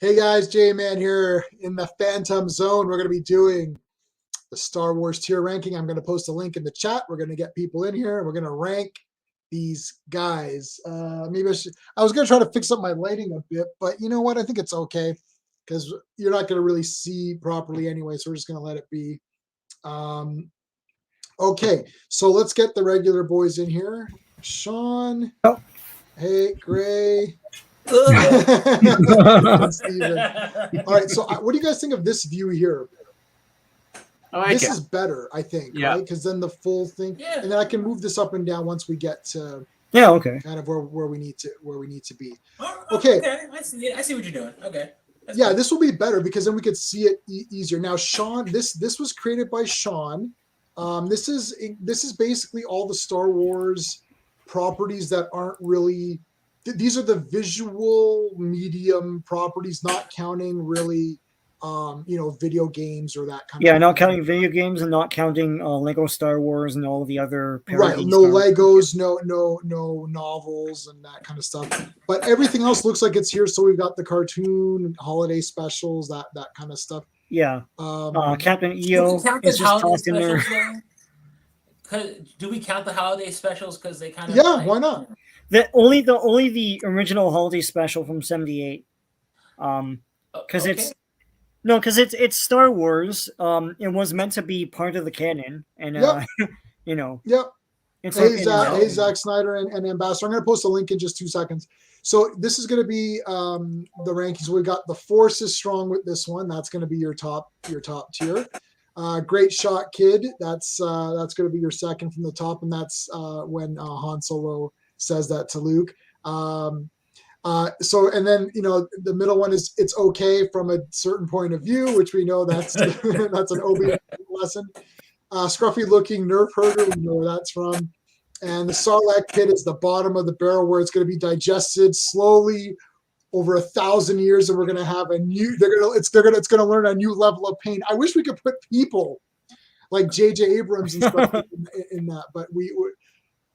Hey guys, J-Man here in the Phantom Zone. We're going to be doing the Star Wars tier ranking. I'm going to post a link in the chat. We're going to get people in here. We're going to rank these guys. Maybe I was going to try to fix up my lighting a bit, but you know what? I think it's okay because you're not going to really see properly anyway, so we're just going to let it be. Okay, so let's get the regular boys in here. Sean. Oh. Hey, Gray. Steven. All right, so what do you guys think of this view here? This is better, I think, right? Because then the full thing, and then I can move this up and down once we get to kind of where we need to be. Okay, I see what you're doing. Okay. This will be better because then we could see it easier. Now, Sean, this was created by Sean. This is basically all the Star Wars properties that aren't really. These are the visual medium properties, not counting really, video games or that kind of. Yeah, not counting video games and not counting Lego Star Wars and all the other. Right, no Legos, no novels and that kind of stuff. But everything else looks like it's here. So we've got the cartoon, holiday specials, that kind of stuff. Yeah. Captain EO is just tossed in there. Do we count the holiday specials because they kind of? Yeah, why not? Only the original holiday special from '78, because it's Star Wars. It was meant to be part of the canon, and It's hey, Zack Snyder and Ambassador. I'm going to post a link in just 2 seconds. So this is going to be the rankings. We got the Force is strong with this one. That's going to be your top tier. Great shot, kid. That's going to be your second from the top, and that's when Han Solo says that to Luke. And then the middle one is it's okay from a certain point of view, which we know that's that's an Obi-Wan lesson. Scruffy looking nerf herder, we know where that's from. And the Sarlacc pit is the bottom of the barrel where it's going to be digested slowly over 1,000 years, and we're going to have a new. It's going to learn a new level of pain. I wish we could put people like J.J. Abrams and stuff in that, but we're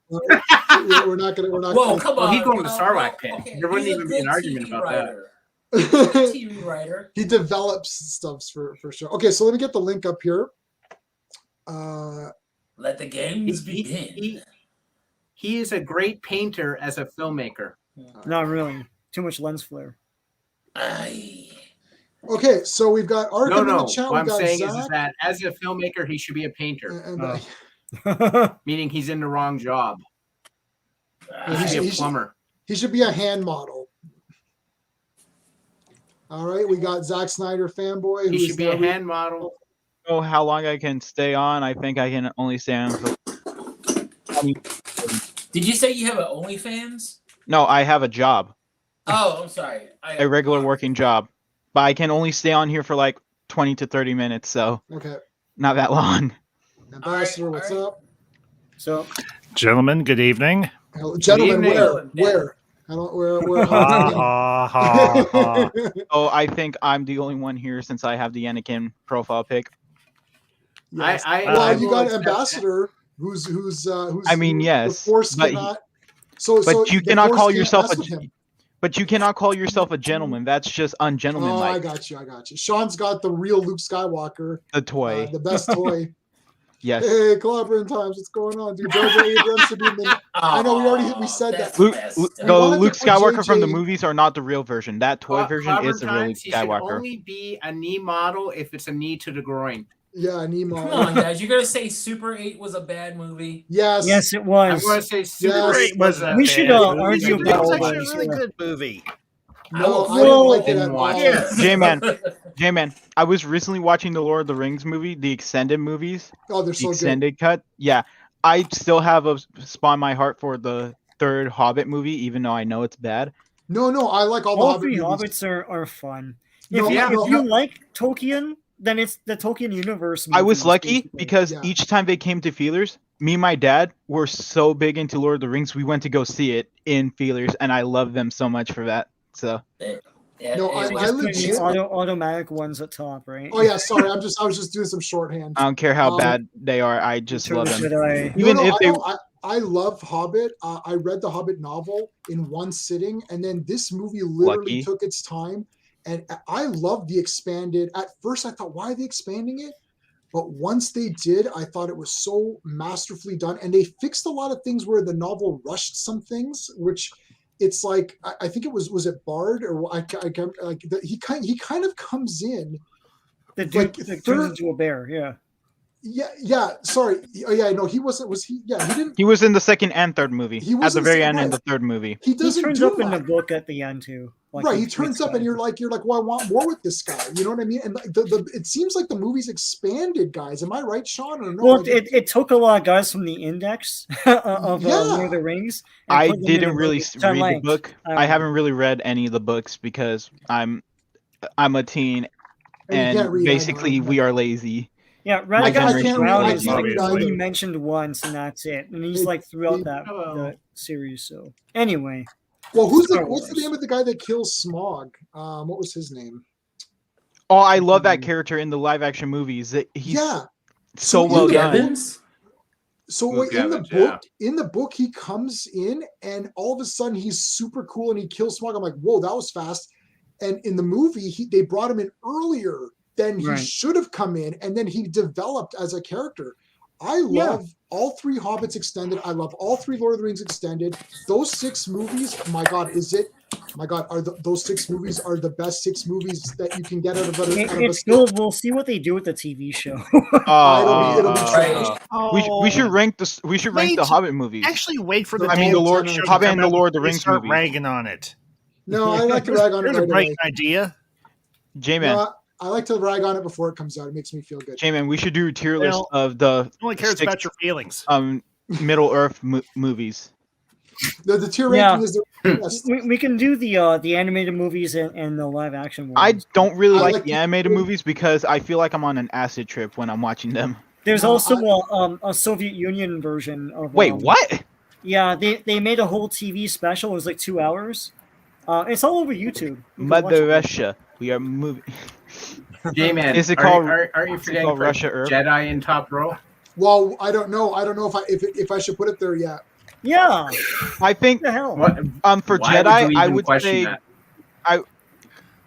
not going to. Whoa, come on! He's going to the Sarlacc pit. There wouldn't even be an argument about that. TV writer. He develops stuff for sure. Okay, so let me get the link up here. Let the games begin. He is a great painter as a filmmaker. Not really. Too much lens flare. Okay, so we've got Arkham in the chat. What I'm saying is that as a filmmaker, he should be a painter. Meaning he's in the wrong job. He should be a plumber. He should be a hand model. All right, we got Zack Snyder fanboy. He should be a hand model. Oh, how long I can stay on? I think I can only stay on for. Did you say you have an OnlyFans? No, I have a job. Oh, I'm sorry. A regular working job, but I can only stay on here for like 20 to 30 minutes, so not that long. Ambassador, what's up? So, gentlemen, good evening. Gentlemen, where? Oh, I think I'm the only one here since I have the Anakin profile pic. Yes. You got Ambassador, who's. I mean, yes, the Force cannot. But you cannot call yourself But you cannot call yourself a gentleman. That's just ungentlemanlike. Oh, I got you. Sean's got the real Luke Skywalker. The toy. The best toy. Yes. Hey, Clobberin times. What's going on, dude? J.J. Abrams should be in the... I know we said that. Luke Skywalker from the movies are not the real version. That toy version is the real Luke Skywalker. He should only be a knee model if it's a knee to the groin. Yeah, a knee model. Come on, guys. You're going to say Super 8 was a bad movie? Yes. Yes, it was. I'm going to say Super 8 was a We should argue about it. It was actually a really good movie. No, I didn't like it at all. J-Man, I was recently watching the Lord of the Rings movie, the extended movies. Oh, they're so good. Extended cut. Yeah. I still have a spot in my heart for the third Hobbit movie, even though I know it's bad. No, I like all the three Hobbits are fun. If you like Tolkien, then it's the Tolkien universe. I was lucky because each time they came to feelers, me and my dad were so big into Lord of the Rings, we went to go see it in feelers, and I love them so much for that. So I legit automatic ones at top, right? Oh yeah, sorry. I was just doing some shorthand. I don't care how bad they are. I just love them. I love Hobbit. I read the Hobbit novel in one sitting, and then this movie literally took its time And I love the expanded. At first, I thought, why are they expanding it? But once they did, I thought it was so masterfully done. And they fixed a lot of things where the novel rushed some things, which it's like, I think it was it Bard or he kind of comes in. The dude that turns into a bear, yeah. Yeah. Sorry. Oh, yeah. No, he wasn't. Was he? Yeah, he didn't. He was in the second and third movie. He At was the in very the end in second- the third movie. He doesn't turns do up in the much. book at the end too. Like Right, he turns up and you're like, well, I want more with this guy. You know what I mean? And it seems like the movie's expanded, guys. Am I right, Sean? Or no? Well, Like, it took a lot of guys from the index of Lord of the Rings. and I put them in didn't a really ton read the length. book. I haven't really read any of the books because I'm a teen, and you can't and read, I know. basically we are lazy. Yeah, I can't Radagon's read- Drown I is can't like read only either. mentioned once, and that's it. And he's like throughout the series. So anyway, Well, what's the Wars. name of the guy that kills Smog? What was his name? Oh, I love that character in the live action movies. He's Yeah. so in well the- done. Evans? So Luke in the Evans, book, he comes in and all of a sudden he's super cool and he kills Smog. I'm like, whoa, that was fast. And in the movie, they brought him in earlier than he Right. should have come in, and then he developed as a character. I love all 3 Hobbits extended. I love all 3 Lord of the Rings extended. Those 6 movies, my God, those 6 movies are the best 6 movies that you can get out of it's still, we'll see what they do with the TV show. It'll be trash. We should rank the Hobbit movies. Actually, wait for the I mean, day the of Lord- the show to Hobbit come and the out Lord of the and Rings start movie. ragging on it. No, I like to rag on it There's right a great away. idea. J-Man, No, I like to rag on it before it comes out. It makes me feel good. J-Man, we should do a tier list Well, of the No one cares 6 about your feelings. Middle Earth movies. The tier Yeah. ranking is the best. we can do the animated movies and the live action ones. I don't really I like like the the- animated movies because I feel like I'm on an acid trip when I'm watching them. There's No, also a Soviet Union version of. Wait, what? Yeah, they made a whole TV special. It was like 2 hours. It's all over YouTube. You can watch Mother it. Russia. We are moving. J-Man, Is it are called- you is it forgetting called for Russia Earth? Jedi in top row? Well, I don't know. I don't know if I should put it there yet. Yeah. I think What the hell? What? for Why Jedi, would you I even would question say that?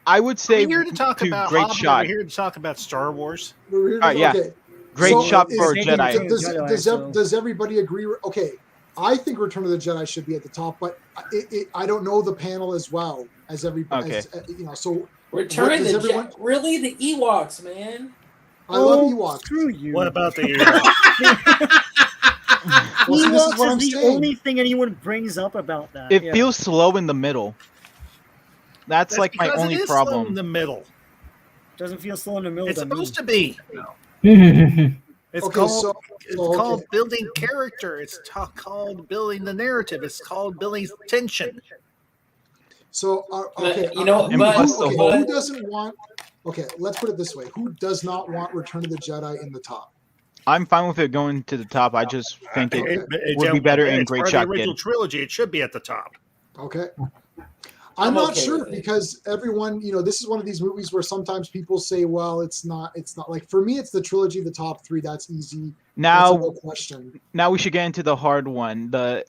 I would say We're here to talk about great Hobbit. shot. We're here to talk about Star Wars. We're here to- yeah. Okay. Great So, shot is- for is- Jedi. Does everybody agree? Okay, I think Return of the Jedi should be at the top, but I don't know the panel as well as everybody. Okay. So Return does the everyone- Jedi. Really? The Ewoks, man. I love Ewoks. Screw you. What about the Well, see, this is Ewoks what I'm is the saying. only thing anyone brings up about that. It yeah. feels slow in the middle. That's like my because it only is slow in problem. the middle. Doesn't feel slow in the middle. It's to me. supposed to be. It's Okay, called so- it's so, okay. called building character. It's called building the narrative. It's called building tension. So okay, You know, And but, plus the okay, whole- who doesn't want? Okay, let's put it this way: who does not want Return of the Jedi in the top? I'm fine with it going to the top. I just think it Okay. would be better in It's Great part of the Shot original Kid. trilogy. It should be at the top. Okay. I'm I'm not okay sure with it. because everyone, this is one of these movies where sometimes people say, well, it's not like for me, it's the trilogy, the top 3. That's easy. That's a Now, no question. now we should get into the hard one, the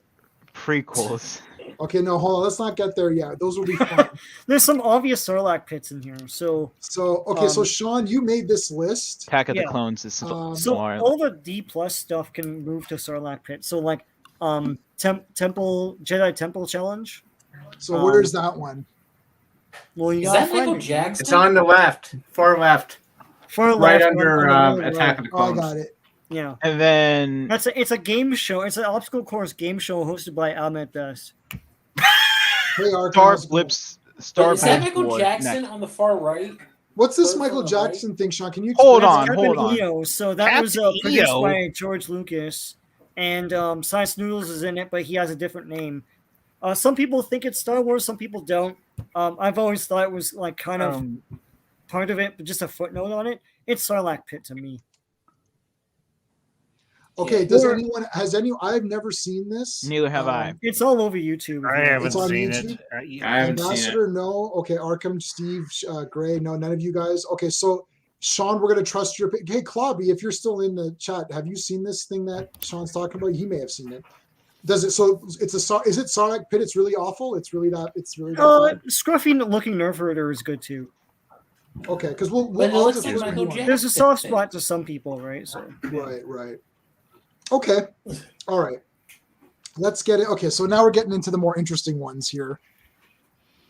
prequels. Okay, no, hold on. Let's not get there yet. Those will be fun. There's some obvious Sarlacc pits in here. So So, okay, so Um, Sean, you made this list. Attack of Yeah. the Clones is So smart. all the D+ stuff can move to Sarlacc pit. So like Temple Jedi Temple Challenge. So where's that one? Well, you Is gotta that find Michael it. Jackson? It's on the left, far left, Far right left, under on the Attack right. of the Oh, I Clones. got it. Yeah. And then It's a game show. It's an obstacle course game show hosted by Ahmed Best. Hey, Ark, Star how's it going? Blips. Wait, Star is that Blips Michael was Jackson next. on the far right? What's this Those Michael on the right? Jackson thing, Sean? Can you Hold explain on, that? Captain hold on. EO. So that was Captain produced EO? by George Lucas, and Science Noodles is in it, but he has a different name. Some people think it's Star Wars, some people don't. I've always thought it was like kind of part of it, but just a footnote on it. It's Sarlacc pit to me. Okay, I've never seen this. Neither have I. It's all over YouTube. I haven't It's on seen YouTube? it. I haven't seen it. Ambassador, no. Okay, Arkham, Steve, Gray, no, none of you guys. Okay, so Sean, we're gonna trust your. Hey, Clobby, if you're still in the chat, have you seen this thing that Sean's talking about? He may have seen it. Does it? So it's is it Sarlacc pit? It's really awful. It's really that. It's really that. bad? Scruffy looking Nerf Herder is good too. Okay, because But it I'll looks just like look Michael at one. Jackson. There's a soft spot to some people, right? So Right. Okay. All right. Let's get it. Okay, so now we're getting into the more interesting ones here.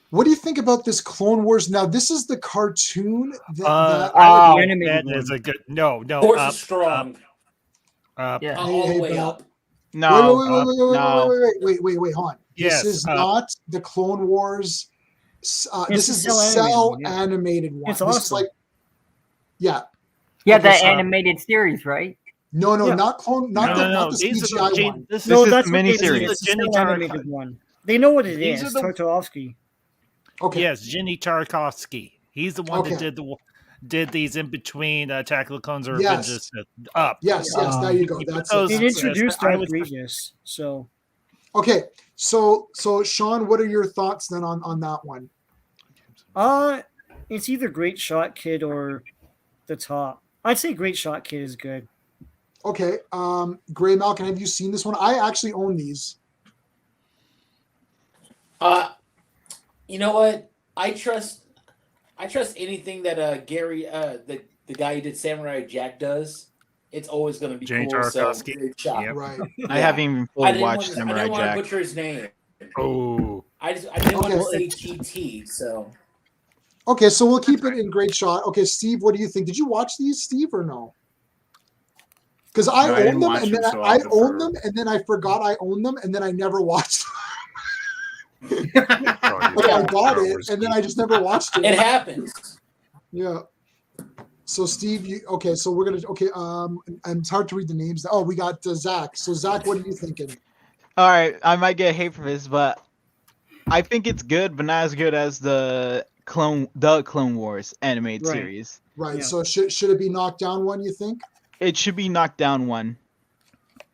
What do you think about this Clone Wars? Now, this is the cartoon that the animated that is one. a good no. Force is strong. Up. All the way Bell. up. No, Wait, hold on. Yes, This is not the Clone Wars. This is the Cell Cell animated one. It's This awesome. is like, yeah. Yeah, Okay, the so- animated series, right? No, Yeah. not clone, not the These CGI are the one. This No, is that's the what they miniseries. do. This It's is the the Cell Jenny animated one. They know what it These is. are the- Tartakovsky. Okay. Yes, Jenny Tarkovsky. He's the one that did these in between Attack of the Clones or Yes. Revenge of the Sith. Up. Yes, there you go. That's those- They it. introduced I Darth would- Grievous. So Okay, so Sean, what are your thoughts then on that one? it's either Great Shot Kid or the top. I'd say Great Shot Kid is good. Okay, Greymalkin, have you seen this one? I actually own these. You know what? I trust anything that Gary the guy who did Samurai Jack does. It's always going to be Jenny cool. So Tarkovsky. great shot. Yep. Right. I haven't even I fully didn't watched want to, I Samurai didn't want to Jack. butcher his name. Oh. I didn't want to Okay. say GT. So Okay, so we'll keep it in Great Shot. Okay, Steve, what do you think? Did you watch these, Steve, or no? Because I No, I own didn't them, watch and then them, so I I'll own defer. them, and then I forgot I owned them, and then I never watched them. Oh, Like I bought it, and then I just never watched it it. happens. Yeah. So Steve, so we're gonna and it's hard to read the names. Oh, we got Zach. So Zach, what are you thinking? All right, I might get hate for this, but I think it's good, but not as good as the Clone Wars animated Right. series. Right. Yeah. So should it be knocked down one? You think? It should be knocked down one,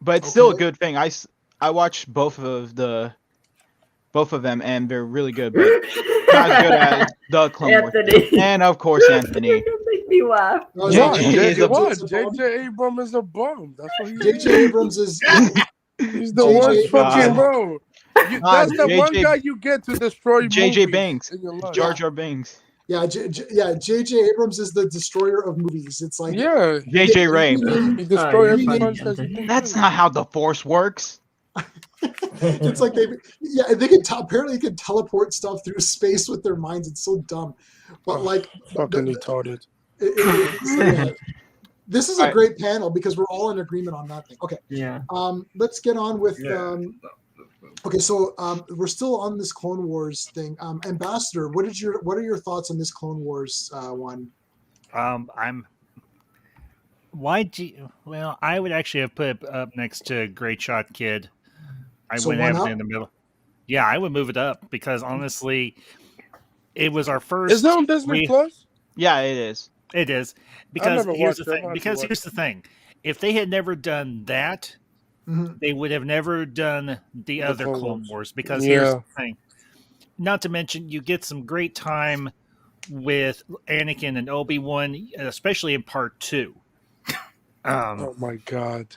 but it's still a Okay. good thing. I watched both of them, and they're really good, but not as good as the Clone Wars. Anthony. And of course, Anthony. Make me laugh. No, JJ Zach, is a What? it's a bomb. JJ Abrams is a bum. That's what he JJ is. Abrams is. He's the JJ worst fucking God. bro. God, That's the one JJ guy you get to destroy JJ movies Banks, in your life. Jar Jar Banks, Yeah, JJ Abrams is the destroyer of movies. It's like Yeah, JJ Ray. he destroyed every you're franchise. funny, he can That's do. not how the Force works. it's like they can apparently can teleport stuff through space with their minds. It's so dumb, but like Fucking retarded. this is a great panel because we're all in agreement on that thing. Okay, Yeah. let's get on with. Okay, so we're still on this Clone Wars thing. Ambassador, what are your thoughts on this Clone Wars one? Well, I would actually have put it up next to Great Shot Kid. I So wouldn't one have up? it in the middle. Yeah, I would move it up because honestly, it was our first. Is that on Disney we- Plus? Yeah, it is. It is because never here's watched the it. thing. I'll have to Because watch here's the thing: if they had never done that, Mhm. they would have never done the other Clone Clone Wars. Wars. Because here's Yeah. the thing: not to mention, you get some great time with Anakin and Obi-Wan, especially in Part 2. Oh my god.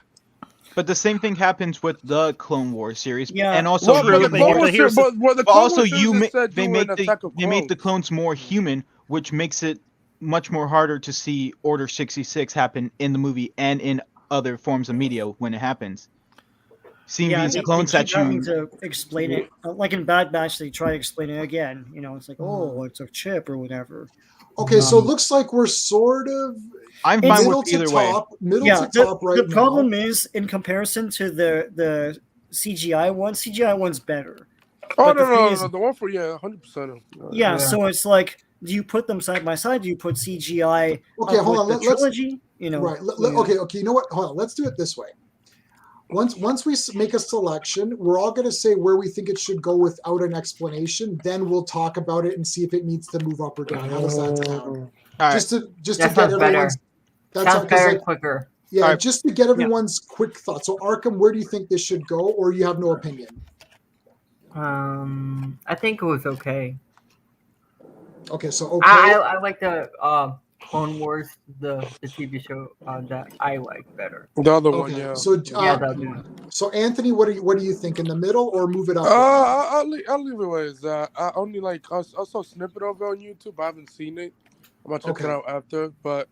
But the same thing happens with the Clone Wars series, Yeah. and also Well, but but the the Clone Clone Wars Wars series- series- but the but Clone also Wars series is set they doing make Attack of they make the Clones. clones more human, which makes it much more harder to see Order 66 happen in the movie and in other forms of media when it happens. Seeing these they clones keep that having you to explain it. Like in Bad Batch, they try to explain it again. You know, it's like, Mm-hmm. oh, it's a chip or whatever. Okay, so it looks like we're sort of I'm fine middle with to either way. top, middle Yeah, to top right the now. problem is in comparison to the CGI one's better. Oh But the no, thing no, is- no, the one for 100%. Yeah, so it's like, do you put them side by side? Do you put CGI? Okay, up hold with on, the let's- trilogy. You know, Right. yeah. Okay. You know what? Hold on. Let's do it this way. Once we make a selection, we're all going to say where we think it should go without an explanation. Then we'll talk about it and see if it needs to move up or down. How does that sound? All right. Just to That get sounds better. everyone's. That's Sounds because better, like, quicker. yeah, All right. just to get everyone's quick thoughts. So Arkham, where do you think this should go, or you have no opinion? I think it was okay. Okay, so okay. I like the Clone Wars, the TV show that I like better. The other one, Okay, yeah. so Yeah, that'll do it. so Anthony, what do you think? In the middle or move it up? I'll leave it where it's at. I only I saw a snippet of it on YouTube. I haven't seen it. I'm gonna check Okay. it out after, but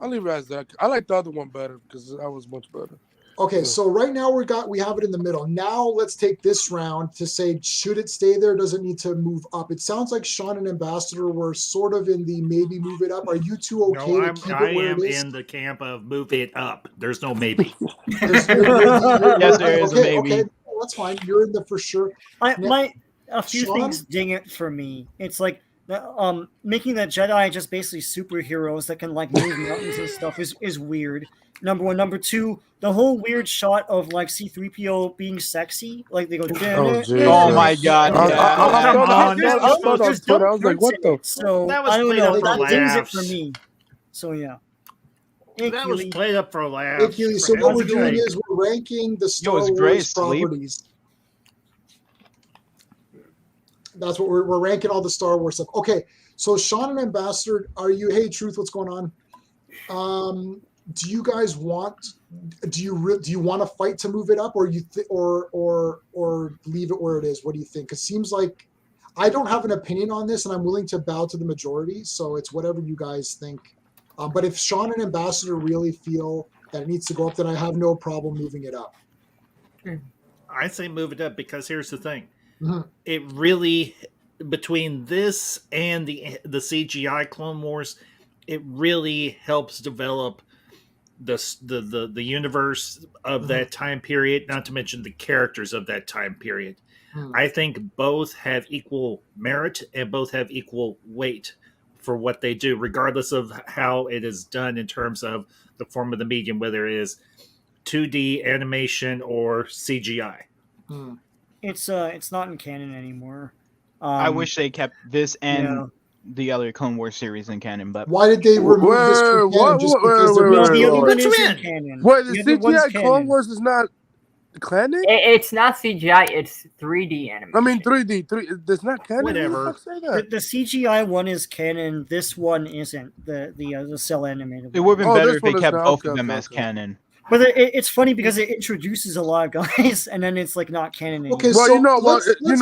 I'll leave it as that. I like the other one better because that was much better. Okay, Yeah. so right now we have it in the middle. Now let's take this round to say, should it stay there? Does it need to move up? It sounds like Sean and Ambassador were sort of in the maybe move it up. Are you two okay No, to keep I it where am it is? in the camp of move it up. There's no maybe. Yes, there is a maybe. Okay, that's fine. You're in the for sure. A few Sean? things ding it for me. It's like making the Jedi just basically superheroes that can like move mountains and stuff is weird. Number one. Number two, the whole weird shot of like C-3PO being sexy, like they go. Oh my god! I was like, what the? So That was I don't played know. up for That dings it laughs. for me. So yeah. That was played up for laughs. Hey, Keely, so what we're doing is we're ranking the Star is Wars Gray asleep? properties. That's what we're ranking all the Star Wars stuff. Okay, so Sean and Ambassador, hey, Truth, what's going on? Do you guys want? Do you want to fight to move it up, or or leave it where it is? What do you think? It seems like I don't have an opinion on this, and I'm willing to bow to the majority. So it's whatever you guys think. But if Sean and Ambassador really feel that it needs to go up, then I have no problem moving it up. I say move it up because here's the thing. Mhm. It really, between this and the CGI Clone Wars, it really helps develop the universe of that time period, not to mention the characters of that time period. I think both have equal merit and both have equal weight for what they do, regardless of how it is done in terms of the form of the medium, whether it is 2D animation or CGI. It's not in canon anymore. I wish they kept this and the other Clone Wars series in canon, but why did they remove this from canon? Just because the other one Wait, is in canon. Wait, the other one's CGI Clone Wars is not canon? It's not CGI. It's 3D animation. I mean 3D. There's not canon. Whatever. Who the fuck say that? The CGI one is canon. This one isn't. The cell animated. it would have been better this if they one is kept not- both okay, of them okay, as okay. canon. But it's funny because it introduces a lot of guys, and then it's like not canon anymore. Okay, Well, so you know what? let's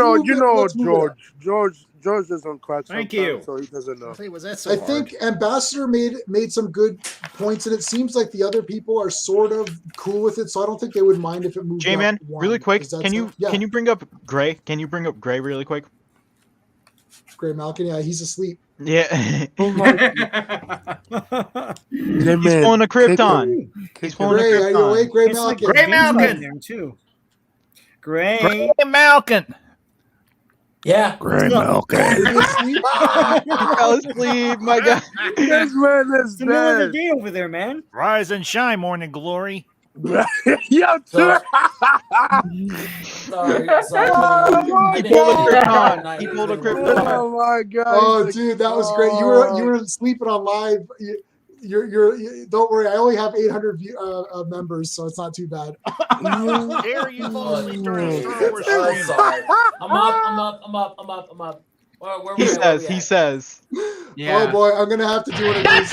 move it- George doesn't crack. Thank sometimes, you. So he doesn't know. Was that so I hard? think Ambassador made some good points, and it seems like the other people are sort of cool with it. So I don't think they would mind if it moved. J-Man, up one. really quick, Does that can you sound- yeah, can you bring up Gray? Can you bring up Gray really quick? Greymalkin? Yeah, he's asleep. Yeah. Oh my He's pulling a Krypton. He's pulling a Gray, are you Krypton. awake, It's like Greymalkin? Greymalkin! in there too. Gray. Malkin. Yeah. Greymalkin. Are you asleep? He fell asleep, my God. This man is It's the middle of the dead. day over there, man. Rise and shine, morning glory. Yo, Sorry. Oh I didn't pulled a hear Krypton. that. He pulled a Krypton. oh my god. Oh, dude, that was great. You were sleeping on live. You don't worry. I only have 800 members, so it's not too bad. Dare you fall asleep during a Star Wars Oh, stream? sorry. I'm up. Where He we at? says. Yeah. Oh boy, I'm gonna have to do one of these.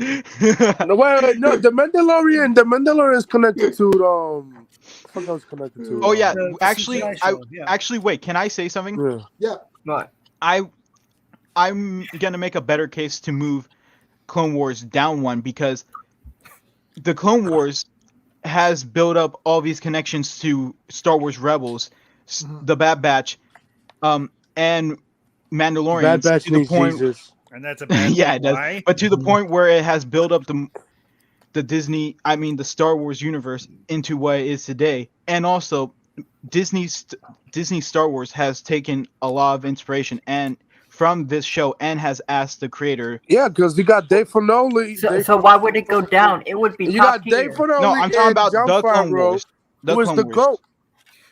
No, wait, no, the Mandalorian is connected to I forgot what's connected to. Oh yeah, The actually, CGI show, yeah. actually, wait. Can I say something? Yeah. But I'm gonna make a better case to move Clone Wars down one because the Clone Wars has built up all these connections to Star Wars Rebels, the Bad Batch, and Mandalorians Bad Batch to the needs point. Jesus. And that's a bad Yeah, it does. why? But to the point where it has built up the Star Wars universe into what it is today, and also Disney Star Wars has taken a lot of inspiration and from this show and has asked the creator. Yeah, because you got Dave Filoni. so why would it go down? It would be You top got Dave tier. Filoni. No, I'm talking and about Jon the Clone Favreau, Wars. The who is Clone the Wars. GOAT.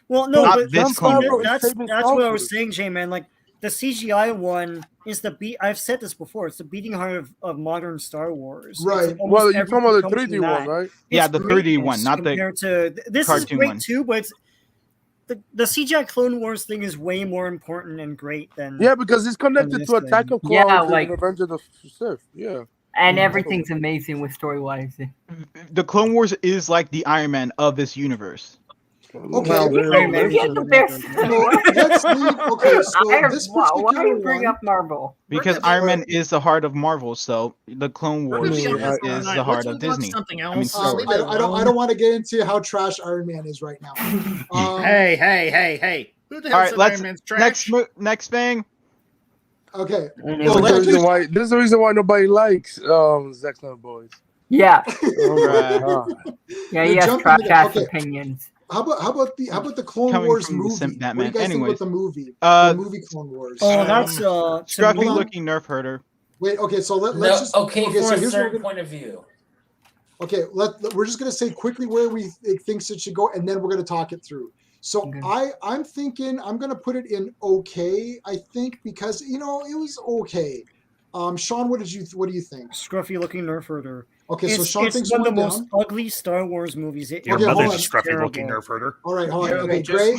Well, no, Not but this Clone Wars. that's Saving what I was Star saying, J-Man. Like the CGI one is the beat. I've said this before. It's the beating heart of modern Star Wars. Right. It's almost Well, you're talking about the everything 3D comes one, from that. right? Yeah, It's the 3D one, greatness not the compared to this is cartoon great one. too, but it's the CGI Clone Wars thing is way more important and great than Yeah, because it's connected this to Attack thing. of Clones Yeah, and like- Revenge of the Sith. Yeah. And everything's amazing with story wise. The Clone Wars is like the Iron Man of this universe. Okay. Well, You Iron Man get is the the best. So let's leave. Okay, so this Why you particular bring one. up Marvel? Because Iron Man is the heart of Marvel, so the Clone We're Wars gonna be on No, this all is night. the heart Let's of watch Disney. something I mean, else. Star Leave Wars. it I don't alone. want to get into how trash Iron Man is right now. Hey! Who the All hell right, said let's Iron Man's trash? next thing. Okay. And This So is the let's reason just, why. This is the reason why nobody likes Zack Snyder boys. Yeah, Oh my Bruh. god. yeah, You're he has jumping trash the- ass okay. opinions. how about the Clone Coming Wars from the movie? Simp What do Batman. you guys think Anyways, about the movie? uh, The movie Clone Wars. Oh, that's scruffy Hold on. looking nerf herder. Wait. Okay. So let's No, just. okay, Okay. from So a here's what we're certain gonna. point of view. Okay. We're just gonna say quickly where we thinks it should go, and then we're gonna talk it through. So Okay. I'm thinking I'm gonna put it in okay. I think because it was okay. Sean, what do you think? scruffy looking nerf herder. Okay, so It's, Sean it's thinks one of the one most down. ugly Star Wars movies. Your Okay, hold mother's on. a scruffy looking Terrible. nerf herder. All right, hold on. Okay, Okay, Gray,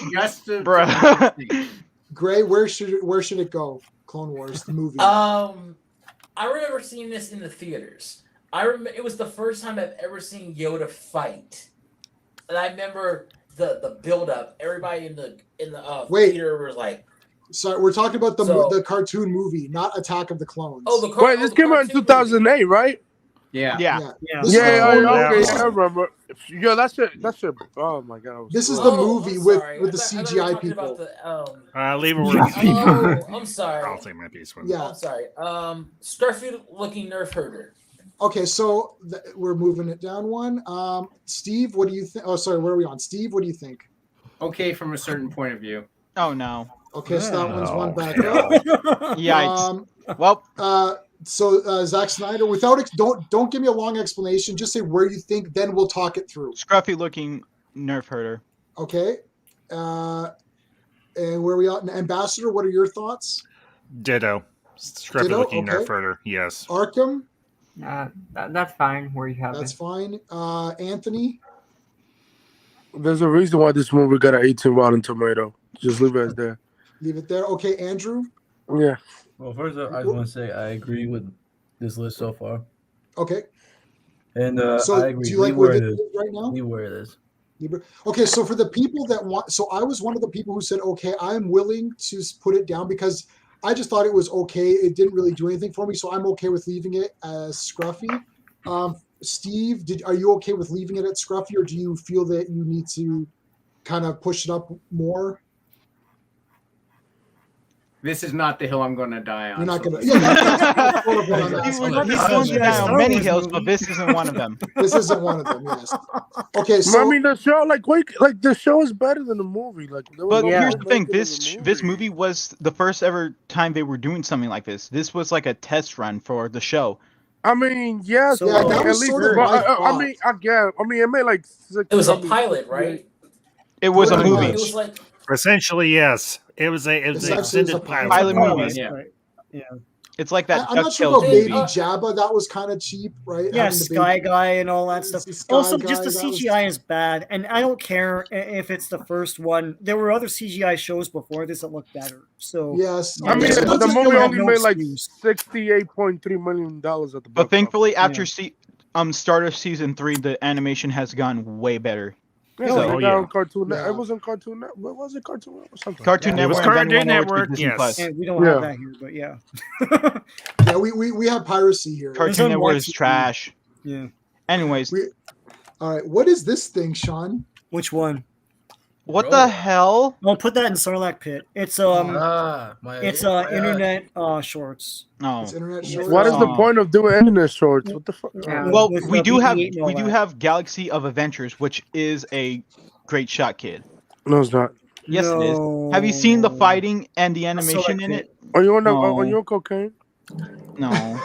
Bruh. Gray, where should it go? Clone Wars, the movie. I remember seeing this in the theaters. I remember it was the first time I've ever seen Yoda fight, and I remember the build up. Everybody in the Wait. theater was like, Sorry, we're talking about So- the cartoon movie, not Attack of the Clones. "Oh, Wait, this came out in 2008, right? Yeah. Yeah. Yeah. This is the Clone Okay, Wars. I remember. Yo, that's it. Oh my god. This is Oh. the Oh, movie I'm with sorry. with the I thought we were CGI talking people. about the, Leave it where Yeah. it's at. Oh, I'm sorry. I'll take my piece with it. Yeah. I'm sorry. Scruffy looking nerf herder. Okay, so we're moving it down one. Steve, what do you think? Oh, sorry, where are we on? Steve, what do you think? Okay, from a certain point of view. Oh no. Okay, so that one's one back no. up. Yikes. Well, So Zack Snyder, don't give me a long explanation. Just say where you think, then we'll talk it through. scruffy looking nerf herder. Okay. And where are we at? Ambassador, what are your thoughts? Ditto. Scruffy Ditto? looking Okay. nerf herder. Yes. Arkham, That's fine where you have that's it. fine. Anthony, There's a reason why this movie got an 18 Rotten Tomato. Just leave it as there. leave it there. Okay, Andrew. Yeah. Well, first I want to say I agree with this list so far, Okay. and So I agree. do you like Leave where where this it is is. right now? Leave where it is. Okay, so for the people that want, so I was one of the people who said, okay, I'm willing to put it down because I just thought it was okay. It didn't really do anything for me, so I'm okay with leaving it as scruffy. Steve, are you okay with leaving it at scruffy, or do you feel that you need to kind of push it up more? This is not the hill I'm going to die on. You're not so gonna. this- Yeah, totally what I'm He's asking. going down many hills, but this isn't one of them. This isn't one of them. Yes. Okay, so I mean, the show, like the show is better than the movie. Like, there was But no here's more the thing: better than this movie was the first ever time they were doing something like this. This was like a test run for the show. I mean, yes, So, yeah, but that at was least. sort of but, my I thought. mean, it made like 6. It was a I mean, pilot, right? It was a Pretty movie. much. It was like Essentially, yes. It was an Essentially, it was a extended pilot. pilot movie. Yeah. Right. Yeah. It's like that I'm not sure DuckTales about movie. Baby Jabba. That was kind of cheap, right? Yeah, Having the Sky baby- Guy and all that stuff. The Sky Also, Guy, just the that was- CGI is bad, and I don't care if it's the first one. There were other CGI shows before this that looked better. So Yes. I mean, Yeah, the let's just movie go only have no made like excuse. $68.3 million at the box But thankfully, office. after start of season 3, the animation has gone way better. Yeah, So- like Oh, on yeah. Cartoon. Yeah. It wasn't Cartoon. What was it? Cartoon or something? Cartoon It was Network. and then Cartoon went over to Network, Disney yes. Plus. and we don't Yeah. have that here, but yeah. Yeah, we have piracy here. Cartoon Network is unwatchable. trash. Yeah. Anyways, All right, what is this thing, Sean? Which one? what the hell? I'll put that in Sarlacc Pit. It's internet shorts. No. It's internet shorts. What is the Oh. point of doing internet shorts? What the fuck? Yeah. Well, With we the do have BB-8 and all we do that. have Galaxy of Adventures, which is a great shot, kid. No, it's not. Yes, it is. Have you seen the fighting and the animation in it? Are you on No. cocaine? No.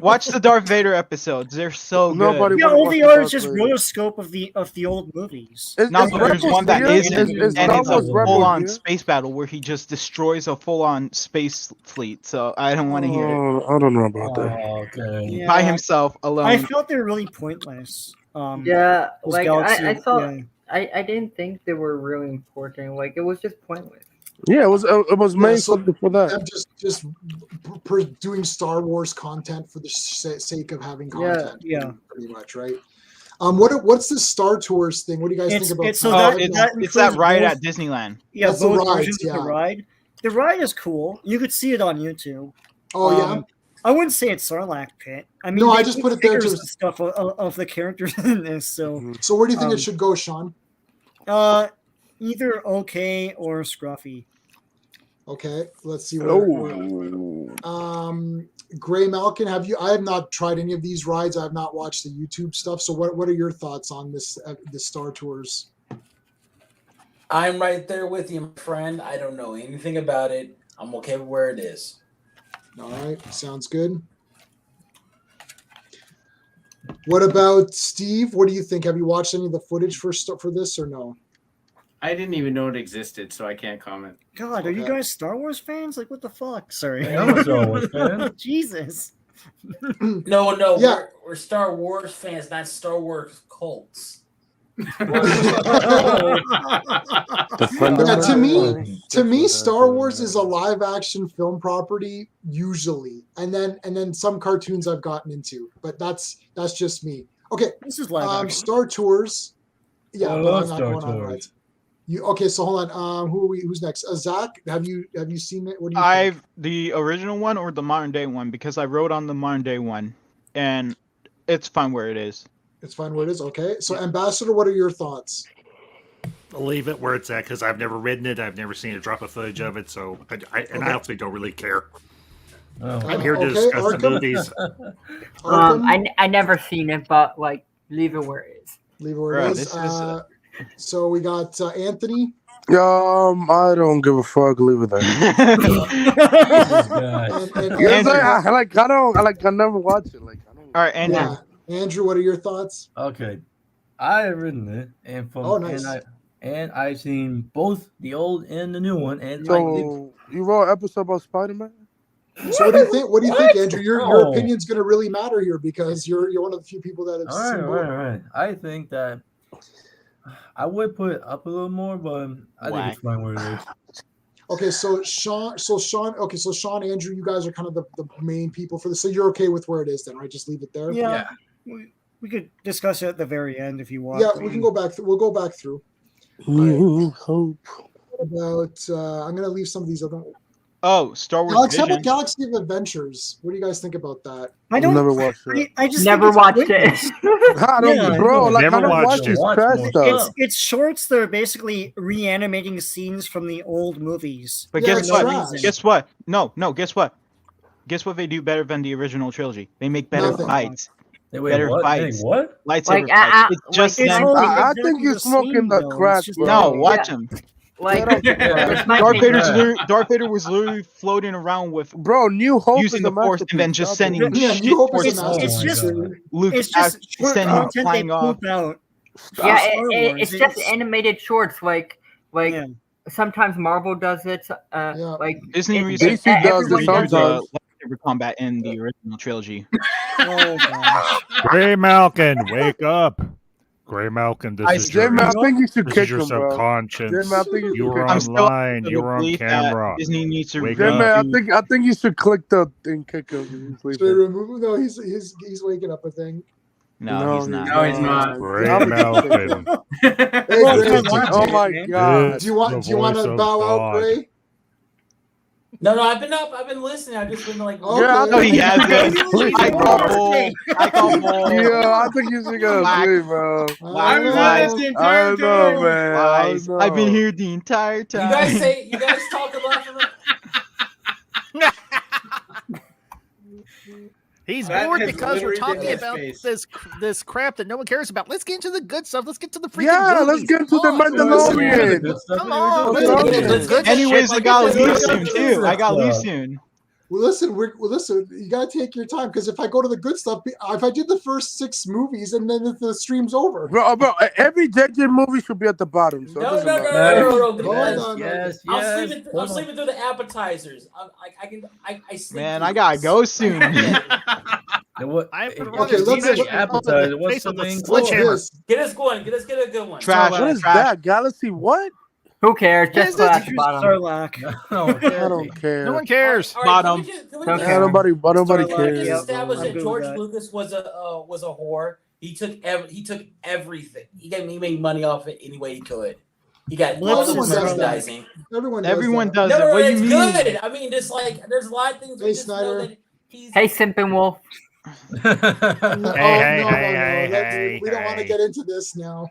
Watch the Darth Vader episodes; they're so good. Nobody- Yeah, wanna all watch they the are Darth is just Vader. rotoscope of the old movies. No, but there's one that isn't, and it's a Rebels full-on here? space battle where he just destroys a full-on space fleet. So I don't want to hear it Oh, I don't know about that. Okay. Yeah. by himself alone. I felt they were really pointless. Yeah, those like Galaxy- I thought yeah. I didn't think they were really important. Like it was just pointless. Yeah, it was made so for that. I'm just doing Star Wars content for the sake of having Yeah. content. Yeah. Pretty much, right? What's the Star Tours thing? What do you guys think about? It's so Oh, that it's that includes ride both- at Disneyland. Yeah, That's the both rides, versions of the yeah. ride. The ride is cool. You could see it on YouTube. Oh yeah. I wouldn't say it's Sarlacc pit. I mean, No, I they just do put it there figures to- and stuff of the characters in this. So, So where do you think it should go, Sean? either okay or scruffy. Okay, let's see. Oh. Greymalkin, I have not tried any of these rides. I have not watched the YouTube stuff. So what are your thoughts on this the Star Tours? I'm right there with you, my friend. I don't know anything about it. I'm okay with where it is. All right, sounds good. What about Steve? What do you think? Have you watched any of the footage for this or no? I didn't even know it existed, so I can't comment. God, are you Okay. guys Star Wars fans? Like, what the fuck? Sorry. I'm a Star Wars fan. Jesus. No, Yeah. we're Star Wars fans, not Star Wars cults. Yeah, to me, Star Wars is a live action film property usually, and then some cartoons I've gotten into, but that's just me. Okay, This is live action. Star Tours. Yeah, I but love I'm not Star going on Tours. rides. Okay, so hold on. Who's next? Zach, have you seen it? What do you think? I've the original one or the modern day one, because I wrote on the modern day one, and it's fine where it is. It's fine where it is. Okay, so Ambassador, what are your thoughts? I'll leave it where it's at because I've never ridden it. I've never seen a drop of footage of it, so I honestly don't really care. Oh. I'm here to Okay, discuss the Arkham? movies. Arkham? I never seen it, but like leave it where it is. Leave it where Bro, it is. this is, So we got Anthony. I don't give a fuck. Leave it there. This guy. And Yes, Andrew. I never watch it. Like I don't. All right, Andrew. Yeah. Andrew, what are your thoughts? Okay, I have written it, and from Oh, nice. and I've seen both the old and the new one, and like, So you wrote an episode about Spider-Man? So what do you think? What do you think, Andrew? Your Oh. opinion's going to really matter here because you're one of the few people that have all seen right, both. right. I think that I would put it up a little more, but I think it's fine where it is. Okay, so Sean, Andrew, you guys are kind of the main people for this. So you're okay with where it is then, right? Just leave it there. Yeah. We could discuss it at the very end if you want. Yeah, we can go back. We'll go back through. Hope. About I'm going to leave some of these other. Oh, Star Wars Alex, how Vision. about Galaxy of Adventures? What do you guys think about that? I don't Never watched it. I just Never think it's watched it. pointless. I don't, Yeah, bro. Like never I don't watched watch it. this Watch trash more stuff. It's shorts that are basically reanimating scenes from the old movies. But Yeah, guess it's what? trash. Guess what? No, guess what? Guess what they do better than the original trilogy? They make better Nothing. fights. Wait, Better what? fights. Wait, what? Lightsaber Like, fights. It's just it's them. all I exactly think you're the smoking same, the though. crack, It's just bro. No, that- watch Yeah. them. Like Get Darth Vader was literally floating around with Bro, New Hope using is the a Force and then masterpiece. just Stop it. sending Yeah, shit New Hope towards is a Oh It's my just God. Luke. it's just short sending him content they flying off. poop out. yeah, Star Wars. it's just animated shorts. Like Yeah. sometimes Marvel does it. Yeah. Like Disney it- recently DC does everyone it redoes sometimes. lightsaber combat in the original trilogy. Oh gosh. Greymalkin, wake up. Greymalkin, this is J-Man, I think you should this kick is your him, bro. subconscious. J-Man, I think you You should were kick him. I'm still online. of You the were on belief that camera. Disney needs to Wake J-Man, up. I think you should click the thing, kick him. He's Should I leaving. remove him? No, he's waking up. I think. No, he's not. No, he's not. Greymalkin. Hey, Well, Gray, it's not Oh my man. god. do you want to voice of bow out, God. Gray? No, I've been up. I've been listening. I've just been like, Oh, Yeah, No, he hasn't. Please. I call bull. I call bull. Yeah, I think you should go Whack. sleep, bro. I don't know. I don't know, man. I Lies. don't I've been know. here the entire You time. guys talk about He's That bored has because we're literally talking been his about face. this crap that no one cares about. Let's get into the good stuff. Let's get to the freaking Yeah, movies. let's get to the Come on. Mandalorian. Good stuff Come in on, there. let's Okay. get into the good Anyways, shit. I got Like, leave let's soon get too. I got leave stuff. soon. Well, listen. You gotta take your time because if I go to the good stuff, if I did the first 6 movies and then the stream's over. Bro, every JJ movie should be at the bottom. So it no, doesn't no, matter. no. Yes, because Yes, I'm yes. sleeping. I'm Hold on. sleeping through the appetizers. I sleep. Man, through I gotta this. go soon. And what? I if put you on Okay, just let's- eat let's- the appetizer, what's Face the on the main switch What's course? hammer. this? Get us going. Get us get a good one. Trash. What is Trash. that? Galaxy what? who cares? Just put at the bottom. Sarlacc. No, I don't care. No one cares. All right, Bottom. can we Okay. just Yeah, nobody Starlight, cares. yeah. establish I'm that good George with that. Lucas was a whore? He took everything. He made money off it any way he could. He got Blips all the is Snyder. merchandising. Everyone does No, it. What do you it's mean? good. I mean, just like there's a lot of things. Hey, We just know Snyder. that he's. Hey, Simpin Wolf. No, Hey, we don't want to get into this now.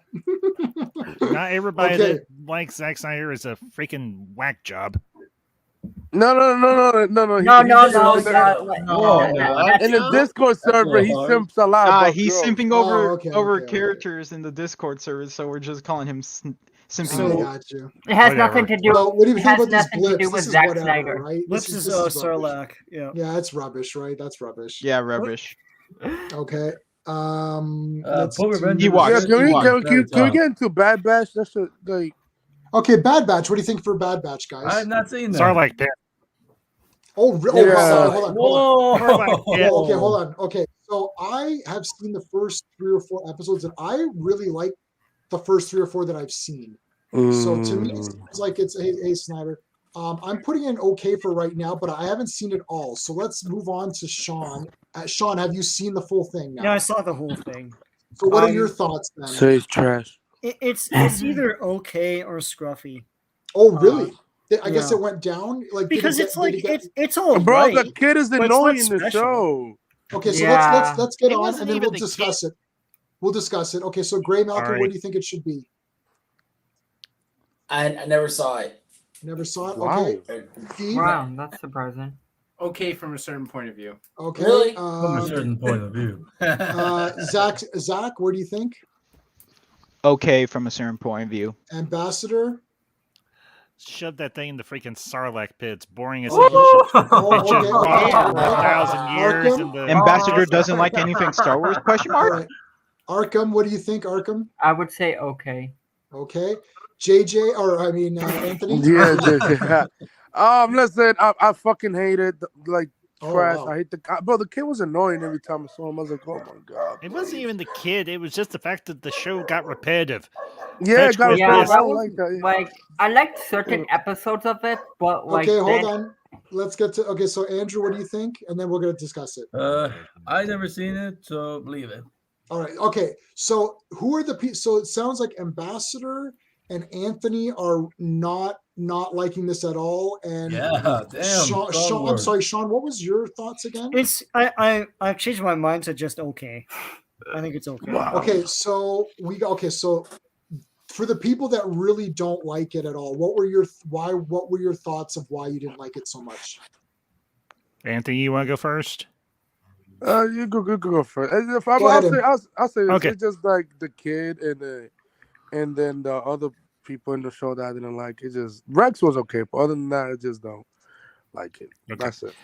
Not everybody Okay. that likes Zack Snyder is a freaking whack job. No. No. He- In the Discord server, he simps a lot. about He's girls. simping Oh, over okay. characters in the Discord server, so we're just calling him simping. I got you. It has Whatever. nothing to do. So what do you It think has about these nothing to blips? do This with is Zack whatever, Snyder. right? Blips is rubbish. Sarlacc. Yeah. Yeah, it's rubbish, right? That's rubbish. Yeah, rubbish. Okay. Let's Poor do- Revenge He of the walks. Sith Can we is can very we tough. get into Bad Batch? That's like. Okay, Bad Batch. What do you think for Bad Batch, guys? I've not seen that. Sarlacc pit. Yeah. Wow, hold on. Sarlacc pit. Okay, hold on. Okay, so I have seen the first 3 or 4 episodes, and I really like the first 3 or 4 that I've seen. So to me, it seems like it's hey Snyder. I'm putting in okay for right now, but I haven't seen it all. So let's move on to Sean. Sean, have you seen the full thing now? Yeah, I saw the whole thing. So what are your thoughts then? Say it's trash. It's either okay or scruffy. Oh, really? I guess yeah. it went down, like Because did it it's get- like did it get- it's all Bro, right. the kid is but it's annoying not in the special. show. Okay, so Yeah. let's get It on, wasn't and then even we'll the discuss it. We'll discuss it. Okay, so Greymalkin, All right. what do you think it should be? I never saw it. Never saw it. Wow. Okay, Steve. Wow, that's surprising. Okay, from a certain point of view. Okay. Really? From a certain point of view. Zach, where do you think? Okay, from a certain point of view. Ambassador. Shove that thing in the freaking Sarlacc pit. It's boring as Ooh. hell. Oh, It's just okay. gone for 1,000 years. Arkham? And the Ambassador doesn't like anything Star Wars? Question All mark. right. Arkham, what do you think, Arkham? I would say okay. Okay. JJ, or I mean Anthony. Yeah. Listen, I fucking hate it. Like Oh, trash. wow. I hate the kid was annoying every time I saw him. I was like, oh my god. It wasn't even the kid. It was just the fact that the show got repetitive. Yeah, Fetch got quest Yeah, Yes. I that don't was like that. Yeah. like I liked certain episodes of it, but like Okay, hold then- on. Let's get to okay. So Andrew, what do you think? And then we're gonna discuss it. I never seen it, so believe it. All right. Okay. So who are the people? So it sounds like Ambassador and Anthony are not liking this at all. And Yeah, damn. Sean, Star I'm Wars. sorry, Sean. What was your thoughts again? It's I've changed my mind to just okay. I think it's okay. Okay. So So for the people that really don't like it at all, what were your thoughts of why you didn't like it so much? Anthony, you want to go first? You go first. Go ahead, I'll say this. Okay. It's just like the kid and then the other people in the show that I didn't like. It just Rex was okay, but other than that, I just don't like it. Okay. That's it.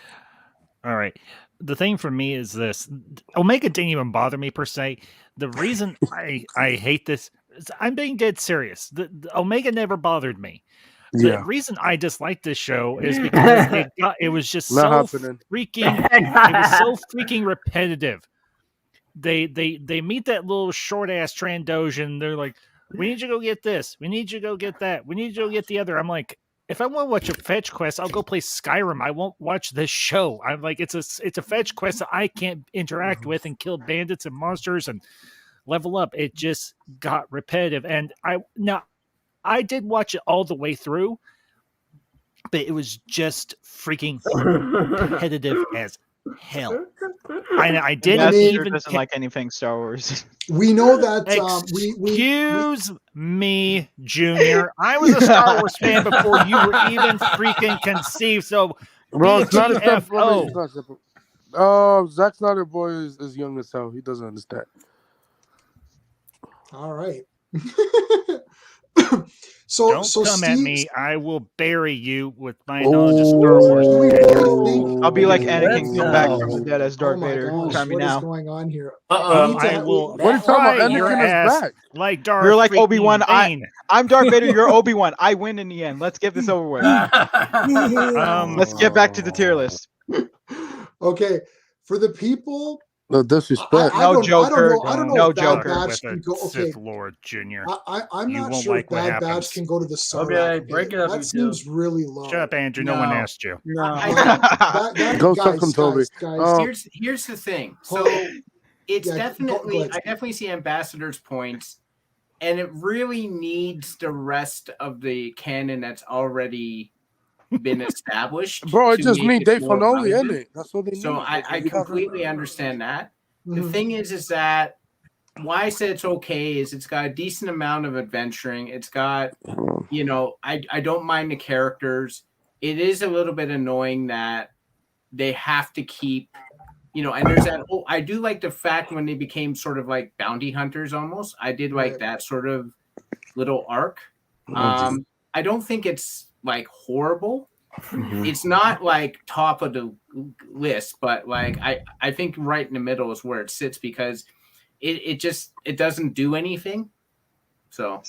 All right. The thing for me is this: Omega didn't even bother me per se. The reason I hate this is I'm being dead serious. The Omega never bothered me. The Yeah. reason I dislike this show is because it was just Not so happening. freaking it was so freaking repetitive. They meet that little short ass Trandoshan. They're like, we need you to go get this. We need you to go get that. We need you to go get the other. I'm like, if I want to watch a fetch quest, I'll go play Skyrim. I won't watch this show. I'm like, it's a fetch quest that I can't interact with and kill bandits and monsters and level up. It just got repetitive. And I did watch it all the way through, but it was just freaking repetitive as hell. I didn't Ambassador even doesn't like anything Star Wars. We know that Excuse me, Junior. I was a Star Wars fan before you were even freaking conceived. So, Bro, it's not a step BTFO. Zack Snyder boy is young as hell. He doesn't understand. All right. So Don't so come Steve, at me. I will bury you with my knowledge of Star Wars. do we really think? I'll be like Anakin, Let's come back go. from the dead as Oh Darth my Vader. gosh, Try me what is now. going on here? Uh-oh. We need to I have- will What are you talking about? fry your Anakin is ass back. like Darth You're like freaking Obi-Wan. Bane. I'm Darth Vader. You're Obi-Wan. I win in the end. Let's get this over with. Let's get back to the tier list. Okay, for the people, No disrespect. I No don't Joker. know. I don't know No if Bad Joker. Batch with can a go. Okay, Sith Lord Junior. I'm You not won't sure like if what Bad Batch happens. can go to the Sarlacc Okay, pit. break it up, That you seems two. really low. Shut up, Andrew. No one No. asked you. No. That, Go guys, suck him, Toby. guys, Oh. guys, Here's the thing. Hold So on. it's Yeah, definitely go ahead, I Steve. definitely see Ambassador's points, and it really needs the rest of the canon that's already been established Bro, it to just make mean it Dave more Filoni, relevant. isn't it? That's what they So need. I completely understand that. The Mhm. thing is that why I said it's okay is it's got a decent amount of adventuring. It's got, you know, I don't mind the characters. It is a little bit annoying that they have to keep, you know, and there's that. Oh, I do like the fact when they became sort of like bounty hunters almost. I did like Right. that sort of little arc. I don't think it's like horrible. It's not like top of the list, but like I think right in the middle is where it sits because it doesn't do anything. So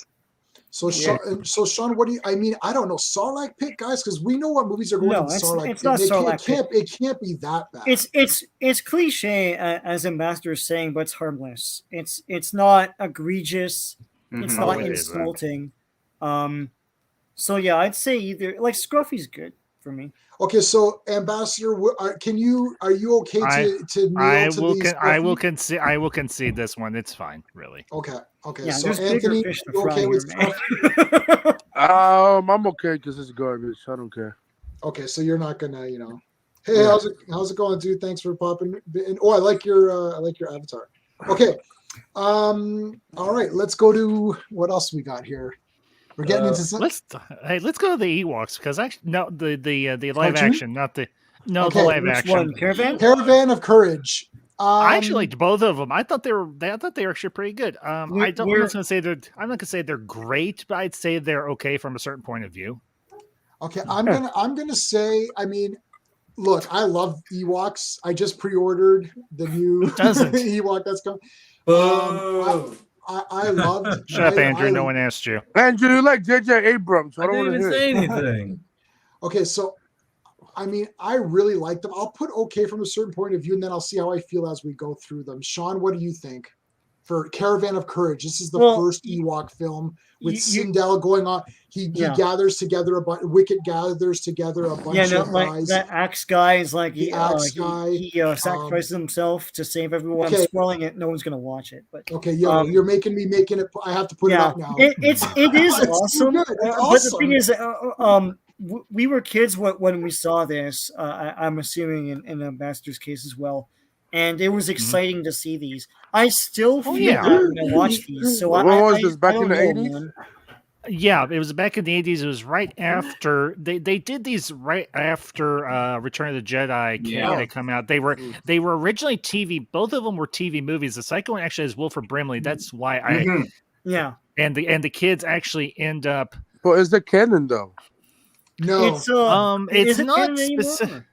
Sean, what do you? I mean, I don't know. Sarlacc pit, guys, because we know what movies are going No, in the it's Sarlacc it's pit. not It Sarlacc pit. It can't be that bad. It's cliche as Ambassador is saying, but it's harmless. It's not egregious. It's Mhm. not Oh, it isn't. insulting. So yeah, I'd say either like Scruffy's good for me. Okay, so Ambassador, are you okay to kneel to these? I will concede this one. It's fine, really. Okay. Yeah, So there's bigger Anthony, fish to you fry okay here, with man. Scruffy? I'm okay because it's garbage. I don't care. Okay, so you're not gonna, hey, how's it going, dude? Thanks for popping in. Oh, I like your avatar. Okay. All right, let's go to what else we got here. We're getting into some. Let's go to the Ewoks because actually no the live Cartoon? action, not the the Okay, live Which action. one? Caravan? Caravan of Courage. I actually liked both of them. I thought they were actually pretty good. I'm not gonna say they're great, but I'd say they're okay from a certain point of view. Okay, I'm gonna say. I mean, look, I love Ewoks. I just pre-ordered the new Who doesn't? Ewok that's coming. I loved. Shut up, Andrew. No one asked you. Andrew, you like J.J. Abrams. I didn't even say anything. Okay, so I mean, I really like them. I'll put okay from a certain point of view, and then I'll see how I feel as we go through them. Sean, what do you think for Caravan of Courage? This is the first Ewok film with Sindel going on. He gathers together a bunch. Wicket gathers together a bunch of guys. That axe guy is like the axe guy. He sacrifices himself to save everyone. Okay. I'm spoiling it. No one's gonna watch it. But okay, you're making me making it. I have to put it up now. It is It's awesome. too good. It's But the awesome. thing is, we were kids when we saw this. I'm assuming in Ambassador's case as well, and it was exciting to see these. I still feel that when I watch these. So When was this, back in the 80s? Man. Yeah, it was back in the 80s. It was right after they did these right after Return of the Jedi came to come out. They were originally TV. Both of them were TV movies. The second one actually has Wilford Brimley. That's why and the kids actually end up. But is the canon though? No, it's not specific.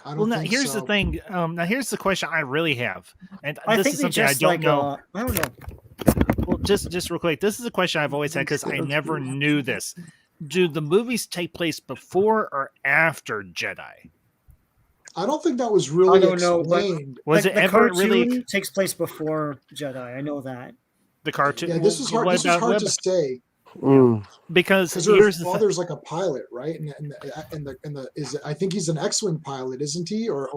Well, now here's the thing. Now here's the question I really have, and I this think is something I don't know. I don't know. Well, just real quick, this is a question I've always had because I never knew this. Do the movies take place before or after Jedi? I don't think that was really I don't know. explained. Was it ever really cartoon takes place before Jedi? I know that. the cartoon? Yeah, this is hard. This is hard to say. Because his father's like a pilot, right? And I think he's an X-wing pilot, isn't he? Or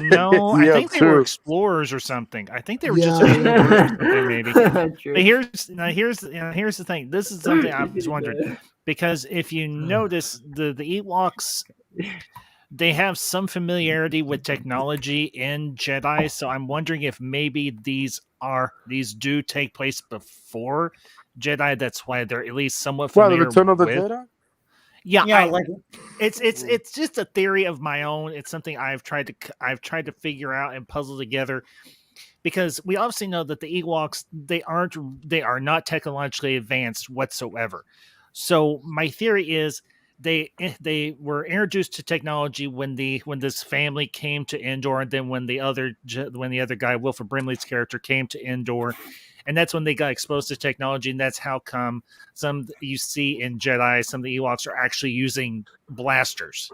no, I think they were explorers or something. I think they were just explorers or something, maybe. But here's the thing. This is something I was wondering because if you notice the Ewoks, they have some familiarity with technology in Jedi, so I'm wondering if maybe these do take place before Jedi. That's why they're at least somewhat familiar. The Return of the with. Jedi. Yeah, it's just a theory of my own. It's something I've tried to figure out and puzzle together because we obviously know that the Ewoks they are not technologically advanced whatsoever. So my theory is they were introduced to technology when this family came to Endor, and then when the other guy Wilford Brimley's character came to Endor. And that's when they got exposed to technology, and that's how come some you see in Jedi, some of the Ewoks are actually using blasters,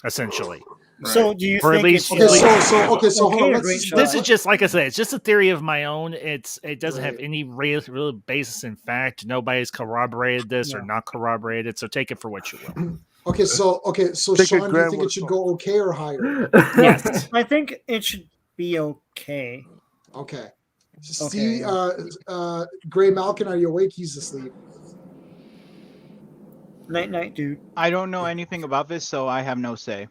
essentially. So do you or think at least, so hold on. This is just like I said, it's just a theory of my own. It doesn't have any real basis in fact. Nobody's corroborated this or not corroborated, so take it for what you will. Okay, so Sean, do you think it should go okay or higher? Yes, I think it should be okay. Okay. Steve, Greymalkin, are you awake? He's asleep. Night, dude. I don't know anything about this, so I have no say.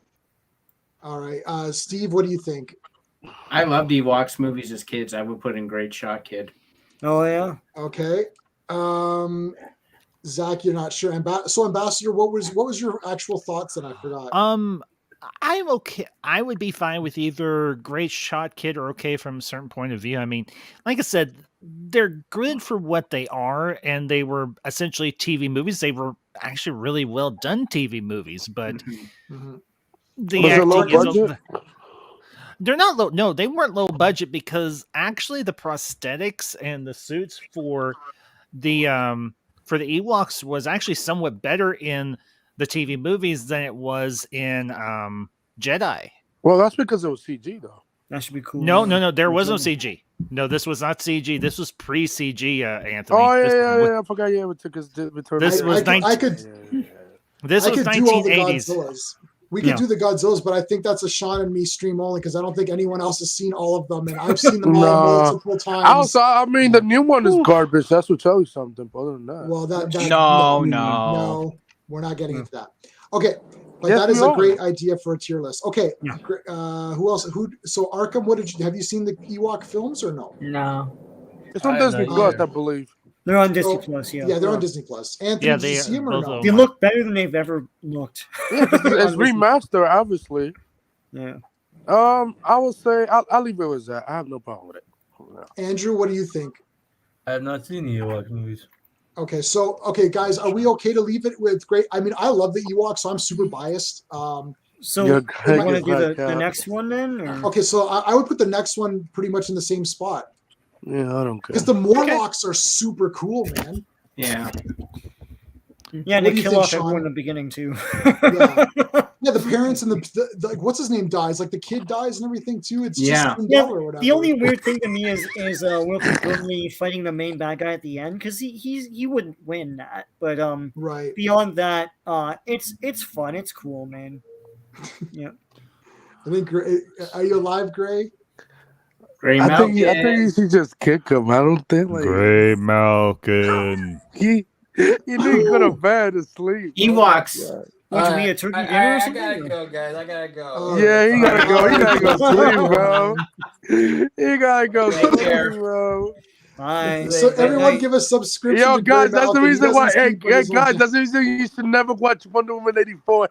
All right. Steve, what do you think? I loved Ewoks movies as kids. I would put in Great Shot Kid. Oh yeah. Okay. Zach, you're not sure. So, Ambassador, what was your actual thoughts? And I forgot. I'm okay. I would be fine with either Great Shot Kid or okay from a certain point of view. I mean, like I said, they're good for what they are, and they were essentially TV movies. They were actually really well done TV movies, but the Was it low acting budget? they're not low. No, they weren't low budget because actually the prosthetics and the suits for the Ewoks was actually somewhat better in the TV movies than it was in Jedi. Well, that's because it was CG though. That should be cool. No. There was no CG. No, this was not CG. This was pre-CG, Anthony. Oh yeah. I forgot. Yeah, we took his return. This was I could do all the 1980s. We could do the Godzillas, but I think that's a Sean and me stream only because I don't think anyone else has seen all of them, and I've seen them all multiple times. I mean, the new one is garbage. That's what tell you something. But other than that, Well, No. We're not getting into that. Okay, but that is a great idea for a tier list. Okay, who else? So Arkham, have you seen the Ewok films or no? No. It's on Disney Plus, I believe. They're on Disney Plus, yeah. Yeah, they're on Disney Plus. Anthony, did you see them or no? They look better than they've ever looked. Yeah, it's remastered, obviously. Yeah. I would say I'll leave it with that. I have no problem with it. Andrew, what do you think? I have not seen the Ewok movies. Okay, so guys, are we okay to leave it with great? I mean, I love the Ewoks, so I'm super biased. So you want to do the next one then? Or? Okay, so I would put the next one pretty much in the same spot. Yeah, I don't care. Because the Morlocks are super cool, man. Yeah. Yeah, they kill off everyone in the beginning too. Yeah, the parents and the like, what's his name dies, like the kid dies and everything too. It's just or whatever. The only weird thing to me is Wilford Brimley fighting the main bad guy at the end because he wouldn't win that, but right beyond that, it's fun, it's cool, man. Yeah. I think are you alive, Gray? I think you should just kick him. I don't think like Greymalkin. He didn't go to bed to sleep. Ewoks. Want to be a turkey dinner or something? I gotta go, guys. I gotta go. Yeah, he gotta go. He gotta go sleep, bro. He gotta go sleep, bro. Bye. So everyone give a subscription. Yo, to guys, that's the reason why. Hey, guys, that's the reason you should never watch Wonder Woman 84.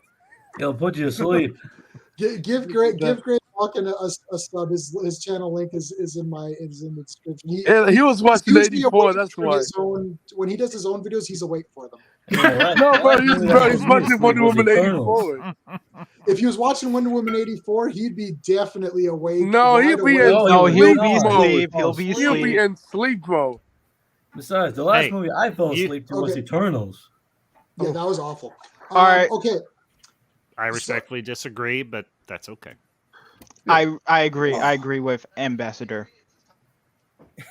It'll put you to sleep. Give Greymalkin a sub. His channel link is in the description. He was watching 84. That's why. When he does his own videos, he's awake for them. No, he's watching Wonder Woman 84. If he was watching Wonder Woman 84, he'd be definitely awake. No, he'll be asleep. He'll be in sleep, bro. Besides, the last movie I fell asleep to was Eternals. Yeah, that was awful. All right. Okay. I respectfully disagree, but that's okay. I agree. I agree with Ambassador.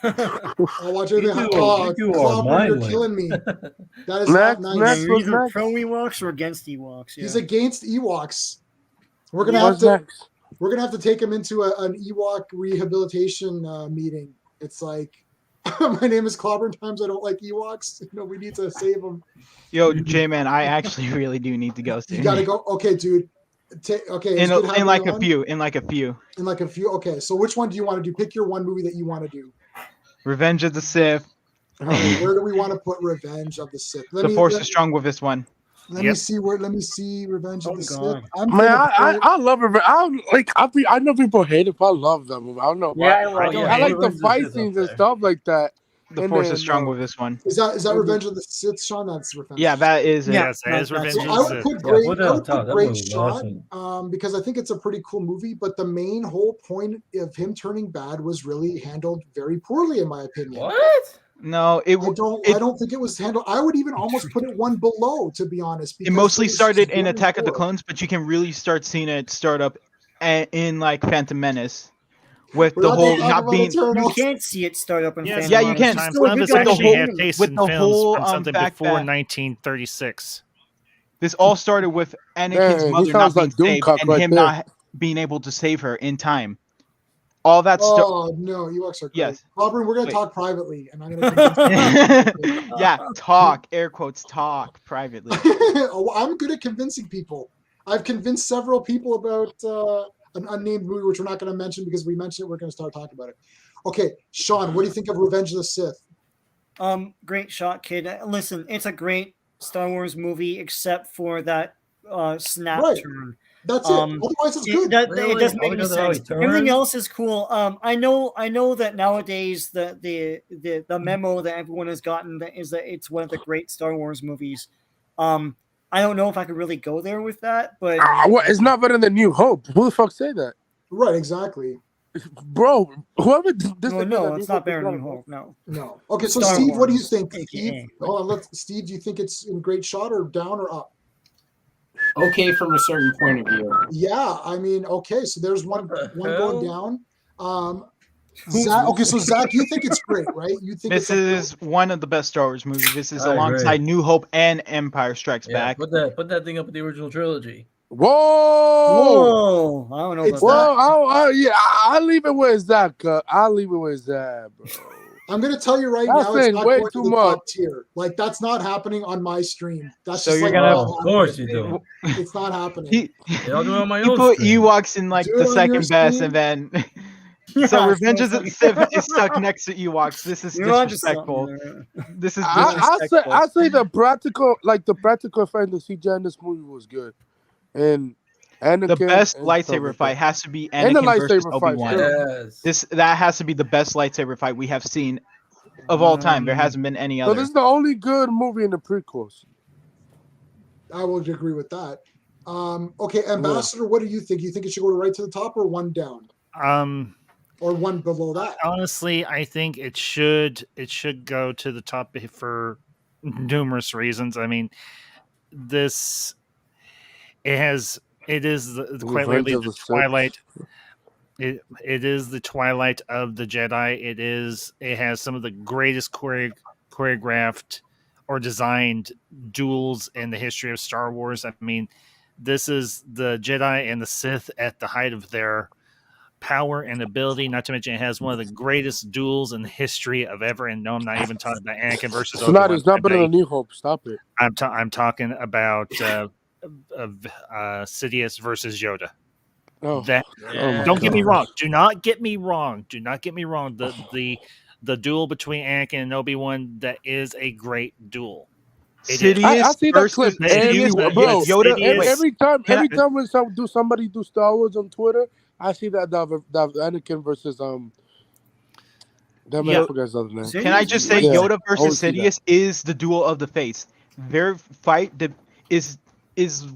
I'll watch everything. Clobberin, you're killing me. That is not nice. You're either pro Ewoks or against Ewoks. Yeah. He's against Ewoks. We're gonna have to take him into an Ewok rehabilitation meeting. It's like, my name is Clobberin times I don't like Ewoks. We need to save them. Yo, J-Man, I actually really do need to go soon. You gotta go. Okay, dude. Okay. In like a few. Okay, so which one do you want to do? Pick your one movie that you want to do. Revenge of the Sith. Where do we want to put Revenge of the Sith? The Force is strong with this one. Let me see Revenge of the Sith. I love Revenge. I know people hate it, but I love that movie. I don't know why. I like the fight scenes and stuff like that. The Force is strong with this one. Is that Revenge of the Sith, Sean? That's Revenge. Yeah, that is it. Yes, that is Revenge of the Sith. I would put Great Shot because I think it's a pretty cool movie, but the main whole point of him turning bad was really handled very poorly, in my opinion. What? No, I don't think it was handled. I would even almost put it one below, to be honest. It mostly started in Attack of the Clones, but you can really start seeing it start up in like Phantom Menace. With the whole not being, you can't see it start up in Phantom yeah, you can. With the whole fact before 1936. This all started with Anakin's mother not being saved and him not being able to save her in time. all that stuff. Oh no, Ewoks are great. Yes. Clobberin, we're gonna Wait. talk privately, and I'm gonna. Yeah, talk, air quotes, talk privately. Oh, I'm good at convincing people. I've convinced several people about an unnamed movie, which we're not going to mention because we mentioned it. We're going to start talking about it. Okay, Sean, what do you think of Revenge of the Sith? Great shot, kid. Listen, it's a great Star Wars movie, except for that snap Right. turn. That's it. Otherwise, it's good. It doesn't make any Because of how he sense. Everything turns? else is cool. I know that nowadays the memo that everyone has gotten is that it's one of the great Star Wars movies. I don't know if I could really go there with that, but What? It's not better than New Hope. Who the fuck say that? Right, exactly. Bro, whoever no, it's not better than New Hope. No. Okay, so Star Steve, what do you Wars, think? AKA. Steve, hold on, Steve, do you think it's in great shot or down or up? Okay, from a certain point of view. Yeah, I mean, okay, so there's one hell? going down. Zach, okay, so Zach, you think it's great, right? You think This is one of the best Star Wars movies. This is I agree. alongside New Hope and Empire Strikes Back. Put that thing up with the original trilogy. Whoa! I don't know It's about that. Yeah, I'll leave it where it's at, I'll leave it where it's at, bro. I'm gonna tell you right That's now, it's saying not way going too to the much. top tier. Like that's not happening on my stream. That's So just you're like gonna- not Of course you happening. do. It's not happening. He, I'll do it on my he own put stream. Ewoks in like Do the it on your second best, stream. and then Yeah, so Revenge of so- the Sith is stuck next to Ewoks. This is You're onto disrespectful. something there. This is I disrespectful. say the practical effect in the CGI in this movie was good, and Anakin, The best and lightsaber stuff like fight that. has to be And the Anakin versus lightsaber fight, Obi-Wan. Yes. That has to be the best lightsaber fight we have seen of all time. There hasn't been any So other. this is the only good movie in the prequels. I would agree with that. Okay, Ambassador, what do you think? You think it should go right to the top or one down? Or one below that? Honestly, I think it should go to the top for numerous reasons. I mean, it is quite literally of the the Sith. twilight. It is the twilight of the Jedi. It has some of the greatest choreographed or designed duels in the history of Star Wars. I mean, this is the Jedi and the Sith at the height of their power and ability. Not to mention, it has one of the greatest duels in the history of ever. And no, I'm not even talking about Anakin versus Obi-Wan. It's not better than New Hope. Stop it. I'm talking about Sidious versus Yoda. Oh, That my don't get me God. wrong. Do not get me wrong. Do not get me wrong. The duel between Anakin and Obi-Wan, that is a great duel. It is. I Sidious see that versus clip Sidious, bro. Yoda. Sidious- Wait, Every time Can when somebody do Star Wars on Twitter, I see that Anakin versus Damn, Yeah. I forgot his other name. can I just say Yeah, Yoda I always versus see that. Sidious is the duel of the fates. Their fight is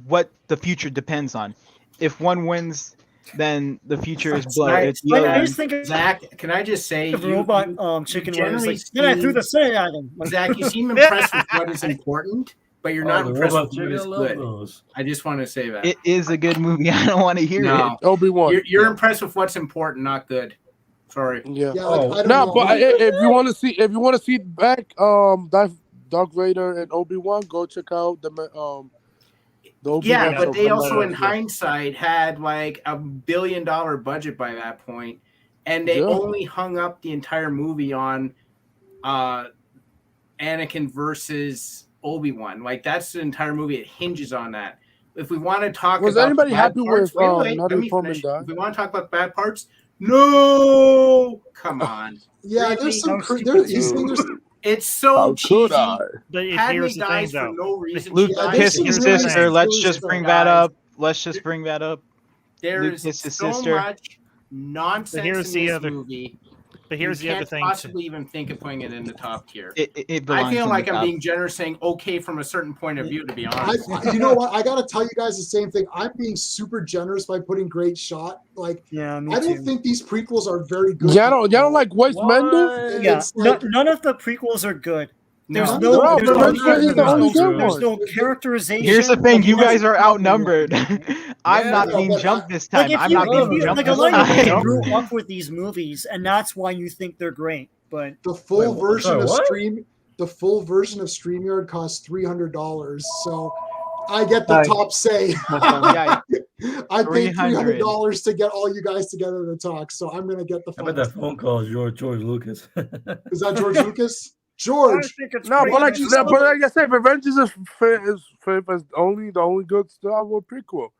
what the future depends on. If one wins, then the future is blood. Right. It's the other I one. just think of Zach, can I just say, the robot chicken where it's generally like, then I threw the seem- Senate at him. Like, Zach, you seem impressed with what is important, but you're not the impressed robot with what chicken, is I love good. those. I just want to say that. It is a good movie. I don't want to hear No, it. Obi-Wan. you're impressed with what's important, not good. Sorry. Yeah. Yeah, like, I don't No, know. but if you want to see back Darth Vader and Obi-Wan, go check out the Obi-Wan Yeah, show but they from also, in Netflix. hindsight, had like $1 billion budget by that point, and they Yeah. only hung up the entire movie on Anakin versus Obi-Wan. Like that's the entire movie. It hinges on that. If we want to talk Was about anybody the bad happy parts, with, wait, not let me informing finish. that? If we want to talk about bad parts, no, come on. Yeah, Really? there's some. That was He's saying there's. It's so How could cheesy. I? But Padme here's the thing, dies for though. no reason. Luke She Yeah, dies kissed there's his some for no really sister. reason. Let's silly just stuff. bring that up. Let's just bring that up. There Luke is kissed his so sister. much nonsense here's in the this other- movie. But here's you the other can't thing. possibly even think of putting it in the top tier. It I belongs feel in like the I'm top. being generous, saying okay from a certain point of view. To be honest, You know what? I gotta tell you guys the same thing. I'm being super generous by putting great shot. Like yeah, me I too. don't think these prequels are very good. Y'all don't like Waste Mender? And Yeah, it's like, none of the prequels are good. There's No. no, Bro, there's but no, Revenge is the only good there's one. no characterization. Here's the thing: you of- guys are outnumbered. I'm Yeah, not no, being but jumped this time. Like if I'm you, not if being you jumped like a this lot of you time. grew up with these movies, and that's why you think they're great. But the full Wait, version sorry, of what? the full version of StreamYard costs $300. So I get the Hi. top say. Yeah, I paid $300 $300 to get all you guys together to talk, so I'm gonna get the I bet phone. that phone call is George Lucas. Is that George Lucas? George. I think it's No, great but like, that but like I said, Revenge is the only good Star Wars prequel.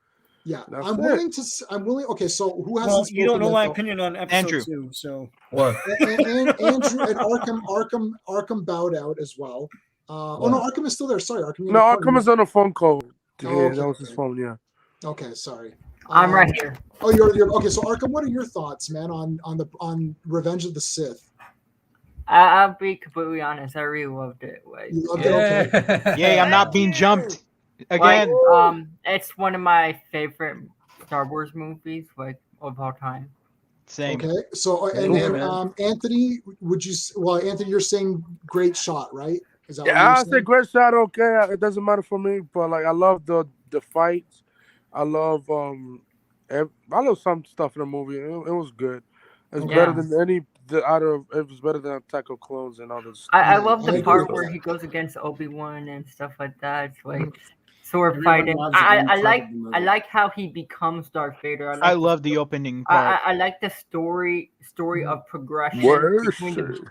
Yeah, That's I'm it. willing to. I'm willing. Okay, so who hasn't? Well, you don't know spoken my yet, though? opinion on episode Andrew. 2, so What? And Andrew and Arkham bowed out as well. Oh no, Arkham is still there. Sorry, Arkham. No, Arkham is on a phone call. Yeah, okay, that was his okay. phone. Yeah. Okay, sorry. I'm right here. Oh, you're okay. So Arkham, what are your thoughts, man, on Revenge of the Sith? I'll be completely honest. I really loved it. Like, You loved it, okay? Yay, I'm not being jumped again. it's one of my favorite Star Wars movies, like of all time. Same. Okay, so and then Anthony, Anthony, you're saying great shot, right? Is that what Yeah, you're I saying? say great shot. Okay, it doesn't matter for me, but like I love the fights. I love some stuff in the movie. It was good. It's better than it was better than Attack of Clones and others. I love I the agree part with where that. he goes against Obi-Wan and stuff like that. It's like sword Everyone fighting. loves the I inside like of the movie. I like how he becomes Darth Vader. I love the opening part. I like the story of progression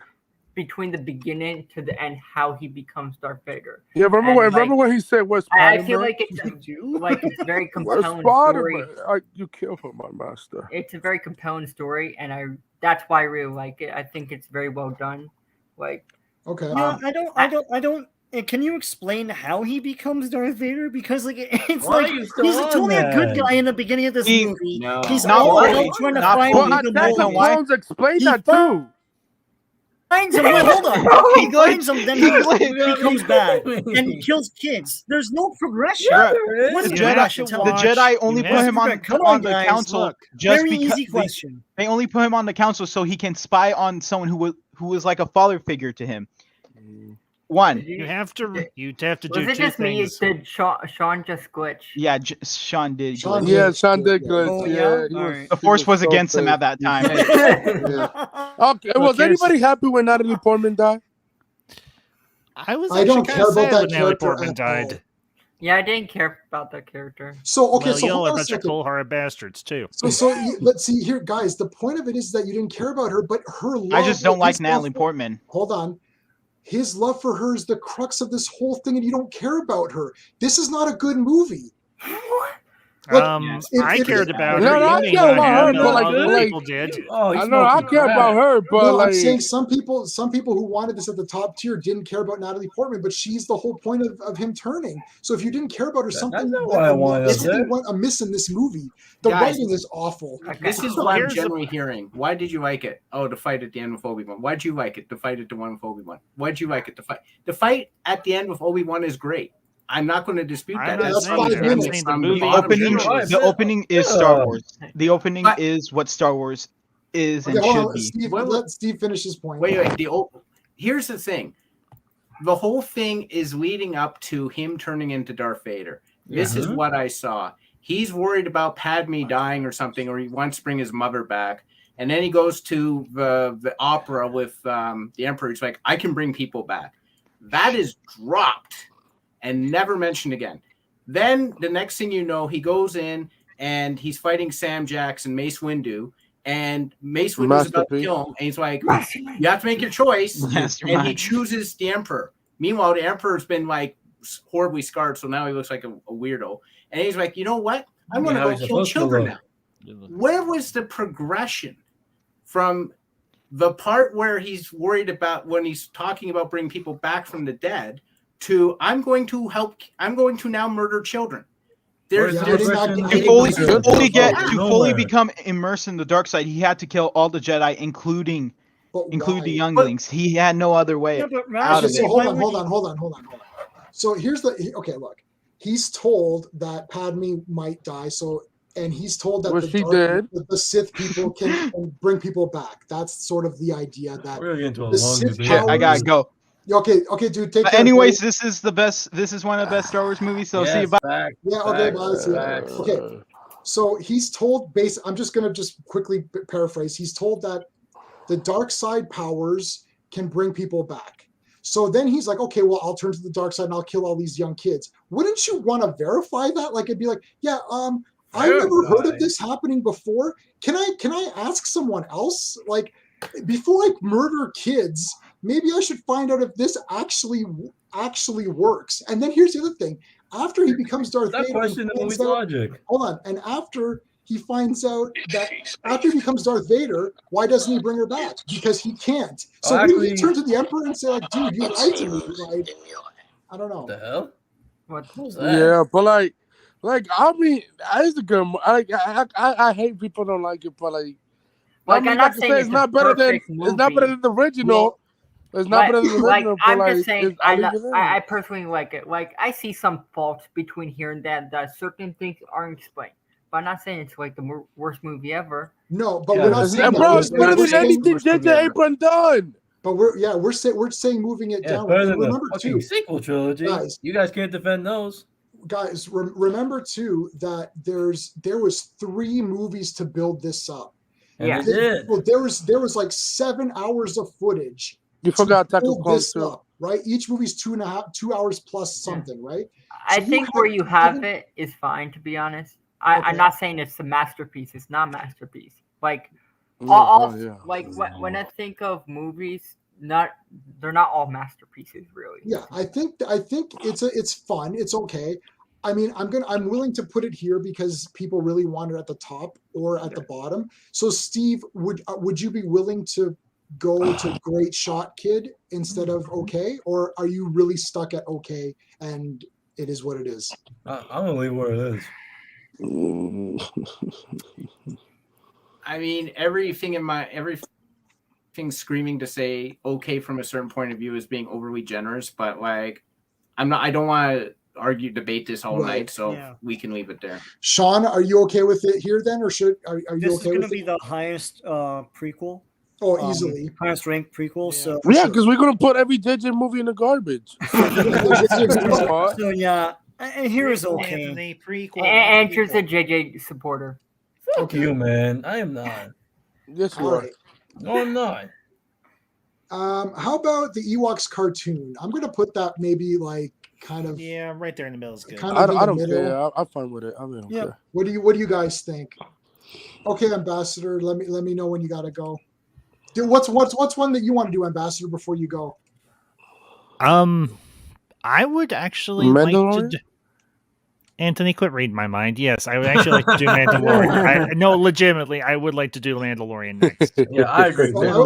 between the beginning to the end, how he becomes Darth Vader. Yeah, remember when he said, "Where's Spider-Man?" I feel like it's very Where's compelling story. Spider-Man? You killed him, my master. It's a very compelling story, and that's why I really like it. I think it's very well done. Like, okay, yeah, I don't. Can you explain how he becomes Darth Vader? Because like it's Why like are you still he's on totally a good that? guy in the beginning of this movie. No. He's Not all fully, about trying to not find fully. Well, the Attack of mold. Clones explained He that too. Finds him. Wait, hold on. He He finds glitched. him, then He he glitched. becomes bad and kills kids. There's no progression. Bruh, What's the the Jedi, progression? the Tell me. Jedi only You put have him on Come on, the guys, council look. just Very because easy question. they only put him on the council so he can spy on someone who was like a father figure to him. One. You have to do was two it just me? things. Did Sean just glitch? Yeah, Sean did. Sean glitch. Yeah, did. Sean did Yeah. glitch. Oh, Yeah, yeah? he Alright. The he Force was so against him pissed. at that time. Okay, was here's- anybody happy when Natalie Portman died? I was I actually don't kind care of about sad that when Natalie character Portman at died. all. Yeah, I didn't care about that character. So okay, Well, so y'all hold are on a a bunch of second. cold-hearted bastards too. Let's see here, guys. The point of it is that you didn't care about her, but her love. I just don't like his love Natalie for- Portman. Hold on. His love for her is the crux of this whole thing, and you don't care about her. This is not a good movie. Look, I cared about No, her. no, I You may care not about have, her, but but like- other like- people did. Oh, I know I care about her, but No, like I'm saying some people who wanted this at the top tier didn't care about Natalie Portman, but she's the whole point of him turning. So if you didn't care about her, something not what I wanted to say. went amiss in this movie. The Guys, writing is awful. This is what I'm Here's the- generally hearing. Why did you like it? Oh, the fight at the end with Obi-Wan. Why'd you like it? The fight at the one with Obi-Wan. Why'd you like it? The fight at the end with Obi-Wan is great. I'm not going to dispute I'm that. not That's saying 5 that. I'm minutes. saying From the the movie. bottom generally. The opening is Star Wars. The opening But- is what Star Wars is and Okay, hold should on, be. Steve. Wait, Let Steve finish his point. Wait. Here's the thing. The whole thing is leading up to him turning into Darth Vader. This is what I saw. He's worried about Padme dying or something, or he wants to bring his mother back. And then he goes to the opera with the Emperor. He's like, I can bring people back. That is dropped and never mentioned again. Then the next thing you know, he goes in and he's fighting Sam Jax and Mace Windu. And Mace Windu's about to kill him. And he's like, you have to make your choice. And he Mastermind. chooses the Emperor. Meanwhile, the Emperor's been like horribly scarred, so now he looks like a weirdo. And he's like, you know what? I'm going to go kill children now. Where was the progression from the part where he's worried about when he's talking about bringing people back from the dead to I'm going to now murder children? Yeah, I did not- I did To not- fully become immersed in the dark side, he had to kill all the Jedi, including But the why? younglings. He had no other way Yeah, but Raj, out of Okay, so it. hold on. So here's okay, look. He's told that Padme might die, and he's told that Well, she did. the Sith people can bring people back. That's sort of the idea that We're getting into a the long Sith debate. Shit, I gotta go. Okay, dude. Take care. Anyways, this is the best. This is one of the best Star Wars movies. So see you. Bye. Yeah, okay, bye. See ya. Okay. So he's told I'm just going to quickly paraphrase. He's told that the dark side powers can bring people back. So then he's like, okay, well, I'll turn to the dark side and I'll kill all these young kids. Wouldn't you want to verify that? Like, it'd be like, yeah, I never heard of this happening before. Can I ask someone else? Like, before I murder kids, maybe I should find out if this actually works. And then here's the other thing: after he becomes Darth That Vader, question the movie's logic. hold on, and after he finds out that after he becomes Darth Vader, why doesn't he bring her back? Because he can't. So Actually, we turn to the Emperor and say, like, dude, you lied to me. Like, I don't know. What the hell? What was that? Yeah, but like I mean, it's a good. I hate people don't like it, but like I I'm mean, not like I saying say, it's it's not better than the original. It's not better than the original. I'm but just saying, I leave it in. I personally like it. Like, I see some faults between here and there that certain things aren't explained. But I'm not saying it's like the worst movie ever. No, but we're not saying bro, that. it's better than anything J.J. Abrams done. But we're saying moving it down. Better than Remember the fucking too, sequel trilogy. guys. You guys can't defend those. Guys, remember too that there was 3 movies to build this up. And they did. Well, there was like 7 hours of footage. You forgot Attack of build Clones this too. up, right? Each movie's 2 hours plus something, right? I So think where you have it is fine, to be honest. I'm not saying it's a masterpiece. It's not a masterpiece. Like, when I think of movies, they're not all masterpieces, really. Yeah, I think it's fun. It's okay. I mean, I'm willing to put it here because people really want it at the top or at the bottom. So, Steve, would you be willing to go to Great Shot Kid instead of okay, or are you really stuck at okay and it is what it is? I'm gonna leave where it is. I mean, everything screaming to say okay from a certain point of view is being overly generous, but like I don't want to debate this all night, so we can leave it there. Sean, are you okay with it here then, or are you This okay is going with to be it? the highest prequel. Oh, easily. Highest ranked prequel. So Yeah, because we're gonna put every JJ movie in the garbage. So yeah, and here is okay. Anthony, prequel. Andrew's a JJ supporter. Fuck you, man. I am not. Yes, you All are. right. No, I'm not. How about the Ewoks cartoon? I'm gonna put that maybe like kind of right there in the middle is good. kind of I in don't the middle. care. I'm fine with it. I don't care. What do you guys think? Okay, Ambassador, let me know when you gotta go. Dude, what's one that you want to do, Ambassador, before you go? I would actually like to do... Anthony, quit reading my mind. Yes, I would actually like to do Mandalorian. No, legitimately, I would like to do Mandalorian next. Yeah, I agree. I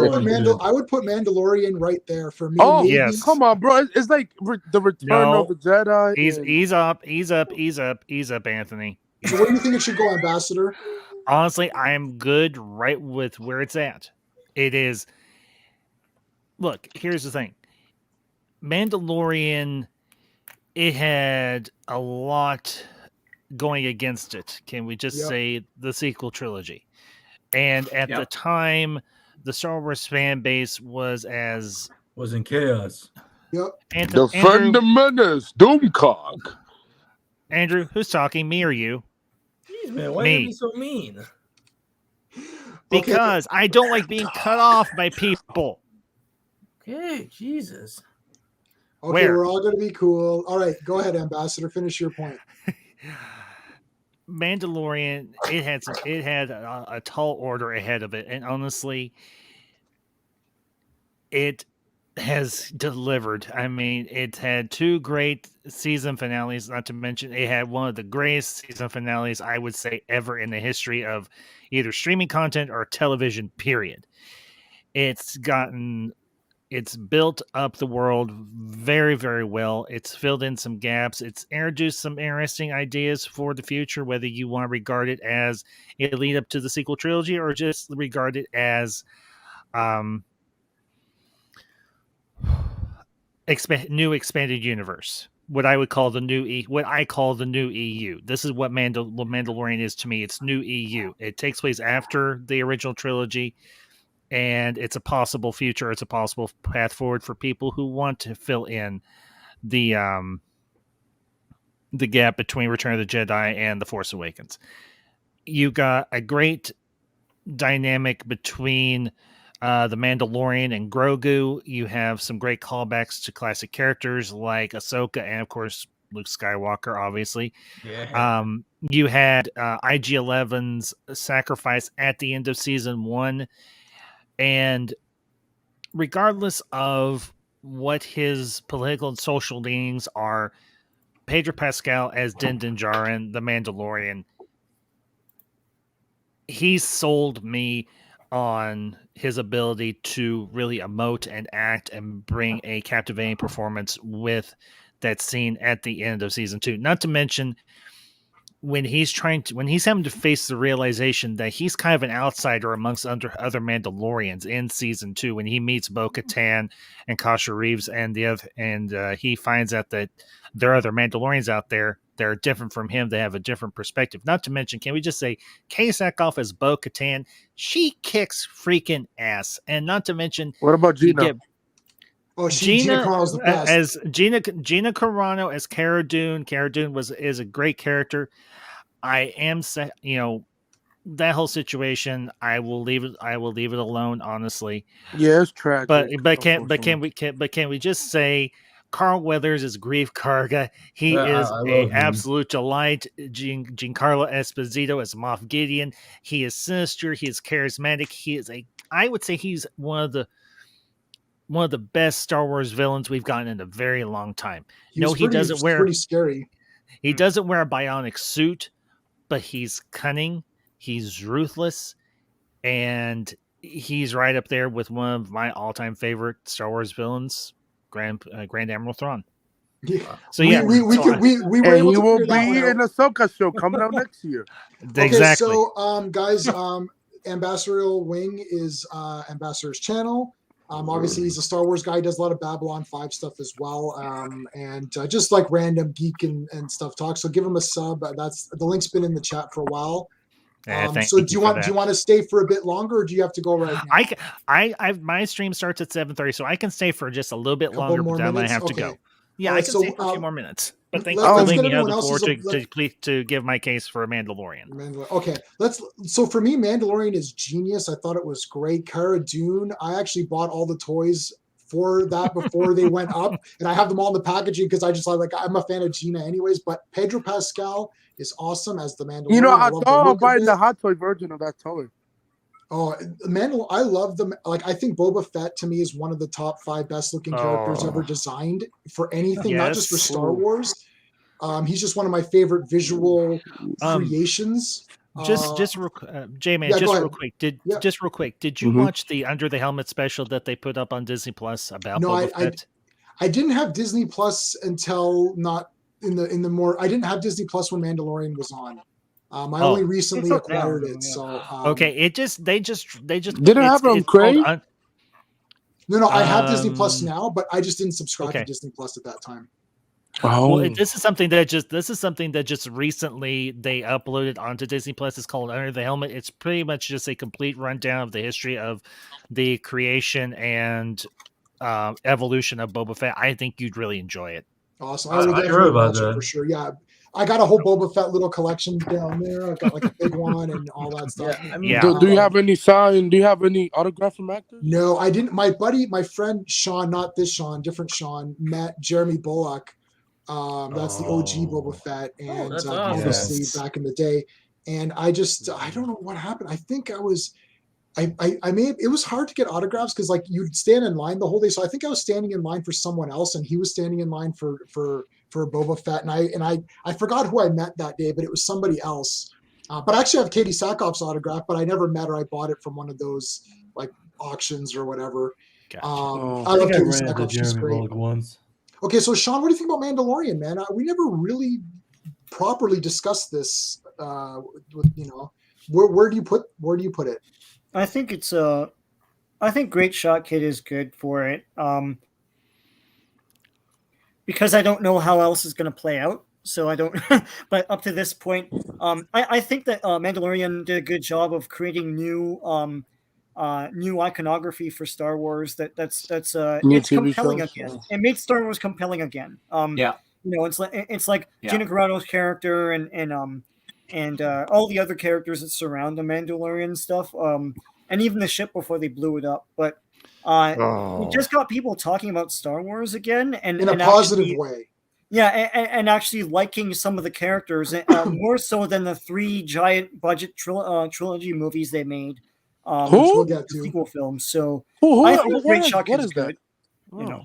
would put Mandalorian right there for me. Oh, maybe. Yes. Come on, bro. It's like the return of the Jedi. Ease up, Anthony. So where do you think it should go, Ambassador? Honestly, I am good right with where it's at. It is. Look, here's the thing. Mandalorian, it had a lot going against it. Can we just say the sequel trilogy? And at the time, the Star Wars fan base was in chaos. Yep. Defend the menace, Doomcock. Andrew, who's talking? Me or you? Jeez, man, why are you so mean? Because I don't like being cut off by people. Okay, Jesus. Okay, we're all going to be cool. All right, go ahead, Ambassador. Finish your point. Mandalorian, it had a tall order ahead of it, and honestly, it has delivered. I mean, it had 2 great season finales, not to mention it had one of the greatest season finales I would say ever in the history of either streaming content or television, period. It's built up the world very, very well. It's filled in some gaps. It's introduced some interesting ideas for the future, whether you want to regard it as a lead up to the sequel trilogy or just regard it as new expanded universe. What I call the new EU. This is what Mandalorian is to me. It's new EU. It takes place after the original trilogy. And it's a possible future. It's a possible path forward for people who want to fill in the gap between Return of the Jedi and The Force Awakens. You got a great dynamic between the Mandalorian and Grogu. You have some great callbacks to classic characters like Ahsoka and, of course, Luke Skywalker, obviously. Yeah. You had IG-11's sacrifice at the end of season 1, and regardless of what his political and social leanings are, Pedro Pascal as Din Djarin, the Mandalorian, he sold me on his ability to really emote and act and bring a captivating performance with that scene at the end of season 2. Not to mention when he's having to face the realization that he's kind of an outsider amongst other Mandalorians in season 2, when he meets Bo-Katan and Kasha Reeves and he finds out that there are other Mandalorians out there that are different from him. They have a different perspective. Not to mention, can we just say, Kay Sackhoff as Bo-Katan, she kicks freaking ass. And not to mention, what about Gina? Gina Carano's the best. As Gina Carano as Cara Dune. Cara Dune is a great character. I am, that whole situation, I will leave it alone, honestly. Yeah, it's tragic. But can we just say Carl Weathers is Grief Karga. He is an absolute delight. Giancarlo Esposito as Moff Gideon. He is sinister. He is charismatic. I would say he's one of the best Star Wars villains we've gotten in a very long time. He doesn't wear pretty scary. He doesn't wear a bionic suit, but he's cunning. He's ruthless, and he's right up there with one of my all-time favorite Star Wars villains, Grand Admiral Thrawn. Yeah. So yeah, we will be in a Ahsoka show coming out next year. Exactly. Okay, so guys, Ambassadorial Wing is Ambassador's channel. Obviously, he's a Star Wars guy. He does a lot of Babylon 5 stuff as well, and just like random geek and stuff talk. So give him a sub. That's the link's been in the chat for a while. So do you want to stay for a bit longer, or do you have to go right now? My stream starts at 7:30, so I can stay for just a little bit longer, but then I have to go. Yeah, I can stay for a few more minutes. But thanks for letting me have the floor to give my case for Mandalorian. Okay, so for me, Mandalorian is genius. I thought it was great. Cara Dune, I actually bought all the toys for that before they went up, and I have them all in the packaging because I just like I'm a fan of Gina anyways. But Pedro Pascal is awesome as the Mandalorian. I thought I'm buying the hot toy version of that toy. Oh, I love them. Like, I think Boba Fett to me is one of the top 5 best looking characters ever designed for anything, not just for Star Wars. He's just one of my favorite visual creations. Real quick. Did you watch the Under the Helmet special that they put up on Disney Plus about Boba Fett? I didn't have Disney Plus until not in the more. I didn't have Disney Plus when Mandalorian was on. I only recently acquired it, so okay. They just didn't have it on Crave. No, I have Disney Plus now, but I just didn't subscribe to Disney Plus at that time. Oh. Well, this is something that just recently they uploaded onto Disney Plus. It's called Under the Helmet. It's pretty much just a complete rundown of the history of the creation and evolution of Boba Fett. I think you'd really enjoy it. Awesome. I heard about that for sure. Yeah. I got a whole Boba Fett little collection down there. I've got like a big one and all that stuff. Yeah, I mean, do you have any sign? Do you have any autograph from actors? No, I didn't. My friend Sean, not this Sean, different Sean, met Jeremy Bullock. That's the OG Boba Fett, and obviously back in the day. And I don't know what happened. I think it was hard to get autographs because like you'd stand in line the whole day. So I think I was standing in line for someone else, and he was standing in line for Boba Fett, and I forgot who I met that day, but it was somebody else. But I actually have Katie Sackhoff's autograph, but I never met her. I bought it from one of those like auctions or whatever. Gotcha. I love Katie Sackhoff. She's great. Once. Okay, so Sean, what do you think about Mandalorian, man? We never really properly discussed this. Where do you put it? I think it's I think Great Shot Kid is good for it. Because I don't know how else is going to play out, so I don't. But up to this point, I think that Mandalorian did a good job of creating new iconography for Star Wars. That's it's compelling again. It made Star Wars compelling again. It's like Gina Carano's character and all the other characters that surround the Mandalorian stuff. And even the ship before they blew it up, but. We just got people talking about Star Wars again, and in a positive way. Yeah, and actually liking some of the characters more so than the 3 giant budget trilogy movies they made. Which Who? we'll get The to. sequel film. So Who? I think What Great is, Shot what Kid's is that? good. You know.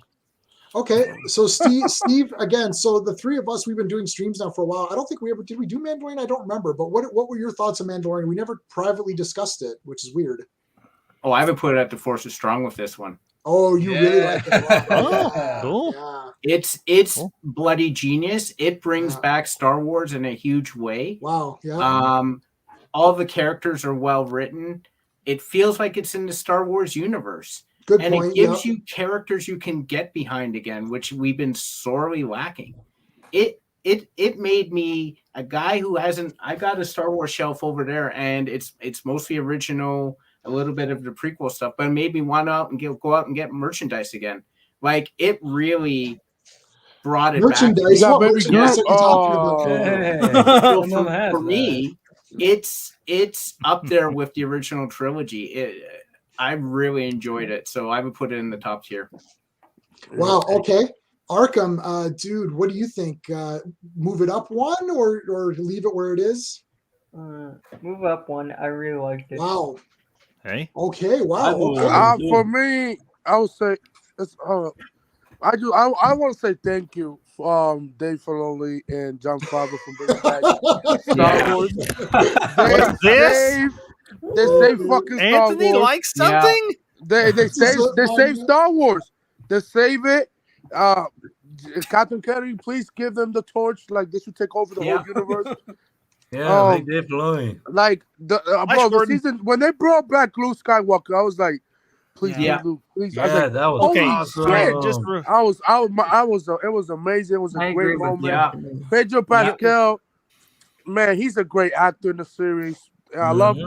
Okay, so Steve, again. So the three of us, we've been doing streams now for a while. I don't think we ever did. We do Mandalorian? I don't remember. But what were your thoughts on Mandalorian? We never privately discussed it, which is weird. Oh, I haven't put it at the Force is Strong with this one. Oh, you really like it? Wow. Oh, Yeah, cool. yeah. It's Cool. bloody genius. It brings back Star Wars in a huge way. Wow. Yeah. All the characters are well written. It feels like it's in the Star Wars universe. Good and point. It gives you characters you can get behind again, which we've been sorely lacking. It made me a guy who hasn't. I got a Star Wars shelf over there, and it's mostly original, a little bit of the prequel stuff, but it made me want to go out and get merchandise again. Like it really brought it merchandise. back. What merchandise are you talking about? So for me, it's up there with the original trilogy. I really enjoyed it, so I would put it in the top tier. Wow. Okay. Arkham, dude, what do you think? Move it up one or leave it where it is? Move up one. I really liked it. Wow. Hey. Okay. Wow. Okay. For me, I would say it's. I want to say thank you, Dave Filoni and John Favreau for bringing back Star Wars. They saved fucking Star Anthony Wars. likes something. Yeah. They saved Star Wars. They save it. Captain Kennedy, please give them the torch. Like they should take over the whole universe. Yeah, Dave Filoni. Like the season when they brought back Luke Skywalker, I was like, please, Luke, please. Yeah, I was like, that was okay, awesome. It was amazing. It was a great moment. you. Pedro Pascal, man, he's a great actor in the series. I love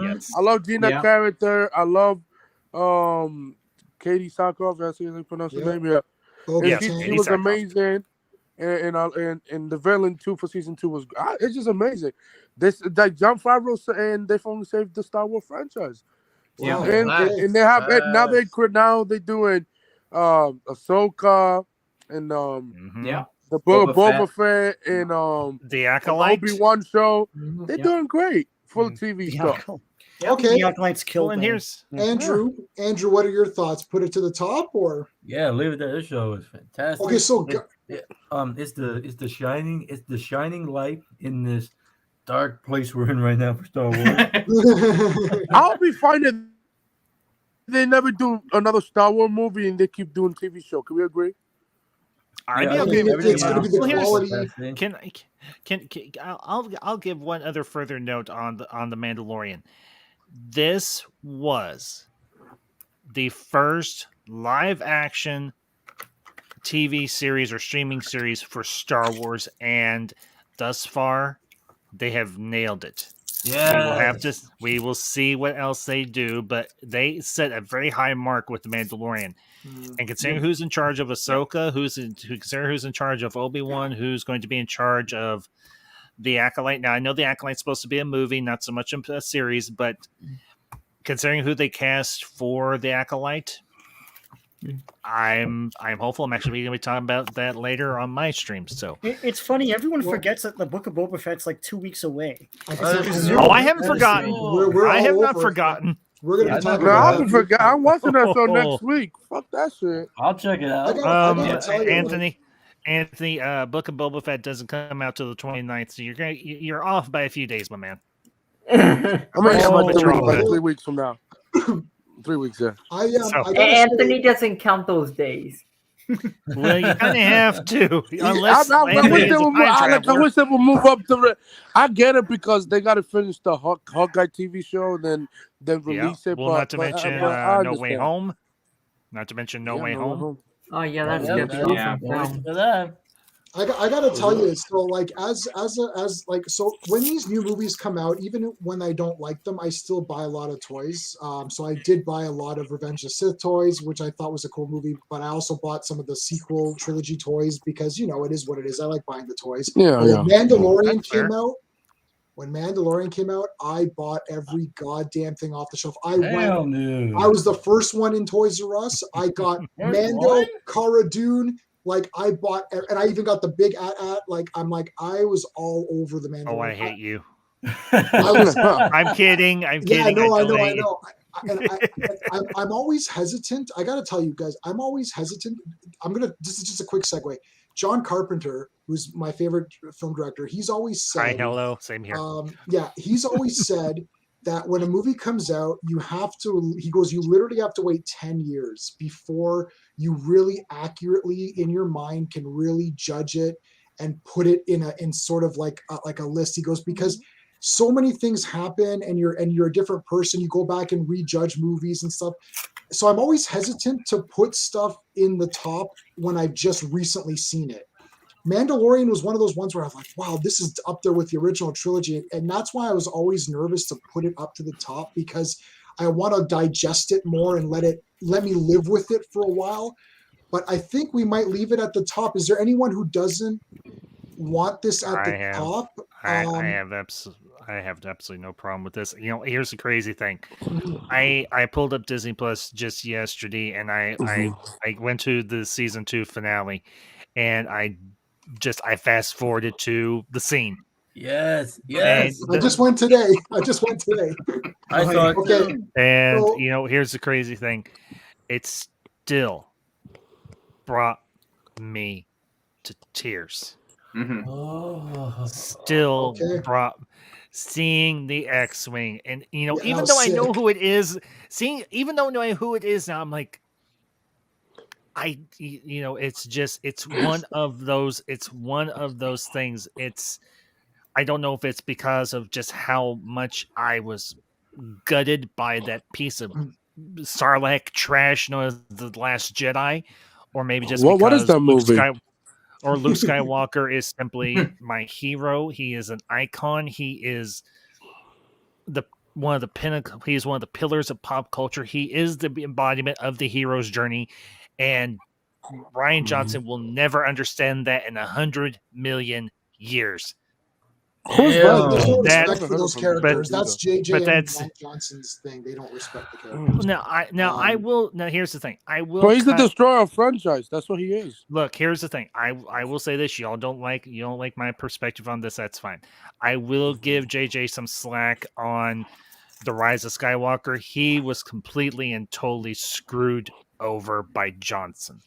Gina character. I love Katie Sackhoff. That's how you pronounce her name. Yeah. She was amazing. And the villain too for season 2 was it's just amazing. This like John Favreau and they've only saved the Star Wars franchise. Yeah, and they have now they're doing Ahsoka and the Boba Fett and the Acolyte Obi-Wan show. They're doing great for the TV stuff. Okay. The Acolyte's killed. And here's Andrew, what are your thoughts? Put it to the top or? Yeah, leave it there. This show is fantastic. Okay, so it's the shining light in this dark place we're in right now for Star Wars. I'll be fine if they never do another Star Wars movie and they keep doing TV show. Can we agree? I'd be okay with it. I'll give one other further note on the Mandalorian. This was the first live action TV series or streaming series for Star Wars, and thus far they have nailed it. Yeah, we will see what else they do, but they set a very high mark with the Mandalorian. And considering who's in charge of Ahsoka, who's in charge of Obi-Wan, who's going to be in charge of the Acolyte. Now I know the Acolyte's supposed to be a movie, not so much a series, but considering who they cast for the Acolyte, I'm hopeful. I'm actually going to be talking about that later on my stream. So it's funny. Everyone forgets that the Book of Boba Fett's like 2 weeks away. I haven't forgotten. I have not forgotten. We're gonna be talking about. I haven't forgotten. I'm watching that show next week. Fuck that shit. I'll check it out. Anthony, Book of Boba Fett doesn't come out till the 29th, so you're off by a few days, my man. I mean, like 3 weeks from now. 3 weeks, yeah. Anthony doesn't count those days. Well, you kind of have to, unless I wish they would move up to. I get it because they got to finish the Hawkeye TV show, then release it. Well, not to mention No Way Home. Not to mention No Way Home. Oh yeah, that's good. I gotta tell you, so like as so when these new movies come out, even when I don't like them, I still buy a lot of toys. So I did buy a lot of Revenge of the Sith toys, which I thought was a cool movie, but I also bought some of the sequel trilogy toys because it is what it is. I like buying the toys. Yeah. When Mandalorian came out, I bought every goddamn thing off the shelf. I was the first one in Toys R Us. I got Mando, Cara Dune, Like I bought, and I even got the big like I'm like I was all over the Mandalorian. Oh, I hate you. I was. I'm kidding. I'm kidding. I know. I'm always hesitant. I got to tell you guys, I'm always hesitant. This is just a quick segue. John Carpenter, who's my favorite film director, he's always said, Hi, hello, same here. He's always said that when a movie comes out, you literally have to wait 10 years before you really accurately in your mind can really judge it and put it in sort of like a list. He goes, because so many things happen and you're a different person. You go back and rejudge movies and stuff. So I'm always hesitant to put stuff in the top when I've just recently seen it. Mandalorian was one of those ones where I was like, wow, this is up there with the original trilogy. And that's why I was always nervous to put it up to the top, because I want to digest it more and let me live with it for a while. But I think we might leave it at the top. Is there anyone who doesn't want this at the top? I have absolutely no problem with this. Here's the crazy thing. I pulled up Disney Plus just yesterday, and I went to the season 2 finale, and I fast forwarded to the scene. Yes. I just went today. I saw it too. And here's the crazy thing. It still brought me to tears. Still brought seeing the X-wing, and even though I know who it is, even though I know who it is now, I'm like, it's one of those things. I don't know if it's because of just how much I was gutted by that piece of Sarlacc trash known as The Last Jedi, or maybe just because what is that movie? Luke Skywalker is simply my hero. He is an icon. He is one of the pinnacle. He is one of the pillars of pop culture. He is the embodiment of the hero's journey, and Rian Johnson will never understand that in 100 million years. Who's right? There's no respect for those characters. That's JJ and Rian Johnson's thing. They don't respect the characters. I will. Now, here's the thing. I will. Well, he's the destroyer of franchise. That's what he is. Look, here's the thing. I will say this. You don't like my perspective on this. That's fine. I will give JJ some slack on The Rise of Skywalker. He was completely and totally screwed over by Johnson.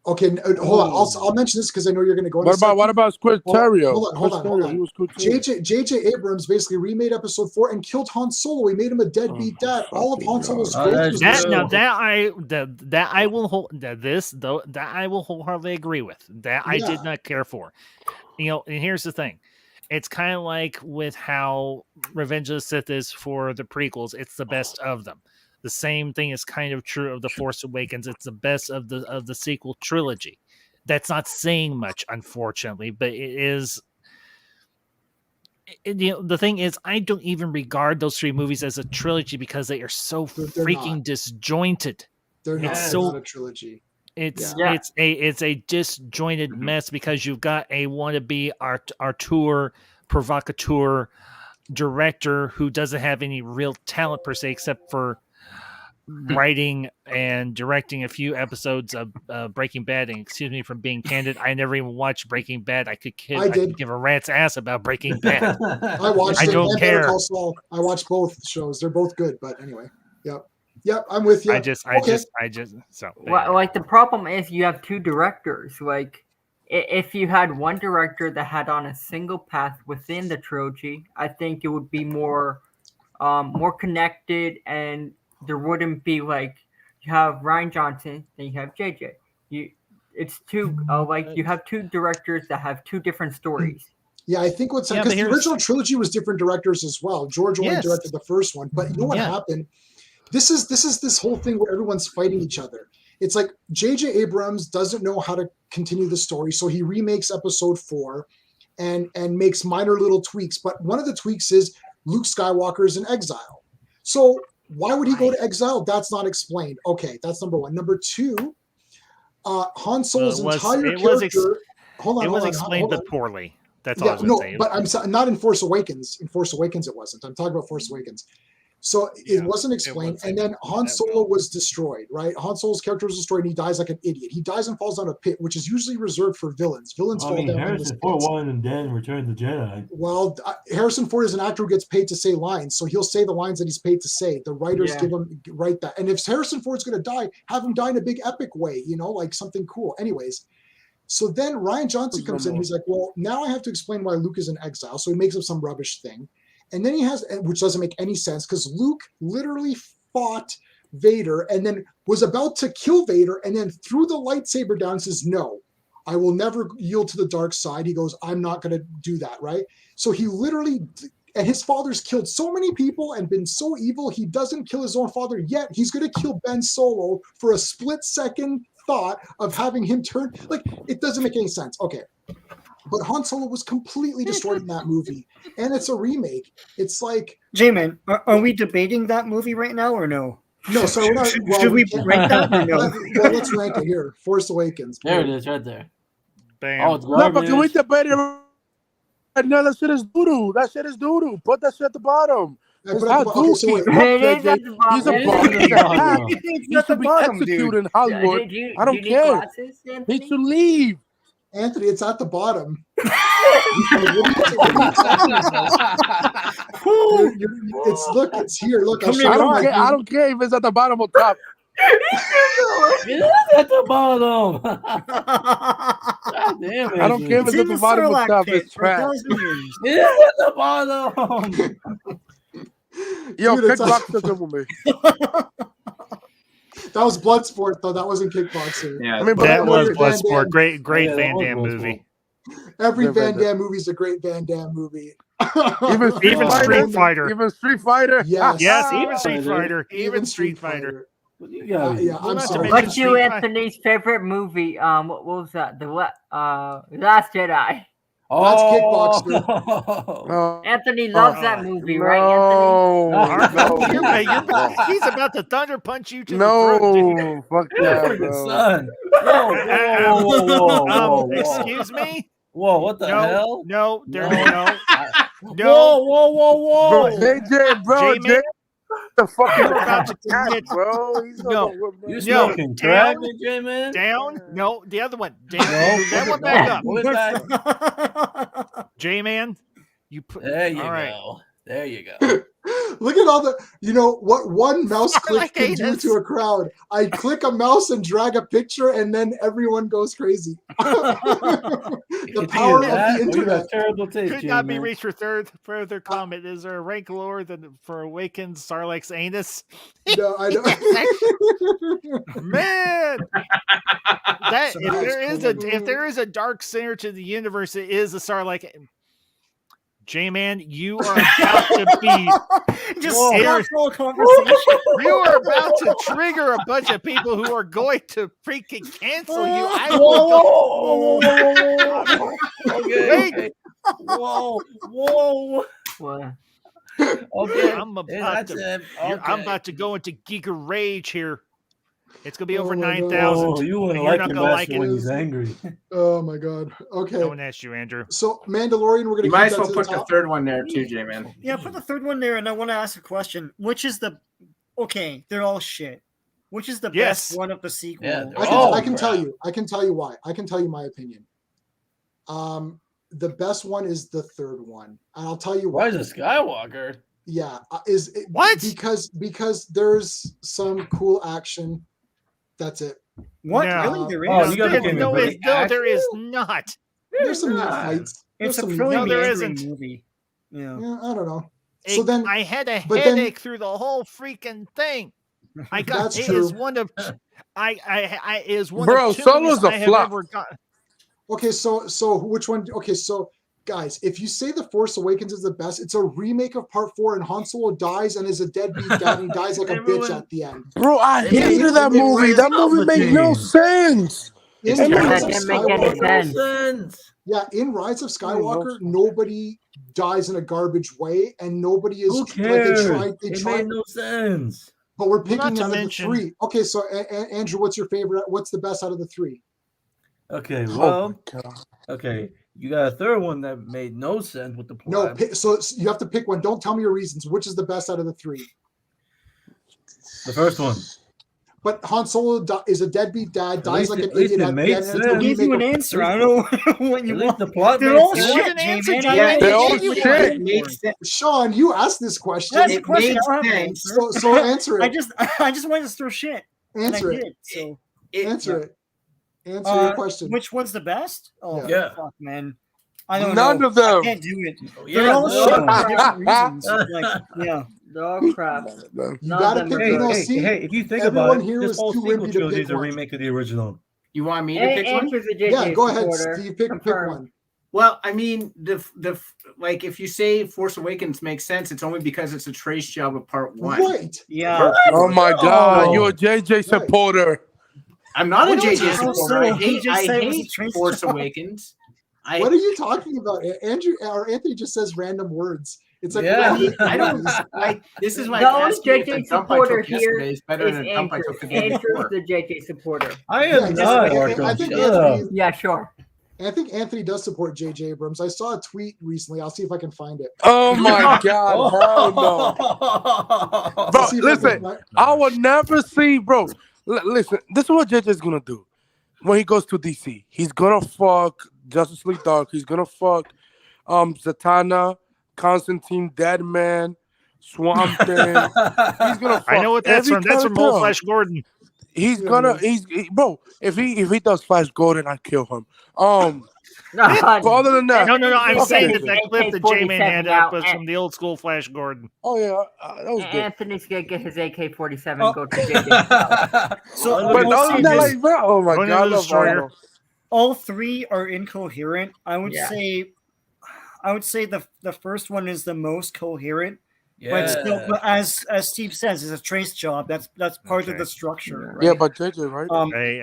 Okay, hold on. I'll mention this because I know you're going to go. What about Squirtario? Hold on. He was cool too. JJ Abrams basically remade Episode 4 and killed Han Solo. He made him a deadbeat dad. All of Han Solo's growth was that I will wholeheartedly agree with. That I did not care for. And here's the thing. It's kind of like with how Revenge of the Sith is for the prequels. It's the best of them. The same thing is kind of true of The Force Awakens. It's the best of the sequel trilogy. That's not saying much, unfortunately, but it is. The thing is, I don't even regard those 3 movies as a trilogy because they are so freaking disjointed. They're not. It's not a trilogy. It's a disjointed mess because you've got a wannabe auteur provocateur director who doesn't have any real talent per se, except for writing and directing a few episodes of Breaking Bad. And excuse me for being candid, I never even watched Breaking Bad. I could give a rat's ass about Breaking Bad. I watched. I don't care. I watched both shows. They're both good. But anyway, yep. I'm with you. Like the problem is you have 2 directors. Like if you had one director that had on a single path within the trilogy, I think it would be more connected, and there wouldn't be like you have Rian Johnson, then you have JJ. It's 2 you have 2 directors that have 2 different stories. Yeah, I think because the original trilogy was different directors as well. George only directed the first one, but you know what happened? This is this whole thing where everyone's fighting each other. It's like J.J. Abrams doesn't know how to continue the story, so he remakes Episode 4 and makes minor little tweaks. But one of the tweaks is Luke Skywalker is in exile. So why would he go to exile? That's not explained. Okay, that's number 1. Number 2, Han Solo's entire character. It was explained, but poorly. That's all I was going to say. But I'm not in Force Awakens. In Force Awakens, it wasn't. I'm talking about Force Awakens. So Yeah, it wasn't explained. was And then Han that Solo well. was destroyed, right? Han Solo's character was destroyed and he dies like an idiot. He dies and falls down a pit, which is usually reserved for villains. Villains I fall mean, down in this Harrison pit. Ford wanted him dead in Return of the Jedi. Well, Harrison Ford is an actor who gets paid to say lines, so he'll say the lines that he's paid to say. The writers Yeah. give him write that. And if Harrison Ford's going to die, have him die in a big epic way, like something cool. Anyways, so then Ryan Johnson comes in. He's like, well, now I have to explain why Luke is in exile. So he makes up some rubbish thing. And then he has, which doesn't make any sense because Luke literally fought Vader and then was about to kill Vader and then threw the lightsaber down and says, no, I will never yield to the dark side. He goes, I'm not going to do that, right? So he literally, and his father's killed so many people and been so evil, he doesn't kill his own father, yet he's going to kill Ben Solo for a split-second thought of having him turn. Like, it doesn't make any sense. Okay. But Han Solo was completely destroyed in that movie, and it's a remake. It's like, J-Man, are we debating that movie right now or no? no, so we're not. Well, Should we can't- rank that or no? well, let's rank it here. Force Awakens. There it is, right there. Bam. Oh, it's No, but can we garbage. debate it? No, that shit is doo-doo. That shit is doo-doo. Put that shit at the bottom. I It's put it at not the- okay, so wait. Dookie. It is at the bottom. He's a It is bum. at the He's a bottom. hack. It's He at the should be bottom, executed dude. in Hollywood. I don't do you need care. glasses, He Anthony? should leave. Anthony, it's at the bottom. It's here. Look, I'll Come show here, you I my don't care if it's at the bottom or top. It is at the bottom. God damn it. I don't care if It's it's at in the the bottom or Sarlacc top. pit It's for trash. 1,000 years. It is at the bottom. Yo, Dude, it's kickboxer good with me. That was Bloodsport, though. That wasn't Kickboxer. Yeah. I mean, That but was every Van Bloodsport. Damme- Great Yeah, that Van was Damme Bloodsport. movie. Every Yeah, Van Van Damme. Damme movie is a great Van Damme movie. Even Street Even Fighter. Street Fighter. Even Street Fighter. Yes. Yes, even Street Fighter. Fighter. Even Street Fighter. What you got? Yeah, Well, I'm not to sorry. mention What's you, Street Fighter. Anthony's favorite movie? What was that? The Last Jedi. That's Kickboxer. Anthony loves that movie, right, No, You're- no, he's about to thunder punch you to the throat, dude. no, fuck that, Freaking bro. son. Whoa. Excuse me? Whoa, what the No, hell? no, there, No. no, Whoa, no. whoa. Bro, JJ, bro, J-Man, JJ, the fucking you're about to cat, commit. bro. He's not No. gonna whip me. You No, smoking crack, J-Man? Down? No, the other one. Down. No, Move that one back up. Move it back. J-Man, you put. There you all right. go. There you go. Look at all the, what one mouse click Starlight can do Anus. to a crowd. I click a mouse and drag a picture, and then everyone goes crazy. The It's power either of that the or you internet. got terrible taste, Could not be J-Man. reached for further comment. Is there a rank lower than for Awakened Sarlacc's anus? No, I don't. Man, that So if that was there is cool. if there is a dark center to the universe, it is a Sarlacc. J-Man, you are about to be Just Whoa. stop the whole conversation. you are about to trigger a bunch of people who are going to freaking cancel you. I Whoa, will go- Okay, Wait. okay. Whoa. What? Okay. I'm about that's to it. I'm Okay. about to go into Giga Rage here. It's gonna be over Oh my God. 9,000. Oh, you wouldn't You're like not your gonna master like it. when he's angry. Oh my god. Okay. No one asked you, Andrew. So Mandalorian, we're gonna You keep might as that well to put the the top. third one there too, J-Man. Yeah, put the third one there, and I want to ask a question. Which is the okay? They're all shit. Which is the Yes. best one of the sequel? Yeah, they're I can, Oh, I can tell crap. you. I can tell you why. I can tell you my opinion. The best one is the third one, and I'll tell you why. Why is a Skywalker? Yeah, What? Because there's some cool action. That's it. What? No. Really? There is. Oh, you gotta There- give me a no, break. there is not. There's some neat not. fights. It's a There's some pretty No, there meandering isn't. movie. Yeah. Yeah, I don't know. So then, I had a but then- headache through the whole freaking thing. I got That's it true. is one of I is one Bro, of two Solo's a I have flop. ever gotten. okay, so which one? Okay, so guys, if you say The Force Awakens is the best, it's a remake of Part 4, and Han Solo dies and is a deadbeat dad, and he dies like a bitch Everyone- at the end. Bro, I It hated made- that it movie. raised That movie made no Palpatine. sense. In And Rise that of didn't make any Skywalker, sense. yeah, in Rise of Skywalker, no. nobody dies in a garbage way, and nobody is Who like cares? they It tried, made no sense. but we're Well, picking not to out of the mention- three. Okay, so Andrew, what's your favorite? What's the best out of the three? Okay, Oh well, my God. okay. You got a third one that made no sense with the No, plot. so you have to pick one. Don't tell me your reasons. Which is the best out of the three? The first one. But Han Solo is a deadbeat dad, dies like an least idiot it at the made end. sense. I gave you an answer. I don't know what you At least want. the plot They're made all sense. shit, An answer, J-Man. J-Man. I They're know all what you shit. want. It makes sense. Sean, you asked this question. That's a It question. made I don't have an sense. answer. So answer I it. just wanted to throw shit. Answer and I it. did. So Answer it. Answer your question. which one's the best? Oh Yeah. fuck, man. I don't None know. of them. I can't do it. Yeah, They're all no. shit for different reasons. Like, yeah. They're all crap. You None gotta of them pick. are You know, good. see, If you think everyone about it, here this was whole too sequel wimpy to trilogy pick is a one. remake of the original. You want me to pick one? Answer's a JJ Yeah, go ahead, supporter. Steve. Pick Confirmed. one. Well, I mean, the like if you say Force Awakens makes sense, it's only because it's a trace job of part one. Right. Yeah. Oh my God, No. you're a JJ supporter. I'm not What a are you JJ talking supporter. I about? hate, He just I said it was a hate trace Force job. Awakens. What are you talking about? Andrew or Anthony just says random words. It's like Yeah. we all hate I don't movies. like. This is why The I'm only asking if the JJ dump I supporter took here yesterday is better is than the dump I Andrew. took the day Andrew's before. the JJ supporter. I Yeah, am he's- not, I Arthur. think Shut up. Anthony. Yeah, sure. I think Anthony does support J.J. Abrams. I saw a tweet recently. I'll see if I can find it. Oh my God, hell no. I'll Bro, see if I can listen, find- I would never see, bro. Listen, this is what JJ's gonna do when he goes to DC. He's gonna fuck Justice League Dark. He's gonna fuck Zatanna, Constantine, Deadman, Swamp Thing. He's gonna fuck I know what that's every from. That's from character Old up. Flash Gordon. He's Yeah, gonna yeah. bro. If he does Flash Gordon, I kill him. But No, other than that, No. I'm fuck saying JJ. that clip that J-Man AK-47 had now, up was and- from the old school Flash Gordon. Oh yeah, that was good. Anthony's gonna get his AK-47 Oh. and go to JJ. So But I'll other say than that, this. like, bro, oh my Conan God, I the love Destroyer. Arnold. All three are incoherent. I would Yeah. say the first one is the most coherent. Yeah. But still, but as Steve says, it's a trace job. That's part of Okay. the structure. Right? Yeah, but JJ, right? Hey,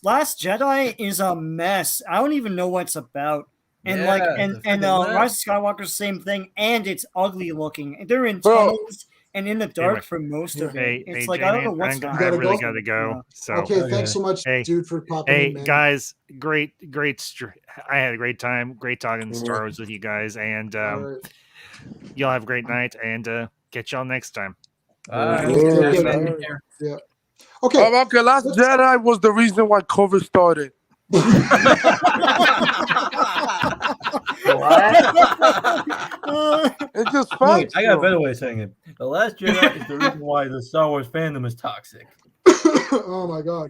Last Jedi is a mess. I don't even know what it's about. And Yeah, like it's a and freaking mess. Rise of Skywalker, same thing, and it's ugly looking. They're in Bro. tunnels and in the dark Anyway. for most of it. Hey, It's hey, like I don't know J-Man, what's I gotta happening. really go? got to go. So, Okay, Okay. thanks so much, Hey. dude, for popping hey in, man. guys, great. I had a great time. Great talking Star Wars with you guys, and All right. y'all have a great night. And catch y'all next time. Alright. Yeah, Yeah, man. yeah. Okay. Okay, Last Jedi was the reason why COVID started. It's just Wait, facts. I got a bro. better way of saying it. The Last Jedi is the reason why the Star Wars fandom is toxic. Oh my God.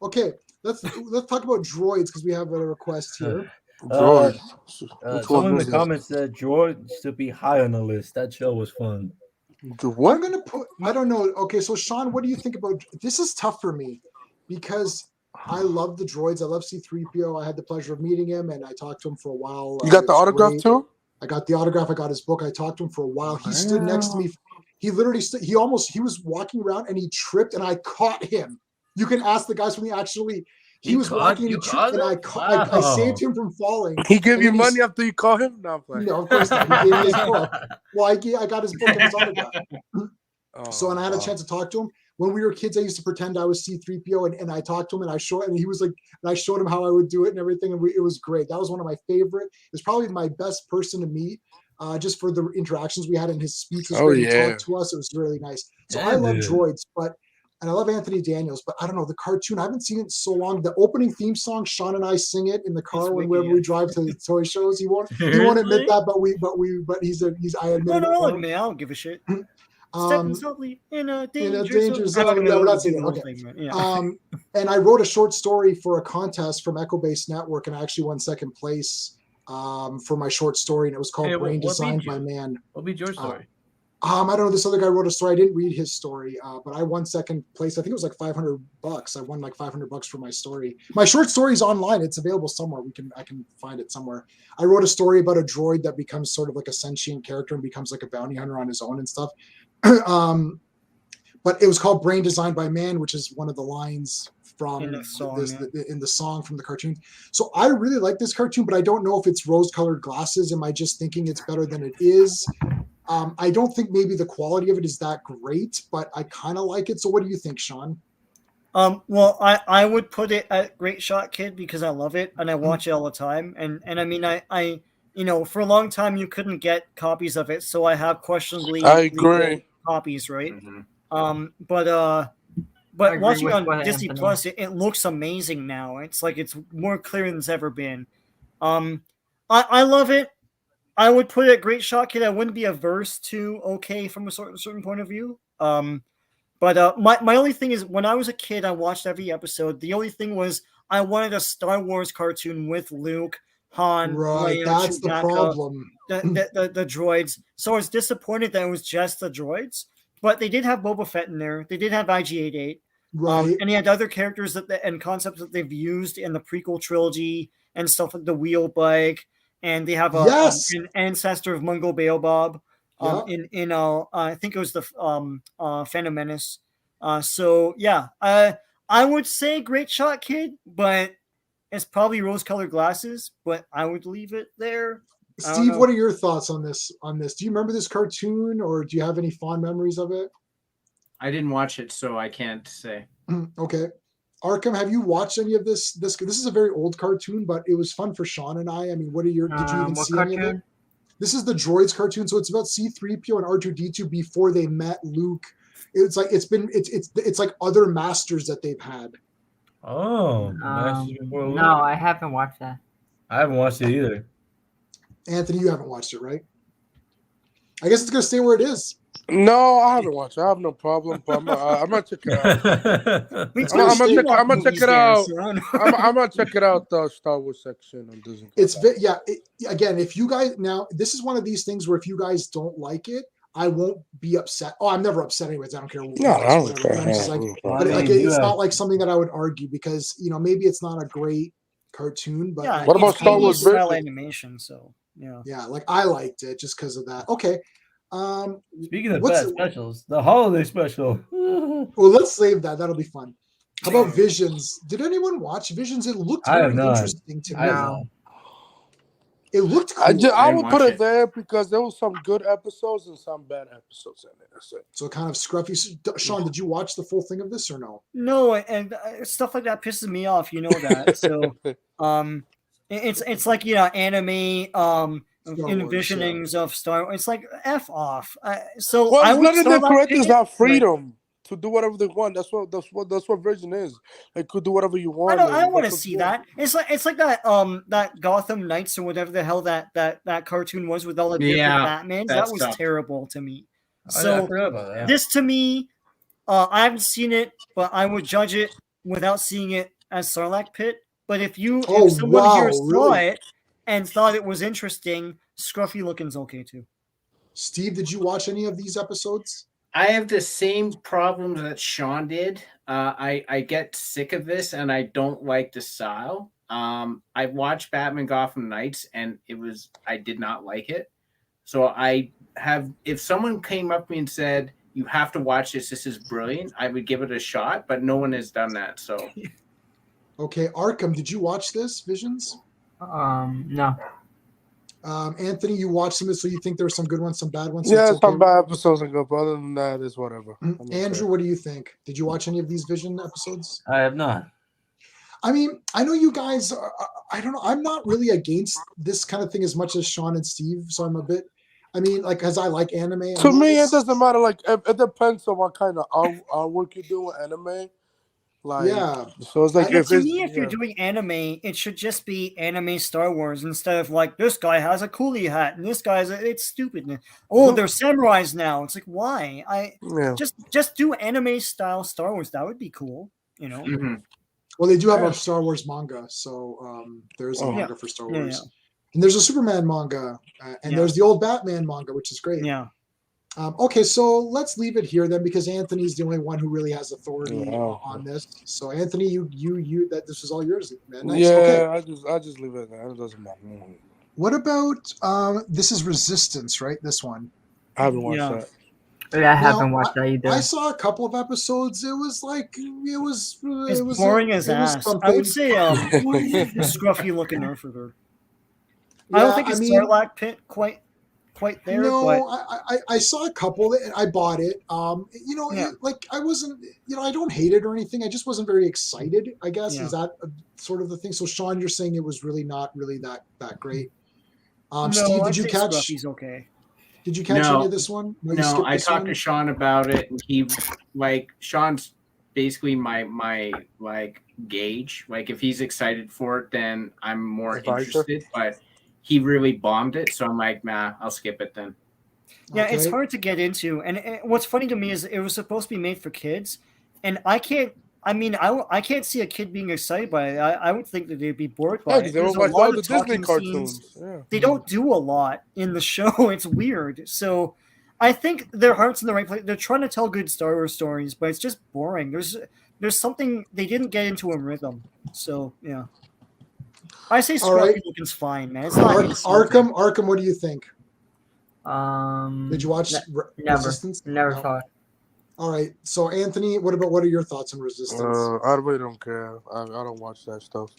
Okay, let's talk about droids because we have a request here. Droid. Which Someone one in was the that? comments said Droid should be high on the list. That show was fun. The I'm what? gonna put. I don't know. Okay, so Sean, what do you think about this? Is tough for me because I love the droids. I love C-3PO. I had the pleasure of meeting him, and I talked to him for a while. You got the It was autograph great. too? I got the autograph. I got his book. I talked to him for a while. He stood next to me. He literally stood. He was walking around and he tripped, and I caught him. You can ask the guys from the actually. He You was caught- walking and you he tripped, and caught I him? Wow. saved him from falling. He gave And you then he's- money after you call him? No, I'm playing. No, of course not. He gave me his book. Well, I got his book and his autograph. Oh, So, and I had a chance to talk to him. When we were kids, I used to pretend I was C-3PO, and I talked to him, and he was like, and I showed him how I would do it and everything, and it was great. That was one of my favorite. It was probably my best person to meet, just for the interactions we had, and his speech was Oh, great. He yeah. talked to us. It was really nice. So Yeah, I love dude. droids, and I love Anthony Daniels, but I don't know, the cartoon, I haven't seen it in so long. The opening theme song, Sean and I sing it in the car whenever we drive to the toy shows. He won't admit that, but he's I admit No, it. I'll for him. admit, I don't give a shit. Stepping softly in a danger zone. I'm not Yeah, we're not do saying the that. whole Okay. thing, but yeah. And I wrote a short story for a contest from Echo Base Network, and I actually won second place for my short story, and it was called Hey, Brain what beat Designed you? by Man. What be your story? I don't know. This other guy wrote a story. I didn't read his story, but I won second place. I think it was like $500. I won like $500 for my story. My short story is online. It's available somewhere. I can find it somewhere. I wrote a story about a droid that becomes sort of like a sentient character and becomes like a bounty hunter on his own and stuff. But it was called Brain Designed by Man, which is one of the lines from In the song, in the song from the cartoon. So I really like this cartoon, but I don't know if it's rose-colored glasses. Am I just thinking it's better than it is? I don't think maybe the quality of it is that great, but I kind of like it. So what do you think, Sean? Well, I would put it at Great Shot Kid because I love it and I watch it all the time. And I mean, I for a long time you couldn't get copies of it, so I have questionably I agree. legal copies, right? But I agree watching with on what Disney Anthony- Plus, it looks amazing now. It's like it's more clear than it's ever been. I love it. I would put it Great Shot Kid. I wouldn't be averse to okay from a certain point of view. But my only thing is when I was a kid, I watched every episode. The only thing was I wanted a Star Wars cartoon with Luke, Han, Right, Leia, that's the Chewbacca, problem. the droids. So I was disappointed that it was just the droids. But they did have Boba Fett in there. They did have IG-88. Right. And he had other characters and concepts that they've used in the prequel trilogy and stuff like the wheel bike. And they have an ancestor of Mungo Baobab. In I think it was the Phantom Menace. So yeah, I would say Great Shot Kid, but it's probably rose-colored glasses. But I would leave it there. Steve, what are your thoughts on this? Do you remember this cartoon, or do you have any fond memories of it? I didn't watch it, so I can't say. Okay. Arkham, have you watched any of this? This is a very old cartoon, but it was fun for Sean and I. I mean, did you even see any of it? This is the Droids cartoon, so it's about C-3PO and R2-D2 before they met Luke. It's like it's like other masters that they've had. Oh, no, I haven't watched that. I haven't watched it either. Anthony, you haven't watched it, right? I guess it's gonna stay where it is. No, I haven't watched it. I have no problem, but I'm gonna check it out. I'm gonna check it out. I'm gonna check it out. The Star Wars section on Disney. Again, if you guys this is one of these things where if you guys don't like it, I won't be upset. Oh, I'm never upset anyways. I don't care. It's not like something that I would argue because maybe it's not a great cartoon, but yeah, what about Star Wars style animation? So yeah, like I liked it just because of that. Okay. Speaking of bad specials, the holiday special. Well, let's save that. That'll be fun. How about Visions? Did anyone watch Visions? It looked very interesting to me. It looked cool. I would put it there because there was some good episodes and some bad episodes in it. That's it. So kind of scruffy. Sean, did you watch the full thing of this or no? No, and stuff like that pisses me off. You know that. So it's like anime envisionings of Star Wars. It's like F off. So well, I would the creators have freedom to do whatever they want. That's what Vision is. They could do whatever you want. I don't want to see that. It's like that that Gotham Knights or whatever the hell that cartoon was with all the different Batmans. That was terrible to me. So this to me, I haven't seen it, but I would judge it without seeing it as Sarlacc Pit. But if someone here saw it and thought it was interesting, Scruffy Looking's okay too. Steve, did you watch any of these episodes? I have the same problems that Sean did. I get sick of this and I don't like the style. I watched Batman Gotham Knights and I did not like it. So if someone came up to me and said, you have to watch this is brilliant, I would give it a shot, but no one has done that. So okay, Arkham, did you watch this Visions? No. Anthony, you watched them, so you think there's some good ones, some bad ones? Yeah, some bad episodes and good, but other than that, it's whatever. Andrew, what do you think? Did you watch any of these Vision episodes? I have not. I mean, I know you guys are, I don't know, I'm not really against this kind of thing as much as Sean and Steve, so I'm a bit, because I like anime. To me, it doesn't matter. Like, it depends on what kind of artwork you do with anime. Like, yeah. So it's like if you're doing anime, it should just be anime Star Wars instead of like this guy has a coolie hat and this guy's it's stupid. Oh, they're samurais now. It's like why? Just do anime style Star Wars. That would be cool. Mm-hmm. Well, they do have a Star Wars manga, so there's a manga for Star Wars, and there's a Superman manga, and there's the old Batman manga, which is great. Yeah. Okay, so let's leave it here then, because Anthony's the only one who really has authority on this. So Anthony, you that this is all yours, man. Nice. Yeah, okay. I just leave it there. It doesn't matter. What about this is Resistance, right? This one. I haven't watched that. Yeah, I haven't watched that either. I saw a couple of episodes. It was boring as ass. I would say scruffy looking Earther. I don't think it's Sarlacc Pit quite there. No, but I saw a couple and I bought it. I wasn't, I don't hate it or anything. I just wasn't very excited, I guess. Is that sort of the thing? So Sean, you're saying it was really not really that great. Steve, did you catch? Scruffy's okay. Did you catch any of this one? You No, skipped I this talked one? to Sean about it, and he Sean's basically my like gauge. Like if he's excited for it, then I'm more Advisor? interested. But he really bombed it, so I'm like, nah, I'll skip it then. Yeah, it's Okay. hard to get into, and what's funny to me is it was supposed to be made for kids, and I can't. I mean, I can't see a kid being excited by it. I would think that they'd be bored by Yeah, it. because they There's don't a watch lot all of the Disney talking cartoons. scenes. Yeah. They don't do a lot in the show. It's weird. So I think their heart's in the right place. They're trying to tell good Star Wars stories, but it's just boring. There's something they didn't get into a rhythm. So yeah, I say All right. Scorpion's fine, man. It's not Arkham, what do you think? Did you watch Never, Resistance? never No. saw it. All right. So Anthony, what are your thoughts on Resistance? I really don't care. I don't watch that stuff.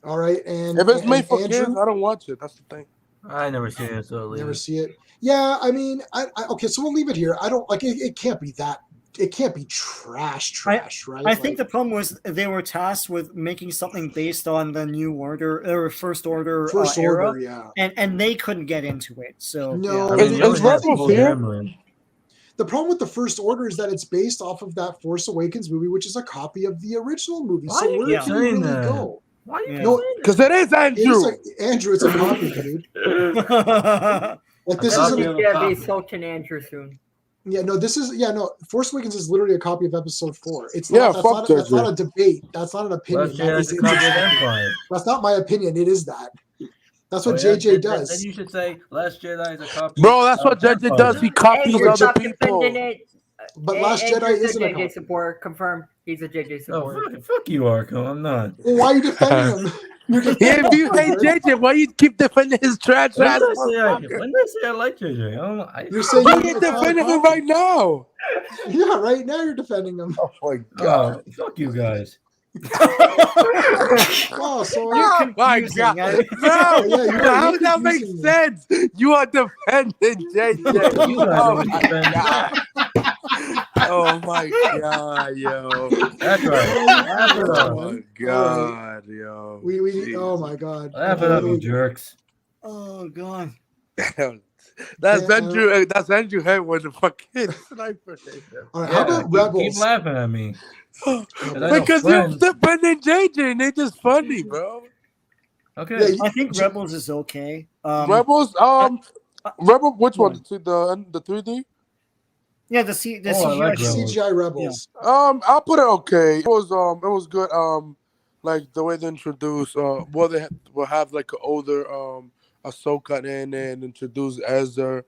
All right, and If it's made for Andrew? kids, I don't watch it. That's the thing. I never seen it, so leave Never it. see it. Yeah, I mean, I okay, so we'll leave it here. I don't like it. It can't be that. It can't be trash, right? I think the problem was they were tasked with making something based on the New Order or First Order era, Order, yeah. and they couldn't get into it. So No, yeah. I mean, you only have Poe Dameron. The problem with the First Order is that it's based off of that Force Awakens movie, which is a copy of the original movie. Why So you where keep can you saying really that? go? Why you keep No, saying Because it is Andrew. Andrew, it's a copy, dude. Like this He's isn't. gonna be Sultan Andrew soon. Yeah, no, this is Force Awakens is literally a copy of Episode 4. It's Yeah, not. fuck That's not JJ. a debate. That's not an opinion. Last That Jedi is is a copy of Empire. That's not my opinion. It is that. That's what Oh, yeah, JJ then does. you should say Last Jedi is a copy. Bro, that's what of JJ Empire. does. He copies Andrew, other stop people. defending it. But Last Jedi Andrew's isn't a a JJ copy. supporter. Confirmed. He's a JJ Oh, supporter. fuck you, Arco. I'm not. Well, why are you defending him? You're Yeah, defending if you hate him, JJ, why you keep defending his trash When ass did I motherfucker? say I like JJ? I don't know. You're saying But it's you're not a defending him copy. right now. Yeah, right now you're defending him. Oh my Oh, fuck you guys. Oh, so Oh my confusing. god. I- No, Yeah, you're how does that make confusing me. sense? You are defending JJ. You guys Oh always my defend- god. Oh my god, yo. That's right. Laugh it Oh up. my god, yo. we Jeez. oh my god. Laugh it up, you jerks. Oh god. That's Yeah, Andrew. That's Andrew Head with the fucking sniper. All right, how about Rebels? Keep laughing at me. 'Cause I know Because you're friends- defending JJ, and they're just funny, bro. Okay. Yeah, I think Rebels is okay. Rebels, Rebel, which one? The 3D? Yeah, the CGI. I like show. Rebels. CGI Rebels. I'll put it okay. It was good. Like the way they introduce, they will have like an older Ahsoka in and introduce Ezra.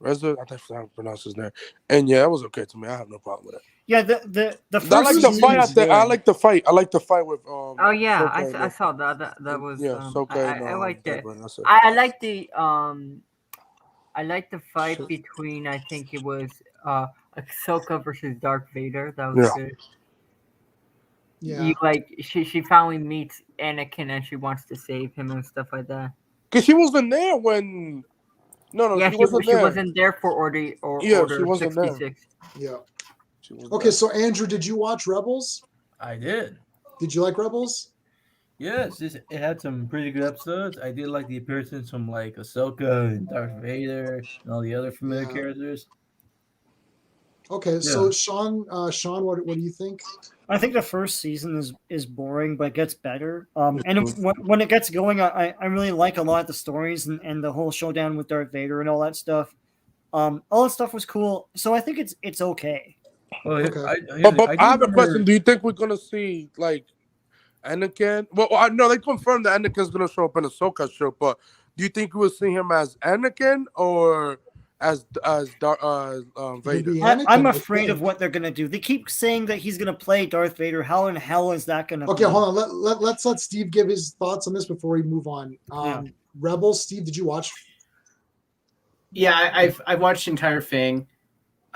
I think that's how to pronounce his name. And yeah, it was okay to me. I have no problem with it. Yeah, the first I like the season fight. is I good. like the fight. I like the fight with Oh yeah, Ahsoka I saw that. That was yeah, Ahsoka and, I liked it. Deborah, that's it. I like the fight between, I think it was Ahsoka versus Darth Vader. That was good. Yeah. You, like she finally meets Anakin and she wants to save him and stuff like that. Because she wasn't there when. No, Yeah, she wasn't there. She wasn't there for Order she wasn't there. 66. Yeah. She wasn't Okay, there. so Andrew, did you watch Rebels? I did. Did you like Rebels? Yes, it had some pretty good episodes. I did like the appearances from like Ahsoka and Darth Vader and all the other familiar characters. Okay, so Sean, what do you think? I think the first season is boring, but it gets better. And when it gets going, I really like a lot of the stories and the whole showdown with Darth Vader and all that stuff. All that stuff was cool. So I think it's okay. Well, Okay. But I I have a remember- question. Do you think we're gonna see like Anakin? Well, I know they confirmed that Anakin's gonna show up in Ahsoka show, but do you think we'll see him as Anakin or as Vader? I'm afraid of what they're gonna do. They keep saying that he's gonna play Darth Vader. How in hell is that gonna? Okay, be? hold on. Let's let Steve give his thoughts on this before we move on. Rebels, Steve, did you watch? Yeah, I've watched the entire thing.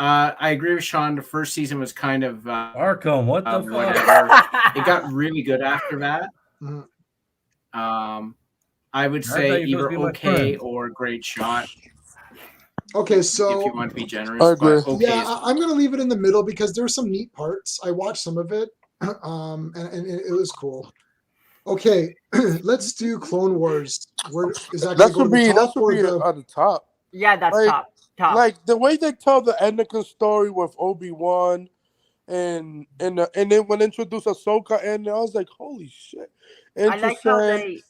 I agree with Sean. The first season was kind of Arkham. What the fuck? whatever. It got really good after that. Mhm. I would I say thought you were either supposed to be my okay friend. or great shot Okay, if so you want to be generous. I agree. But okay yeah, is- I'm gonna leave it in the middle because there's some neat parts. I watched some of it, and it was cool. Okay, let's do Clone Wars. Where is that? That gonna should go to be the top or at the top. Yeah, that's Like, top. Top. Like the way they tell the Anakin story with Obi-Wan and then when they introduce Ahsoka and I was like, holy shit. I like how Interesting.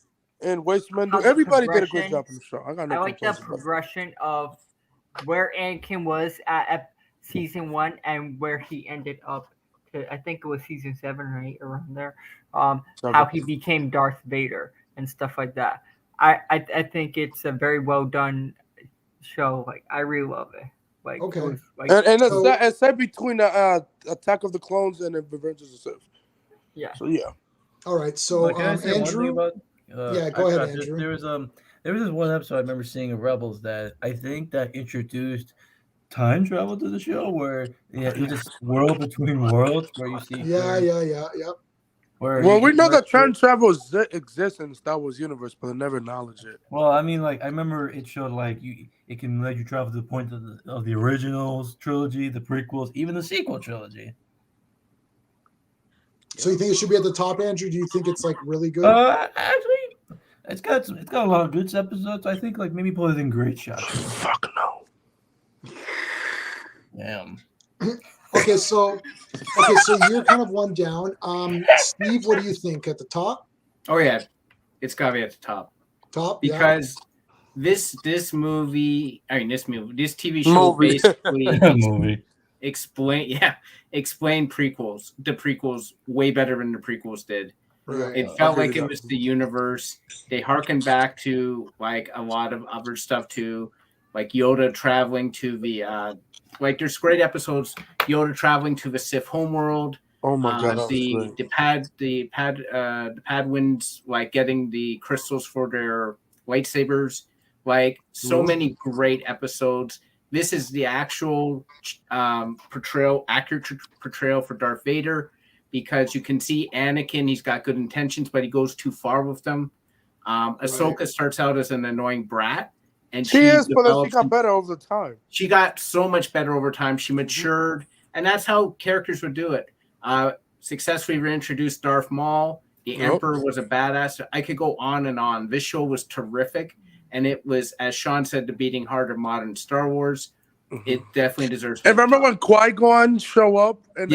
they And Waste how Mendu. the Everybody did a great progression- job in the show. I got no I like the complaints about it. progression of where Anakin was at season 1 and where he ended up. I think it was season 7 or 8 around there. How he became Darth Vader and stuff like that. I think it's a very well done show. Like I really love it. Like Okay. it was, like, And So- it's set between the Attack of the Clones and the Revenge of the Sith. yeah. So yeah. All right. So Can I say one thing Andrew. about? Yeah, go ahead, Andrew. There was this one episode I remember seeing of Rebels that I think that introduced time travel to the show, where it was this world between worlds where you see. Yeah. Well, we know that time travel exists in the Star Wars universe, but I never acknowledge it. Well, I mean, like I remember it showed like it can let you travel to the point of the originals trilogy, the prequels, even the sequel trilogy. So you think it should be at the top, Andrew? Do you think it's like really good? Actually, it's got a lot of good episodes. I think like maybe put it in great shots. Fuck no. Damn. Okay, so you're kind of one down. Steve, what do you think at the top? Oh yeah, it's gotta be at the top Top, because this TV show Movie. basically explain prequels, the prequels way better than the prequels did. Right. It felt like it was the universe. They harken back to like a lot of other stuff too, like Yoda traveling to the like there's great episodes. Yoda traveling to the Sith homeworld. Oh my god, the Padwins like getting the crystals for their lightsabers. Like so many great episodes. This is the actual accurate portrayal for Darth Vader, because you can see Anakin. He's got good intentions, but he goes too far with them. Ahsoka starts out as an annoying brat, and she is, but she got better over the time. She got so much better over time. She matured, and that's how characters would do it. Successfully reintroduced Darth Maul. The Emperor was a badass. I could go on and on. This show was terrific, and it was, as Sean said, the beating heart of modern Star Wars. It definitely deserves. And remember when Qui-Gon show up and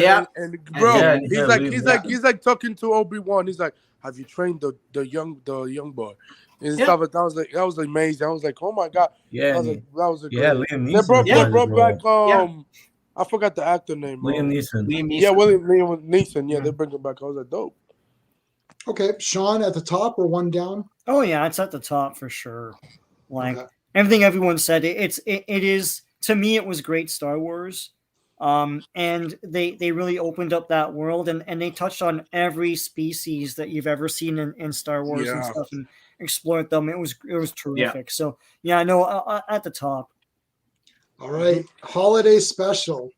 bro, he's like talking to Obi-Wan. He's like, "Have you trained the young boy?" And stuff like that. That was amazing. I was like, "Oh my god!" Yeah, that was a Liam Neeson. They brought back I forgot the actor name. Liam Neeson. Yeah, Liam Neeson. Yeah, they bring him back. I was like, dope. Okay, Sean at the top or one down? Oh yeah, it's at the top for sure. Like everything everyone said, it is, to me it was great Star Wars. And they really opened up that world, and they touched on every species that you've ever seen in Star Wars and stuff, and explored them. It was terrific. So yeah, I know at the top. All right, holiday special.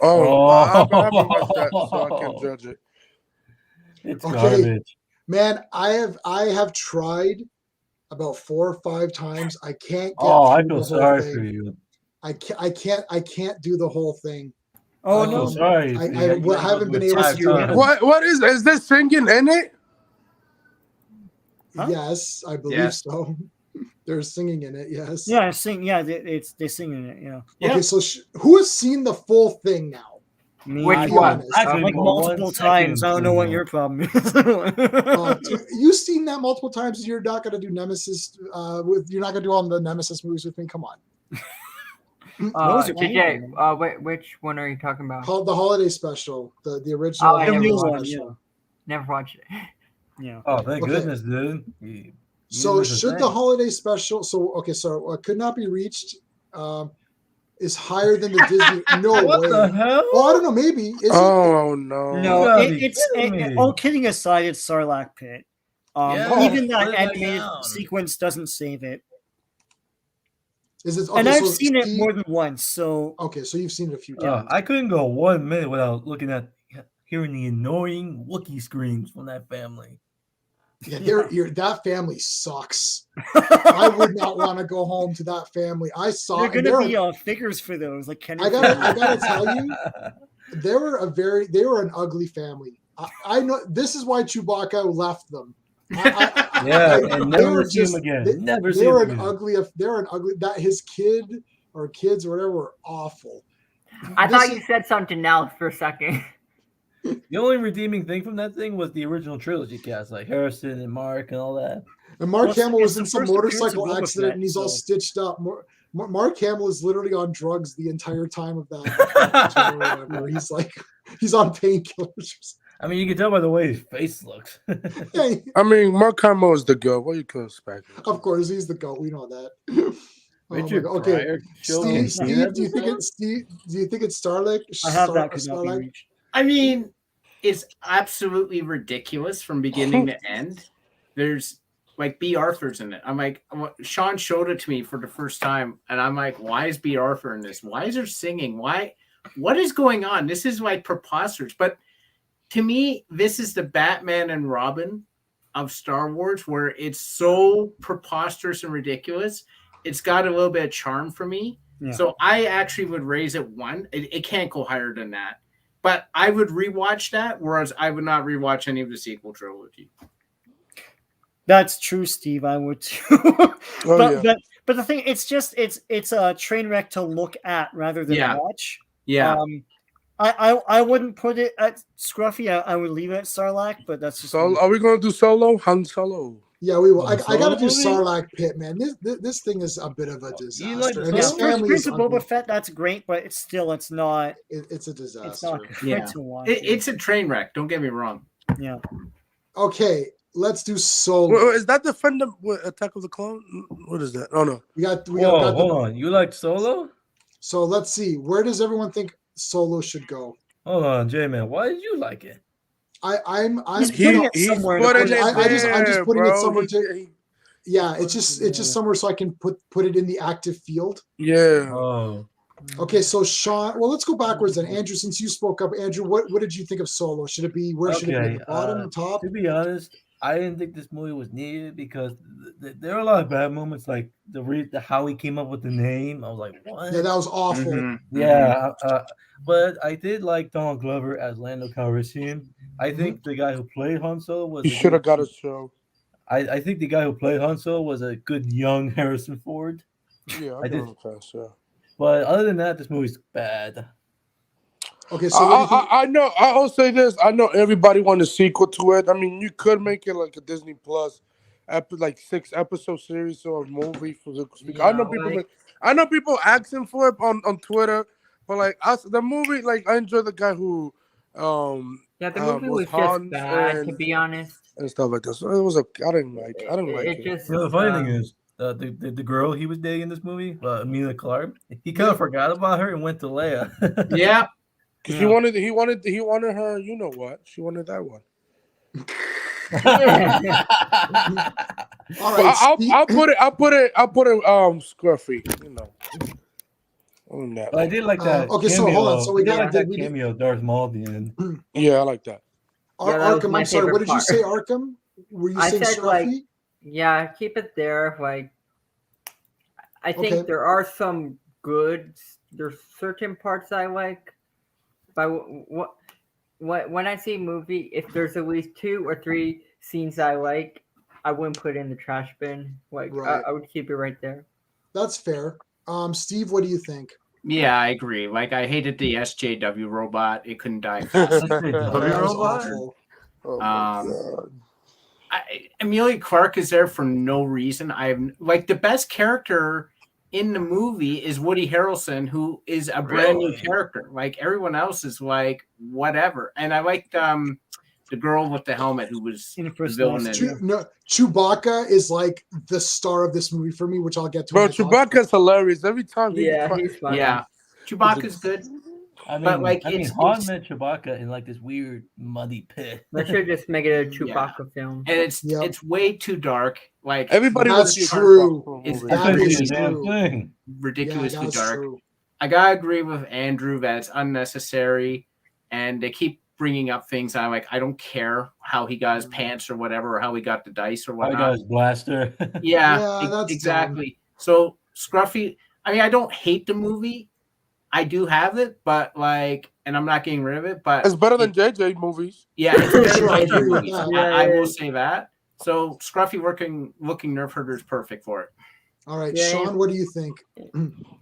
I haven't watched that, so I can't judge it. It's garbage. Man, I have tried about 4 or 5 times. I can't get I feel sorry for you. I can't do the whole thing. Oh no, sorry. I haven't been able to do it. What is this singing in it? Huh? Yes, I believe so. They're singing in it. Yes. Yeah, they sing in it. Yeah. Okay, so who has seen the full thing now? Me, which one? Like multiple times. I don't know what your problem is. You've seen that multiple times. You're not going to do Nemesis. You're not going to do all the Nemesis movies with me. Come on. TJ, which one are you talking about? The holiday special, the original. I never watched it. Never watched it. Yeah. Oh, thank goodness, dude. So should the holiday special? So could not be reached. Is higher than the Disney. No what way. The hell? Oh, I don't know. Maybe. No. No, it's all kidding aside. It's Sarlacc Pit. Even that animated sequence doesn't save it. Is it? And I've seen it more than once. So so you've seen it a few times. I couldn't go 1 minute without hearing the annoying Wookiee screams from that family. Yeah, that family sucks. I would not want to go home to that family. I saw. They're going to be figures for those. Like I gotta tell you, they were an ugly family. I know this is why Chewbacca left them. And never see him again. They're an ugly. That his kid or kids or whatever were awful. I This thought is- you said something else for a second. The only redeeming thing from that thing was the original trilogy cast, like Harrison and Mark and all that. And Mark Well, Hamill it's was the in some first appearance of motorcycle Boba accident Fett, and he's all so- stitched up. Mark Hamill is literally on drugs the entire time of that tour or whatever. He's like, he's on painkillers. I mean, you can tell by the way his face looks. I mean, Mark Hamill is the goat. What you can expect? Of course, he's the GOAT. We know that. Oh my Richard God. Okay, Pryor showing Steve, do you think it's Starlight? I have that could not be Starlight? reached. I mean, it's absolutely ridiculous from beginning to end. There's like B. Arthur's in it. I'm like, Sean showed it to me for the first time, and I'm like, why is B. Arthur in this? Why is there singing? What is going on? This is like preposterous. But to me, this is the Batman and Robin of Star Wars, where it's so preposterous and ridiculous. It's got a little bit of charm for me. Yeah. So I actually would raise it 1. It can't go higher than that. But I would rewatch that, whereas I would not rewatch any of the sequel trilogy. That's true, Steve. I would too. But the thing, it's a train wreck to look at rather than watch. Yeah. I wouldn't put it at Scruffy. I would leave it at Sarlacc, but that's just. So, are we gonna do Solo? Han Solo. Yeah, we will. I Solo got to do movie? Sarlacc Pit, man. This thing is a bit of a disaster. like And his Solo? family is Prince of Boba Fett, that's great, but it's not. it's a disaster. It's not good Yeah. to watch. It's a train wreck. Don't get me wrong. Yeah. Okay, let's do Solo. Wait, is that the Attack of the Clone? What is that? Oh no. Whoa, hold on. You like Solo? So let's see. Where does everyone think Solo should go? Hold on, J-Man. Why did you like it? I'm He's putting it He's somewhere. putting it I'm just there, putting it bro. somewhere to. Yeah, it's just somewhere so I can put it in the active field. Yeah. Oh. Okay, so Sean, well, let's go backwards then. Andrew, since you spoke up, Andrew, what did you think of Solo? Should it be where should it be? At the bottom, top? To be honest, I didn't think this movie was needed because there are a lot of bad moments, like the how he came up with the name. I was like, what? Yeah, that was awful. Mm-hmm. Yeah, but I did like Donald Glover as Lando Calrissian. I Mm-hmm. think the guy who played Han Solo was. He should have got a show. I think the guy who played Han Solo was a good young Harrison Ford. Yeah, I did. Yeah. But other than that, this movie's bad. Okay, so I know. I'll say this. I know everybody wants a sequel to it. I mean, you could make it like a Disney Plus, like 6-episode series or a movie for the. Yeah, I know people asking for it on Twitter, but like us, the movie, like I enjoy the guy who. Yeah, the movie was just bad, to be honest. And stuff like that. So it was I didn't like it. Just, You know, the funny thing is, the girl he was dating in this movie, Emilia Clarke, he kind of forgot about her and went to Leia. Yeah. Because he wanted her. You know what? She wanted that one. all right, I'll put it. Scruffy. You know. But I did like that. Okay, cameo. so hold on. So we I got did like that cameo, Darth Maul at the end. Yeah, I like that. Yeah, that was Arkham. my I'm sorry. What did favorite you say, Arkham? Were you I saying said, like, Scruffy? yeah, keep it there. Like, I think Okay. there are some goods. There's certain parts I like, but when I see a movie, if there's at least 2 or 3 scenes I like, I wouldn't put it in the trash bin. Like, Right. I would keep it right there. That's fair. Steve, what do you think? Yeah, I agree. Like, I hated the SJW robot. It couldn't die fast. That was awful. Oh my God. Emilia Clarke is there for no reason. Like, the best character in the movie is Woody Harrelson, who is a brand new character. Like, everyone else is like whatever. And I liked the girl with the helmet who was the villain. Chewbacca is like the star of this movie for me, which I'll get to. Bro, Chewbacca's hilarious every time. He's funny. Yeah, Chewbacca's good. I mean, But, like, Han met Chewbacca in like this weird muddy pit. They should just make it a Chewbacca film. And it's way too dark. Like, everybody That's wants to true. It's That is thing. ridiculously that's dark. true. I gotta agree with Andrew that it's unnecessary, and they keep bringing up things. I'm like, I don't care how he got his pants or whatever, or how he got the dice or I whatnot. got his blaster. Yeah, that's exactly. So Scruffy, I mean, I don't hate the movie. I do have it, but like, and I'm not getting rid of it. But it's better than JJ movies. Yeah, it's better Sure, I than agree JJ with movies. that. I will say that. So Scruffy looking nerf herder is perfect for it. All right, Yeah. Sean, what do you think?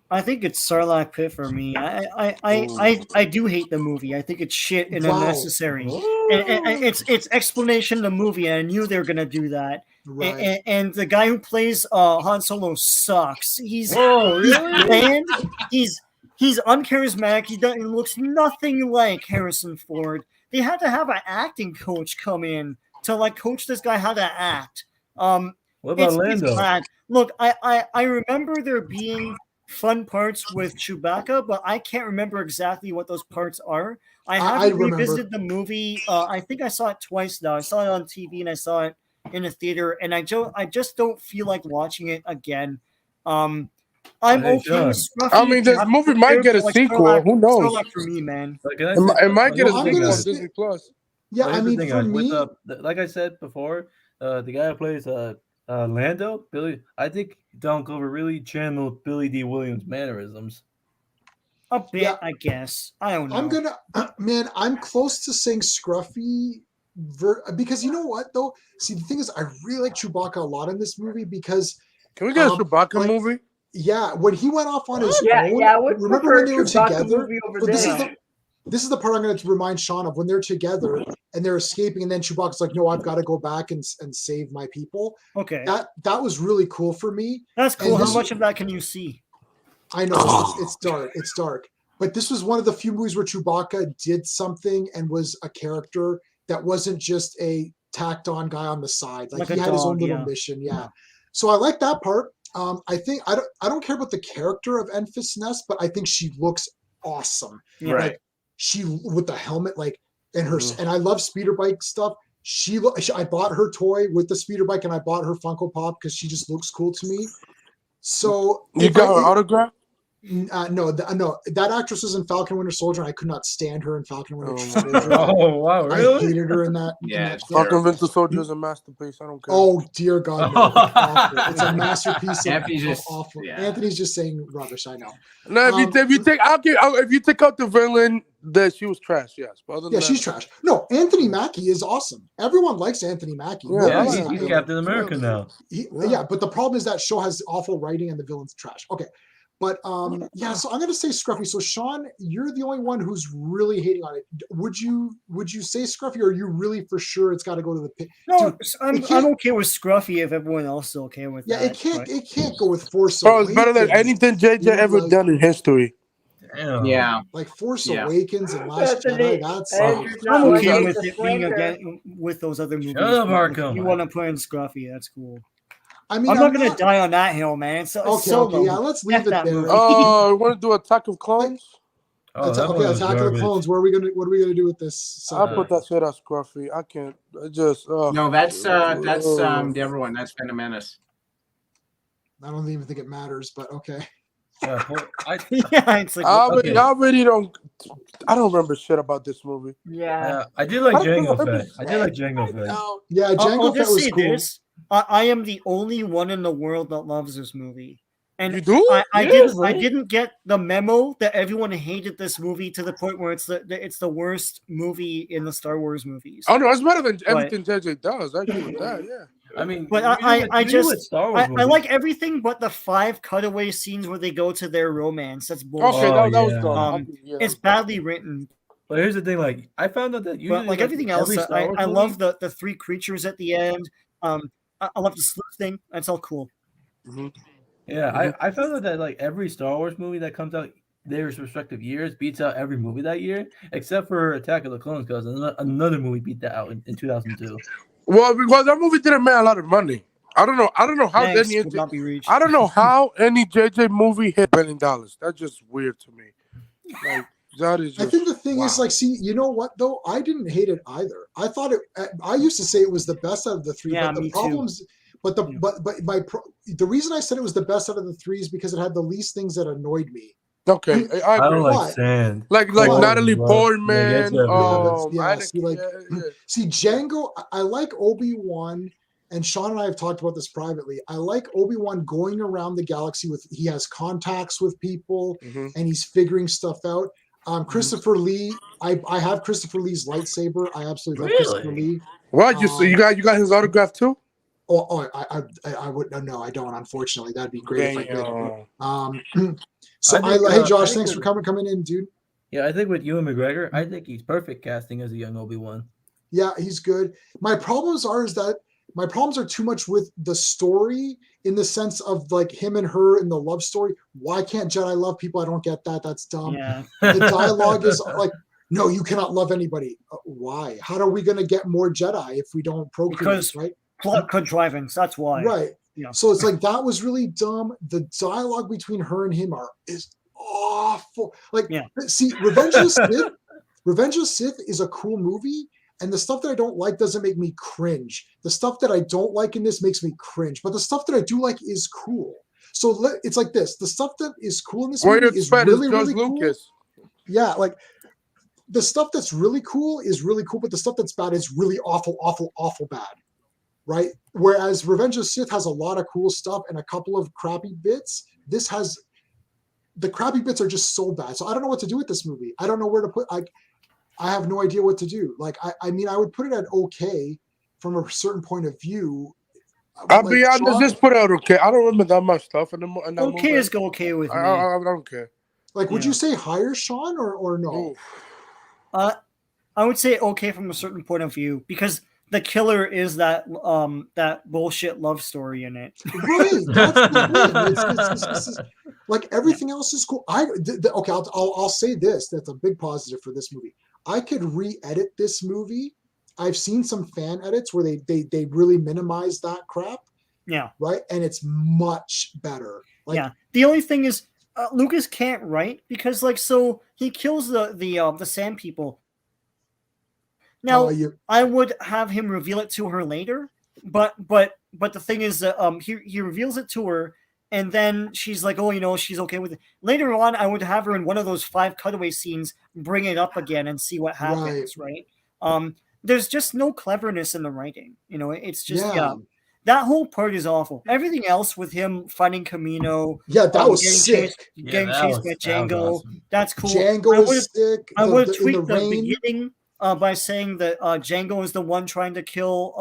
I think it's Sarlacc pit for me. I do hate the movie. I think it's shit and Wow. unnecessary. And it's explanation of the movie. And I knew they were gonna do that. Right. And the guy who plays Han Solo sucks. He's really? bland. He's uncharismatic. He looks nothing like Harrison Ford. They had to have an acting coach come in to like coach this guy how to act. What about Lando? It's bad. Look, I remember there being fun parts with Chewbacca, but I can't remember exactly what those parts are. I haven't revisited the movie. I think I saw it twice now. I saw it on TV and I saw it in a theater, and I just don't feel like watching it again. I'm okay with Scruffy. I mean, this movie might get a sequel. Who knows? For me, man. It might get a sequel on Disney Plus. Yeah, I mean, for me, like I said before, the guy who plays Lando, Billy, I think Don Glover really channeled Billy D. Williams' mannerisms. A bit, I guess. I don't know. I'm gonna, man, I'm close to saying Scruffy, because you know what though? See, the thing is, I really like Chewbacca a lot in this movie because. Can we get a Chewbacca movie? Yeah, when he went off on his own. Yeah, I would remember when they were Chewbacca together? movie over So there. this is the part I'm going to remind Sean of when they're together and they're escaping, and then Chewbacca's like, "No, I've got to go back and save my people." Okay, that was really cool for me. That's cool. How much of that can you see? I know it's dark. It's dark, but this was one of the few movies where Chewbacca did something and was a character that wasn't just a tacked on guy on the side. Like he had his own little mission. Yeah, so I like that part. I think I don't care about the character of Enfys Nest, but I think she looks awesome. Right. Like, she with the helmet, like, and her and I love speeder bike stuff. I bought her toy with the speeder bike, and I bought her Funko Pop because she just looks cool to me. So you got her autograph? No, that actress was in Falcon Winter Soldier, and I could not stand her in Falcon Winter Soldier. Oh wow, really? I hated her in that. Yeah, Falcon Winter Soldier is a masterpiece. I don't care. Oh dear God, no, it's awful. It's a masterpiece of awful. Yeah. Anthony's just saying rubbish. I know. No, if you take out the villain, that she was trash. Yes, but other than she's trash. No, Anthony Mackie is awesome. Everyone likes Anthony Mackie. Yeah, he's Captain America now. Yeah, but the problem is that show has awful writing and the villain's trash. Okay. But so I'm gonna say Scruffy. So Sean, you're the only one who's really hating on it. Would you say Scruffy, or are you really for sure it's got to go to the pit? No, dude, I'm okay with Scruffy if everyone else is okay with that. Yeah, it can't go with Force Awakens. It's better than anything JJ ever done in history. Damn. Yeah, like Force Awakens and Last Jedi. That's I'm okay with it being again with those other movies. If you want to put in Scruffy, that's cool. I mean, I'm not gonna die on that hill, man. Okay, yeah, let's leave it there. You want to do Attack of Clones? Attack of the Clones. What are we gonna do with this? I'll put that shit on Scruffy. I can't. No, that's the other one. That's Phantom Menace. I don't even think it matters, but okay. It's like, I really don't. I don't remember shit about this movie. Yeah, I did like Jango Fett. Yeah, Jango Fett was cool. This. I am the only one in the world that loves this movie. And you do? I didn't get the memo that everyone hated this movie to the point where it's the worst movie in the Star Wars movies. Oh no, it's better than everything JJ does. I agree with that. Yeah. I mean, but I like everything but the 5 cutaway scenes where they go to their romance. That's bullshit. Okay, that was dumb. It's badly written. But here's the thing: like, I found out that usually, like everything else, I love the 3 creatures at the end. I love the sleuth thing. That's all cool. Mm-hmm. Yeah, I found out that like every Star Wars movie that comes out their respective years beats out every movie that year, except for Attack of the Clones, because another movie beat that out in 2002. Well, because that movie didn't make a lot of money. I don't know how any JJ movie hit $1 billion. That's just weird to me. Like that is. I think the thing is, like, see, you know what though? I didn't hate it either. I thought it. I used to say it was the best out of the 3. Yeah, but the me problems. Too. But the reason I said it was the best out of the 3 is because it had the least things that annoyed me. Okay, I don't like sand. Like Natalie Portman. See, Django. I like Obi-Wan, and Sean and I have talked about this privately. I like Obi-Wan going around the galaxy he has contacts with people, and he's figuring stuff out. Christopher Lee. I have Christopher Lee's lightsaber. I absolutely love Christopher Lee. What you got his autograph too? I would no, I don't. Unfortunately, that'd be great if I did. Damn. So I think, hey I Josh, think thanks for coming in, dude. Yeah, I think with Ewan McGregor, I think he's perfect casting as a young Obi-Wan. Yeah, he's good. My problems are too much with the story in the sense of like him and her in the love story. Why can't Jedi love people? I don't get that. That's dumb. Yeah. The dialogue is like, no, you cannot love anybody. Why? How are we going to get more Jedi if we don't procreate? Because right? Plot contrivance. That's why. Right. Yeah. So it's like that was really dumb. The dialogue between her and him is awful. Like, see, Revenge of the Sith is a cool movie. And the stuff that I don't like doesn't make me cringe. The stuff that I don't like in this makes me cringe. But the stuff that I do like is cool. So it's like this. The stuff that is cool in this movie is really, really cool. Yeah, like the stuff that's really cool is really cool, but the stuff that's bad is really awful, awful, awful bad. Right? Whereas Revenge of the Sith has a lot of cool stuff and a couple of crappy bits. This has the crappy bits are just so bad. So I don't know what to do with this movie. I don't know where to put I have no idea what to do. Like, I mean, I would put it at okay from a certain point of view. I'll be honest, just put it out okay. I don't remember that much stuff in that okay movie. is go okay with me. I don't care. Like, would you say higher, Sean, or no? I would say okay from a certain point of view because the killer is that bullshit love story in it. Right, that's the thing. Like everything else is cool. Okay, I'll say this. That's a big positive for this movie. I could re-edit this movie. I've seen some fan edits where they really minimize that crap. Yeah. Right, and it's much better. Like, yeah. The only thing is, Lucas can't write because so he kills the sand people. Now I would have him reveal it to her later, but the thing is that he reveals it to her. And then she's like, oh, she's okay with it. Later on, I would have her in one of those 5 cutaway scenes, bring it up again and see what happens, right? There's just no cleverness in the writing. It's just, that whole part is awful. Everything else with him finding Camino. Yeah, that was sick. Getting chased by Django. Awesome. That's cool. Django was sick. I would have tweaked the beginning by saying that Django is the one trying to kill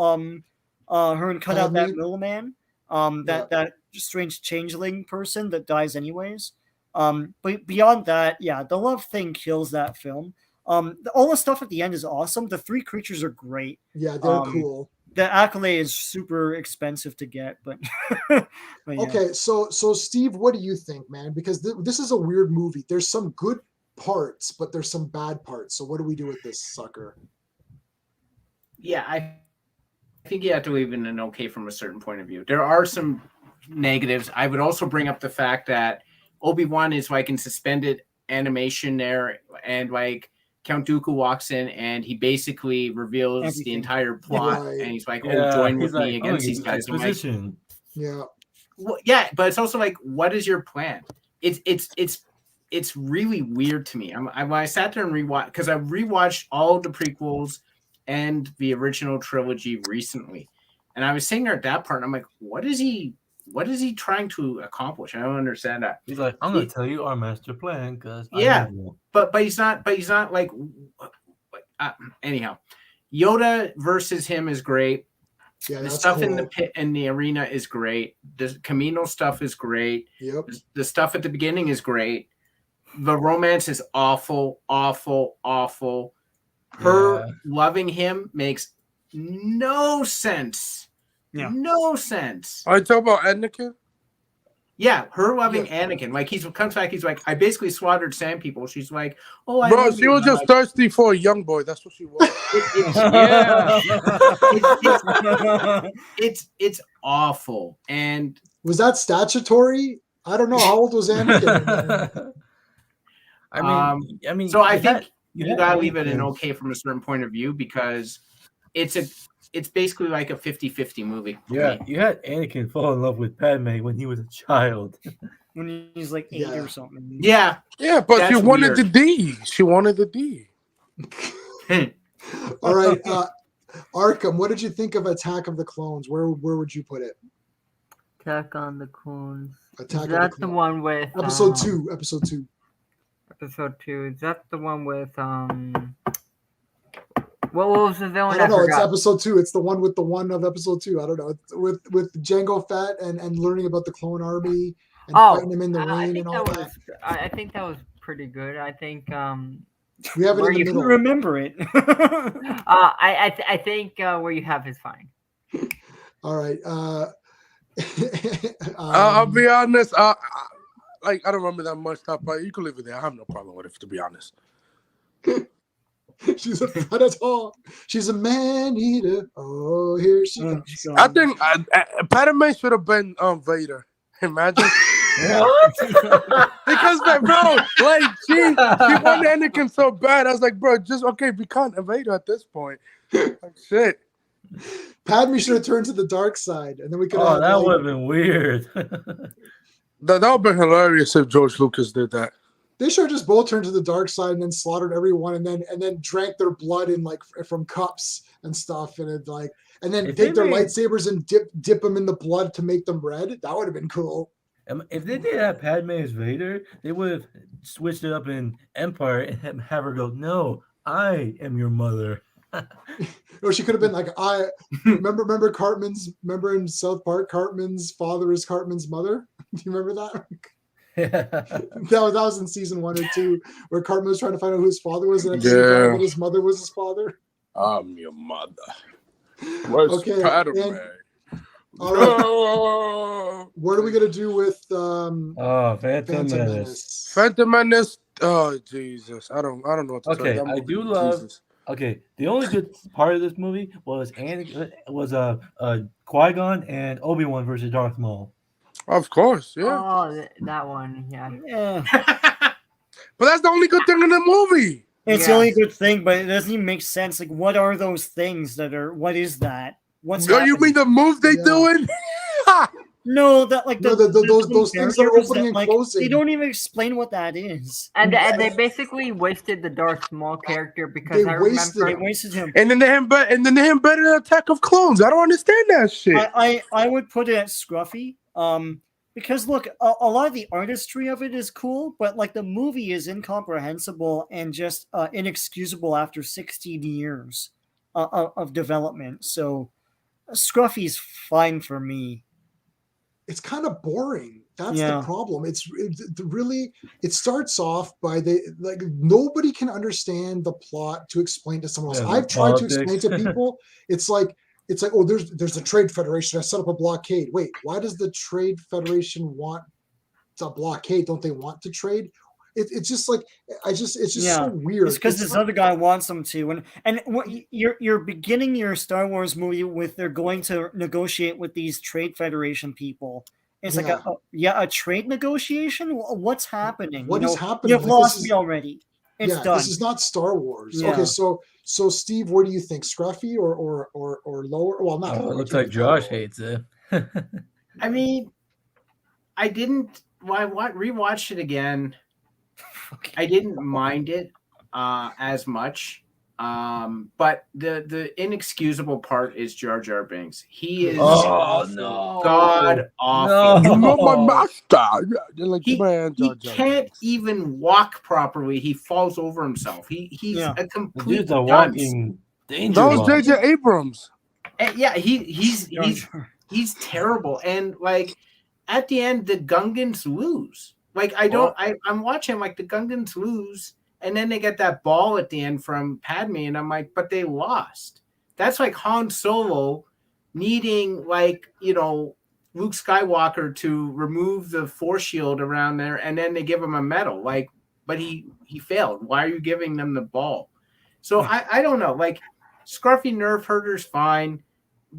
her and cut out that middleman. That strange changeling person that dies anyways. But beyond that, the love thing kills that film. All the stuff at the end is awesome. The 3 creatures are great. Yeah, they're cool. The accolade is super expensive to get, but, but yeah. Okay, so Steve, what do you think, man? Because this is a weird movie. There's some good parts, but there's some bad parts. So what do we do with this sucker? Yeah, I think you have to leave it an okay from a certain point of view. There are some negatives. I would also bring up the fact that Obi-Wan is like in suspended animation there, and like Count Dooku walks in and he basically reveals the entire plot, and he's like, join with me against these guys. Yeah. Well, yeah, but it's also like, what is your plan? It's really weird to me. When I sat there and rewatched, because I rewatched all the prequels and the original trilogy recently, and I was sitting there at that part, and I'm like, what is he trying to accomplish? I don't understand that. He's like, I'm gonna tell you our master plan, because but he's not like anyhow. Yoda versus him is great. Yeah, the stuff in the pit and the arena is great. The Camino stuff is great. Yep. The stuff at the beginning is great. The romance is awful, awful, awful. Her loving him makes no sense. Yeah. No sense. Are you talking about Anakin? Yeah, her loving Anakin. Like, he comes back, he's like, I basically slaughtered sand people. She's like, oh, Bro, she was just thirsty for a young boy. That's what she was. It's awful. And was that statutory? I don't know. How old was Anakin? I mean, so I think you gotta leave it an okay from a certain point of view, because it's basically like a 50-50 movie. Yeah, you had Anakin fall in love with Padme when he was a child. When he's like 8 or something. Yeah. Yeah, but she wanted the D. She wanted the D. All right. Arkham, what did you think of Attack of the Clones? Where would you put it? Attack on the Clones. Attack Is that the one with Episode 2. Episode 2. Episode 2. Is that the one with What was the I villain? don't know. It's forgot. episode 2. It's the one with the one of episode 2. I don't know. It's with Jango Fett and learning about the clone army and fighting him in the I rain think and all that that. was. I think that was pretty good. I think We have it where in the you middle. Remember it. I think where you have is fine. All right. I'll be honest. I don't remember that much stuff, but you can leave it there. I have no problem with it, to be honest. She's a predator. She's a man eater. Oh, here she comes. I think Padme should have been Vader. Imagine. Because, like, bro, like she wanted Anakin so bad. I was like, bro, just become a Vader at this point. Like, shit. Padme should have turned to the dark side, and then we could. Oh, have, that like, would have been weird. That would have been hilarious if George Lucas did that. They should have just both turned to the dark side and then slaughtered everyone, and then drank their blood in like from cups and stuff, and it like, and then If take they their made- lightsabers and dip them in the blood to make them red. That would have been cool. If they did have Padme as Vader, they would have switched it up in Empire and have her go, "No, I am your mother." Or she could have been like, I remember Cartman's. Remember in South Park, Cartman's father is Cartman's mother. Do you remember that? That was in season 1 or 2, where Cartman was trying to find out who his father was, and that his mother was his father. I'm your mother. Where's Okay, Padme? All right. What are we gonna do with Phantom Phantom Menace. Menace? Phantom Menace. Oh Jesus, I don't know what to Okay, tell you. I do love. Okay, the only good part of this movie was Qui-Gon and Obi-Wan versus Darth Maul. Of course, yeah. Oh, that one, yeah. Yeah. But that's the only good thing in the movie. It's the only good thing, but it doesn't even make sense. Like, what are those things that are? What is that? What's No, you mean the moves they doing? No, that like No, those things that are opening and closing. They don't even explain what that is. And they basically wasted the Darth Maul character because They I wasted remember him. Wasted him. And then they embedded an Attack of Clones. I don't understand that shit. I would put it at Scruffy. Because look, a lot of the artistry of it is cool, but like the movie is incomprehensible and just inexcusable after 16 years of development. So Scruffy's fine for me. It's kind of boring. That's the problem. It's really, it starts off by nobody can understand the plot to explain to someone else. Yeah, I've tried politics. to explain to people. It's like, oh, there's a trade federation. I set up a blockade. Wait, why does the trade federation want a blockade? Don't they want to trade? It's just like, it's just so weird. It's because this other guy wants them to, and what you're beginning your Star Wars movie with they're going to negotiate with these trade federation people. It's like a trade negotiation. What's happening? What is happening? You've Like, lost me already. It's done. This is not Star Wars. Yeah. Okay, so Steve, what do you think? Scruffy or lower? Well, not. Oh, lower, it looks too. like Josh hates it. I mean, I didn't. I rewatched it again. I didn't mind it as much, but the inexcusable part is Jar Jar Binks. He is no, god awful. You know my master. Like, He Jar Jar. can't even walk properly. He falls over himself. He's a The complete dude's a dunce. walking danger. That was box. J.J. Abrams. And yeah, he's terrible. And like at the end, the Gungans lose. Like I'm watching like the Gungans lose, and then they get that ball at the end from Padme, and I'm like, but they lost. That's like Han Solo needing Luke Skywalker to remove the force shield around there, and then they give him a medal. Like, but he failed. Why are you giving them the ball? So I don't know. Like, Scruffy Nerf Herder's fine.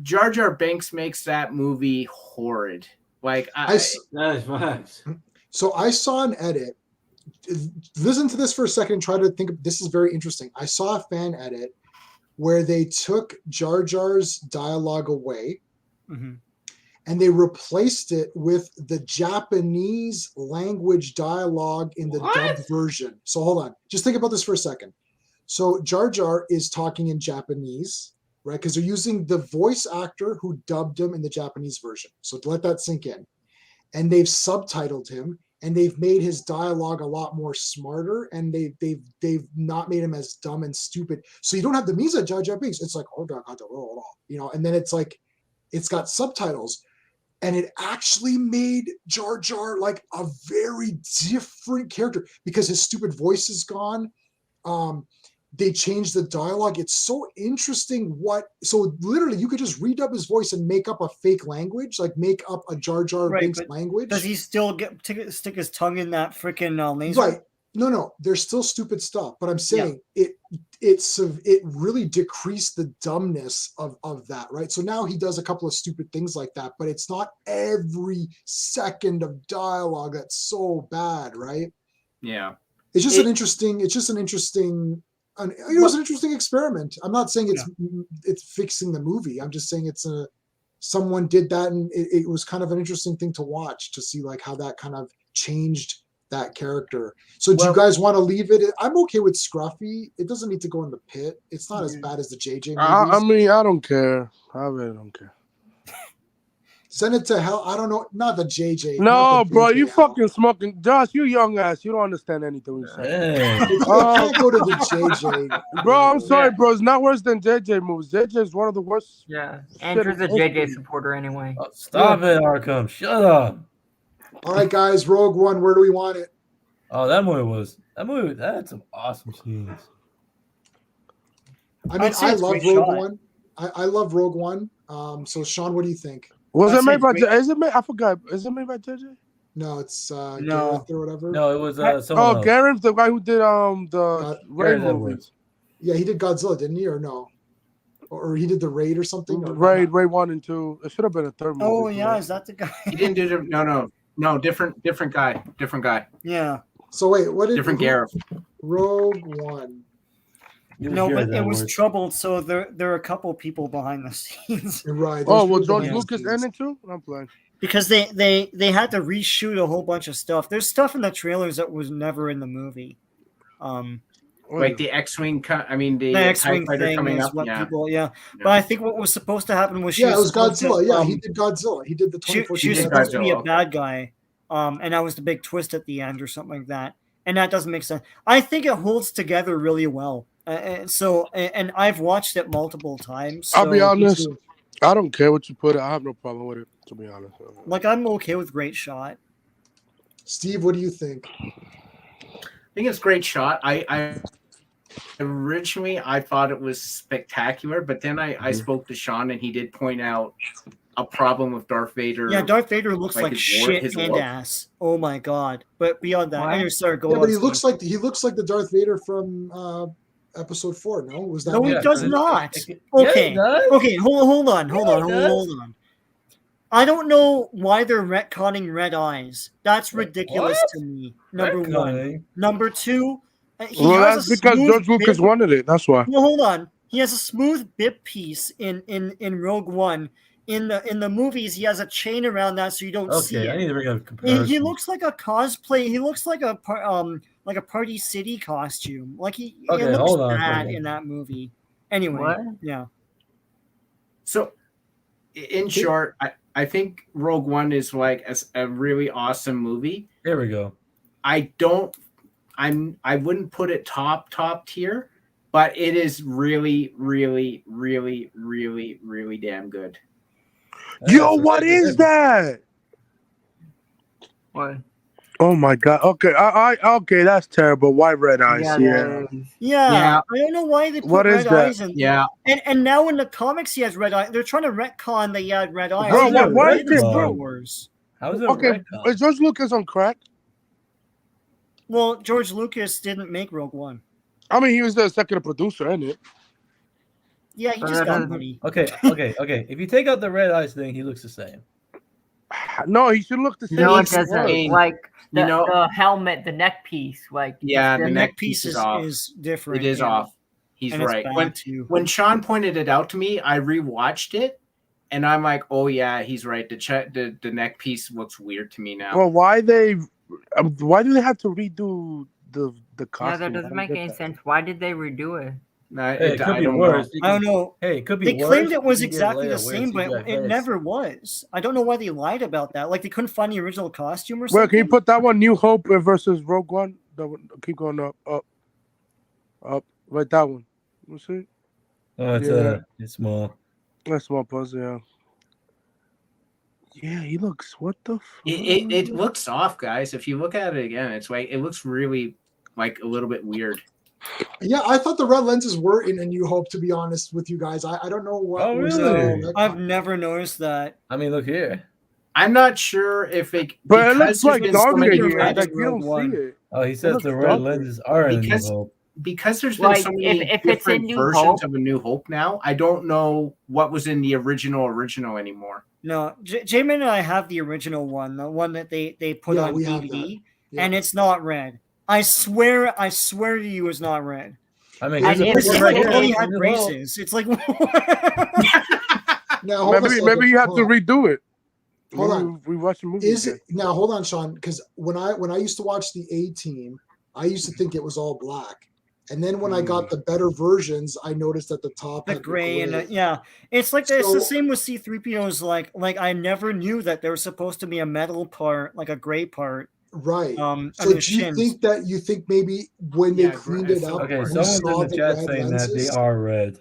Jar Jar Binks makes that movie horrid. Like, Nice, nice. So I saw an edit. Listen to this for a second and try to think. This is very interesting. I saw a fan edit where they took Jar Jar's dialogue away and they replaced it with the Japanese language dialogue in the dubbed version. So hold on. Just think about this for a second. So Jar Jar is talking in Japanese, right? Because they're using the voice actor who dubbed him in the Japanese version. So to let that sink in. And they've subtitled him, and they've made his dialogue a lot more smarter, and they've not made him as dumb and stupid. So you don't have the Misa Jar Jar Binks. It's like, oh God, you know, and then it's like it's got subtitles. And it actually made Jar Jar like a very different character because his stupid voice is gone. They changed the dialogue. It's so interesting so literally you could just redub his voice and make up a fake language, like make up a Jar Jar Binks language. Does he still stick his tongue in that freaking laser? Right. No, there's still stupid stuff, but I'm saying it really decreased the dumbness of that, right? So now he does a couple of stupid things like that, but it's not every second of dialogue that's so bad, right? Yeah. It's just an interesting experiment. I'm not saying it's fixing the movie. I'm just saying someone did that, and it was kind of an interesting thing to watch, to see like how that kind of changed that character. So do you guys want to leave it? I'm okay with Scruffy. It doesn't need to go in the pit. It's not as bad as the JJ movies. I mean, I don't care. I really don't care. Send it to hell. I don't know. Not the JJ. No, the bro, JJ you hell. fucking smoking. Josh, you young ass. You don't understand anything we say. You can't go to the JJ. Bro, I'm sorry, bro. It's not worse than JJ movies. JJ is one of the worst. Yeah, Andrew's a JJ supporter anyway. Oh, stop it, Arkham. Shut up. All right, guys. Rogue One. Where do we want it? Oh, that had some awesome scenes. I mean, I love Rogue One. I love Rogue One. So Sean, what do you think? Was it made by? Is it made? I forgot. Is it made by JJ? No, it's No. Gareth or whatever. No, it was someone else. Gareth, the guy who did the Ray Gareth movie. Edwards. Yeah, he did Godzilla, didn't he, or no? Or he did the Raid or something? Or Ray 1 and 2. It should have been a third movie. Oh yeah, is that the guy? He didn't do no, different guy. Yeah. So wait, what did Different Gareth. Rogue One. No, but it was troubled, so there are a couple people behind the scenes. Right. Oh, was George Lucas in it too? I'm playing. Because they had to reshoot a whole bunch of stuff. There's stuff in the trailers that was never in the movie. Like the X-wing, the X-wing TIE fighter thing coming is up. what Yeah. people, But I think what was supposed to happen was it was Godzilla. To, he did Godzilla. He did the 2014. She was supposed to be a bad guy, and that was the big twist at the end or something like that. And that doesn't make sense. I think it holds together really well. And I've watched it multiple times. So I'll be honest. I don't care what you put it. I have no problem with it, to be honest. Like, I'm okay with Great Shot. Steve, what do you think? I think it's a great shot. I originally I thought it was spectacular, but then I spoke to Sean and he did point out a problem with Darth Vader. Yeah, Darth Vader looks like shit and look. ass. Oh my god! But beyond that, But he looks like the Darth Vader from Episode 4. No, was that? No, he does not. Okay, okay, hold on. I don't know why they're retconning red eyes. That's ridiculous to me. Number one. Number two. That's because George Lucas wanted it. That's why. Well, hold on. He has a smooth bib piece in Rogue One. In the movies, he has a chain around that so you don't see it. I need to bring up a comparison. He looks like a cosplay. He looks like a Party City costume. Like he looks bad in that movie. Anyway, yeah. So, in short, I think Rogue One is like a really awesome movie. There we go. I wouldn't put it top tier, but it is really, really, really, really, really damn good. Yo, what is that? What? Oh my god. Okay, okay, that's terrible. Why red eyes? Yeah. I don't know why they put red eyes in. Yeah. And now in the comics he has red eyes. They're trying to retcon that he had red eyes. Bro, why is it, bro? How is it okay, is George Lucas on crack? Well, George Lucas didn't make Rogue One. I mean, he was the executive producer, isn't it? Yeah, he just got money. Okay. If you take out the red eyes thing, he looks the same. No, he should look the same. No, it doesn't. Like the helmet, the neck piece, like the neck piece is different. It is off. He's right. When Sean pointed it out to me, I rewatched it, and I'm like, oh yeah, he's right. The neck piece looks weird to me now. Well, why do they have to redo the costume? Yeah, that doesn't make any sense. Why did they redo it? Hey, it could I be don't worse. know. I don't know. Hey, it could be They worse. claimed it was You could get exactly the Leia wearing same, but CGI it face. never was. I don't know why they lied about that. Like they couldn't find the original costume or Well, something. can you put that one, New Hope versus Rogue One? That one, keep going up. Right, that one. You see? Oh, it's small. That's small puzzle, yeah. Yeah, he looks. What the? It looks off, guys. If you look at it again, it's like it looks really like a little bit weird. Yeah, I thought the red lenses were in A New Hope, to be honest with you guys. I don't know what Oh, was really? that. I've never noticed that. I mean, look here. I'm not sure if it. But it because looks there's like been so darker many here. red Like in you Rogue don't One. see it. Oh, he says looks the red darker. lenses are in Because- New Hope. Because there's been Like, so many if it's in different New versions Hope- of A New Hope now, I don't know what was in the original anymore. No, J-Man and I have the original one, the one that they put Yeah, on we have DVD, Yeah. and it's not red. I swear to you, it's not red. I mean, And here's a if This picture is right like here. only of had New Hope. braces. It's like Now, hold on a second. Maybe you have Hold to on. redo it. Hold on. We watch the movie. Is again. it now? Hold on, Sean. Because when I used to watch the A-Team, I used to think it was all black, and then when I got the better versions, I noticed at the top the had gray and gray. yeah, it's like it's So- the same with C-3PO's. Like I never knew that there was supposed to be a metal part, like a gray part. Right. On So the do you shins. think that maybe when they Yeah, cleaned gray- it up, Okay, we someone's saw in the the chat red saying that they lenses? are red.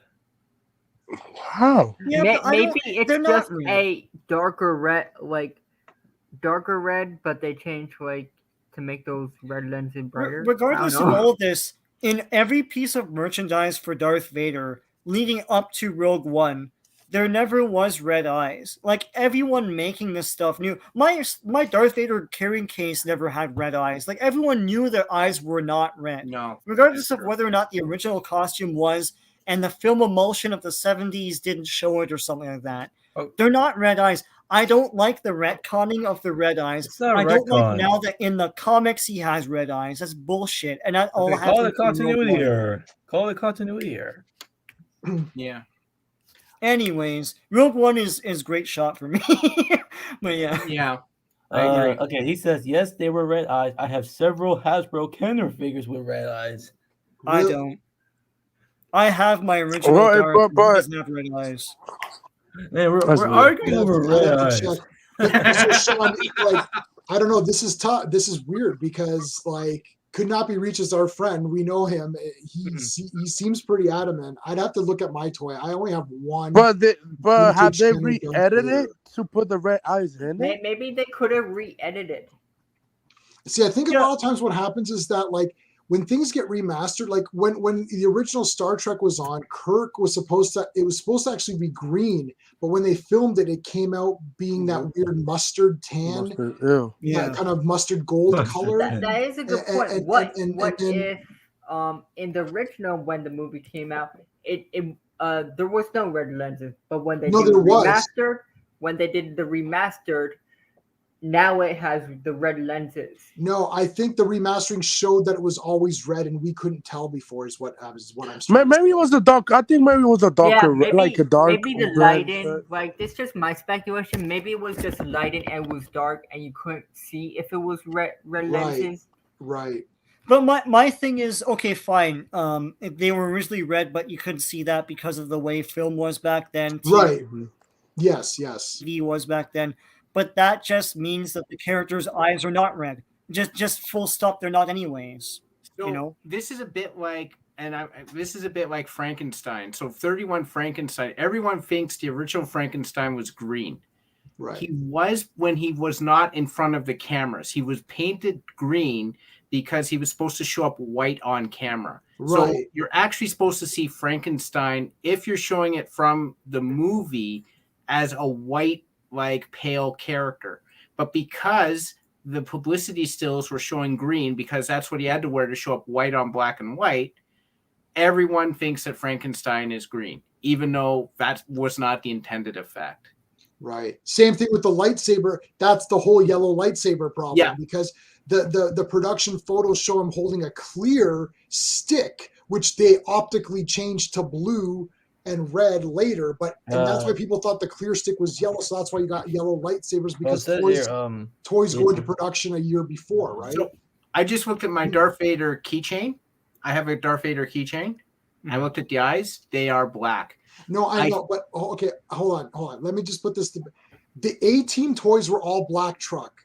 How? Yeah, but I don't- Maybe they're it's not just red. a darker red, darker red, but they changed to make those red lenses brighter. Regardless I of don't know. all of this, in every piece of merchandise for Darth Vader leading up to Rogue One, there never was red eyes. Like everyone making this stuff knew. My Darth Vader carrying case never had red eyes. Like everyone knew their eyes were not red. No, Regardless of whether or not the original costume was, and the film emulsion of the 70s didn't show it or something like that. Oh. They're not red eyes. I don't like the retconning of the red eyes. It's not I don't like retcon. now that in the comics he has red eyes. That's bullshit. And that all Okay, call it happens in Rogue continuity One. error. Call it continuity error. yeah, Anyways, Rogue One is great shot for me. But yeah. yeah, I agree. Okay, he says yes, they were red eyes. I have several Hasbro Kenner figures with red eyes. I Really? don't. I have my original Right, Darth, but- he doesn't have red eyes. Man, we're That's weird. arguing I'd over have red to eyes. check. But, so Sean, like, I don't know. This is tough. This is weird because like could not be reached as our friend. We know him. He seems pretty adamant. I'd have to look at my toy. I only have one. But have vintage they Kenner Darth re-edited Vader. it to put the red eyes in it? Maybe they could have re-edited. See, I think a Yeah. lot of times what happens is that like when things get remastered, like when the original Star Trek was on, Kirk was supposed to actually be green, but when they filmed it, it came out being that weird mustard tan, Ew. that kind of mustard gold Mustard color. tan. That is a good And- point. and- What and- what and- if in the original when the movie came out, it there was no red lenses, but when they No, did there the was. remastered, when they did the remastered, now it has the red lenses. No, I think the remastering showed that it was always red, and we couldn't tell before. Is what I'm. Maybe it was the dark. I think maybe it was a darker, maybe, like a dark. maybe the red, lighting, but- like this is just my speculation. Maybe it was just lighting and it was dark and you couldn't see if it was red Right. lenses. Right. But my thing is, okay, fine. If they were originally red, but you couldn't see that because of the way film was back then. Right. Yes. Yes. TV was back then. But that just means that the character's eyes are not red. Just full stop. They're not anyways. So You know? this is a bit like, this is a bit like Frankenstein. So 31 Frankenstein. Everyone thinks the original Frankenstein was green. Right. He was when he was not in front of the cameras. He was painted green because he was supposed to show up white on camera. So Right. you're actually supposed to see Frankenstein if you're showing it from the movie as a white, like pale character. But because the publicity stills were showing green, because that's what he had to wear to show up white on black and white, everyone thinks that Frankenstein is green, even though that was not the intended effect. Right. Same thing with the lightsaber. That's the whole yellow lightsaber problem. Yeah. Because the production photos show him holding a clear stick, which they optically changed to blue and red later. And that's why people thought the clear stick was yellow. So that's why you got yellow lightsabers, because toys go into production a year before, right? So I just looked at my Darth Vader keychain. I have a Darth Vader keychain. I looked at the eyes; they are black. No, I know, but okay, hold on. Let me just put this. The A-Team toys were all black truck.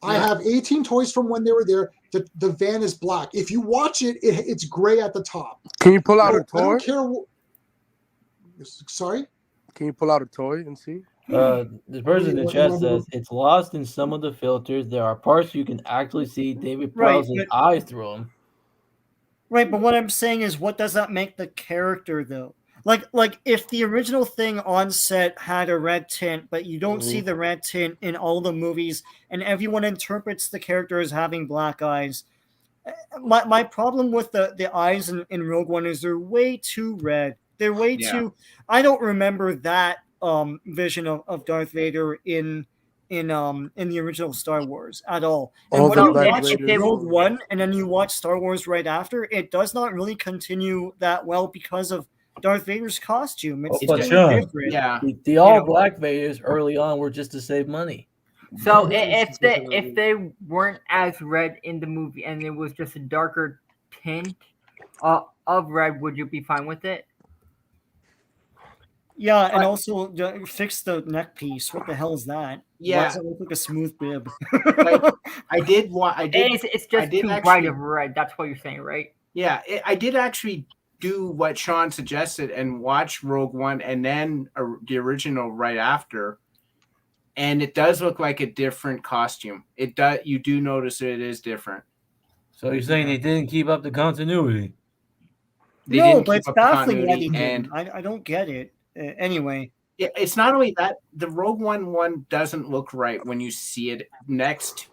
I have A-Team toys from when they were there. The van is black. If you watch it, it's gray at the top. Can you pull out a toy? I don't care. Sorry? Can you pull out a toy and see? The person in the chat says it's lost in some of the filters. There are parts you can actually see David Prowse's eyes through them. Right, but what I'm saying is, what does that make the character though? Like if the original thing on set had a red tint, but you don't see the red tint in all the movies, and everyone interprets the character as having black eyes. My problem with the eyes in Rogue One is they're way too red. They're way too. I don't remember that vision of Darth Vader in the original Star Wars at all. And when you watch Rogue One and then you watch Star Wars right after, it does not really continue that well because of Darth Vader's costume. It's different. Yeah, the all black Vaders early on were just to save money. So if they weren't as red in the movie and it was just a darker tint of red, would you be fine with it? Yeah, and also fix the neck piece. What the hell is that? Yeah, why does it look like a smooth bib? It's just too bright of red. That's what you're saying, right? Yeah, I did actually do what Sean suggested and watch Rogue One and then the original right after, and it does look like a different costume. It does. You do notice it is different. So you're saying they didn't keep up the continuity? No, but it's baffling why they didn't. I don't get it. Anyway, yeah, it's not only that the Rogue one doesn't look right when you see it next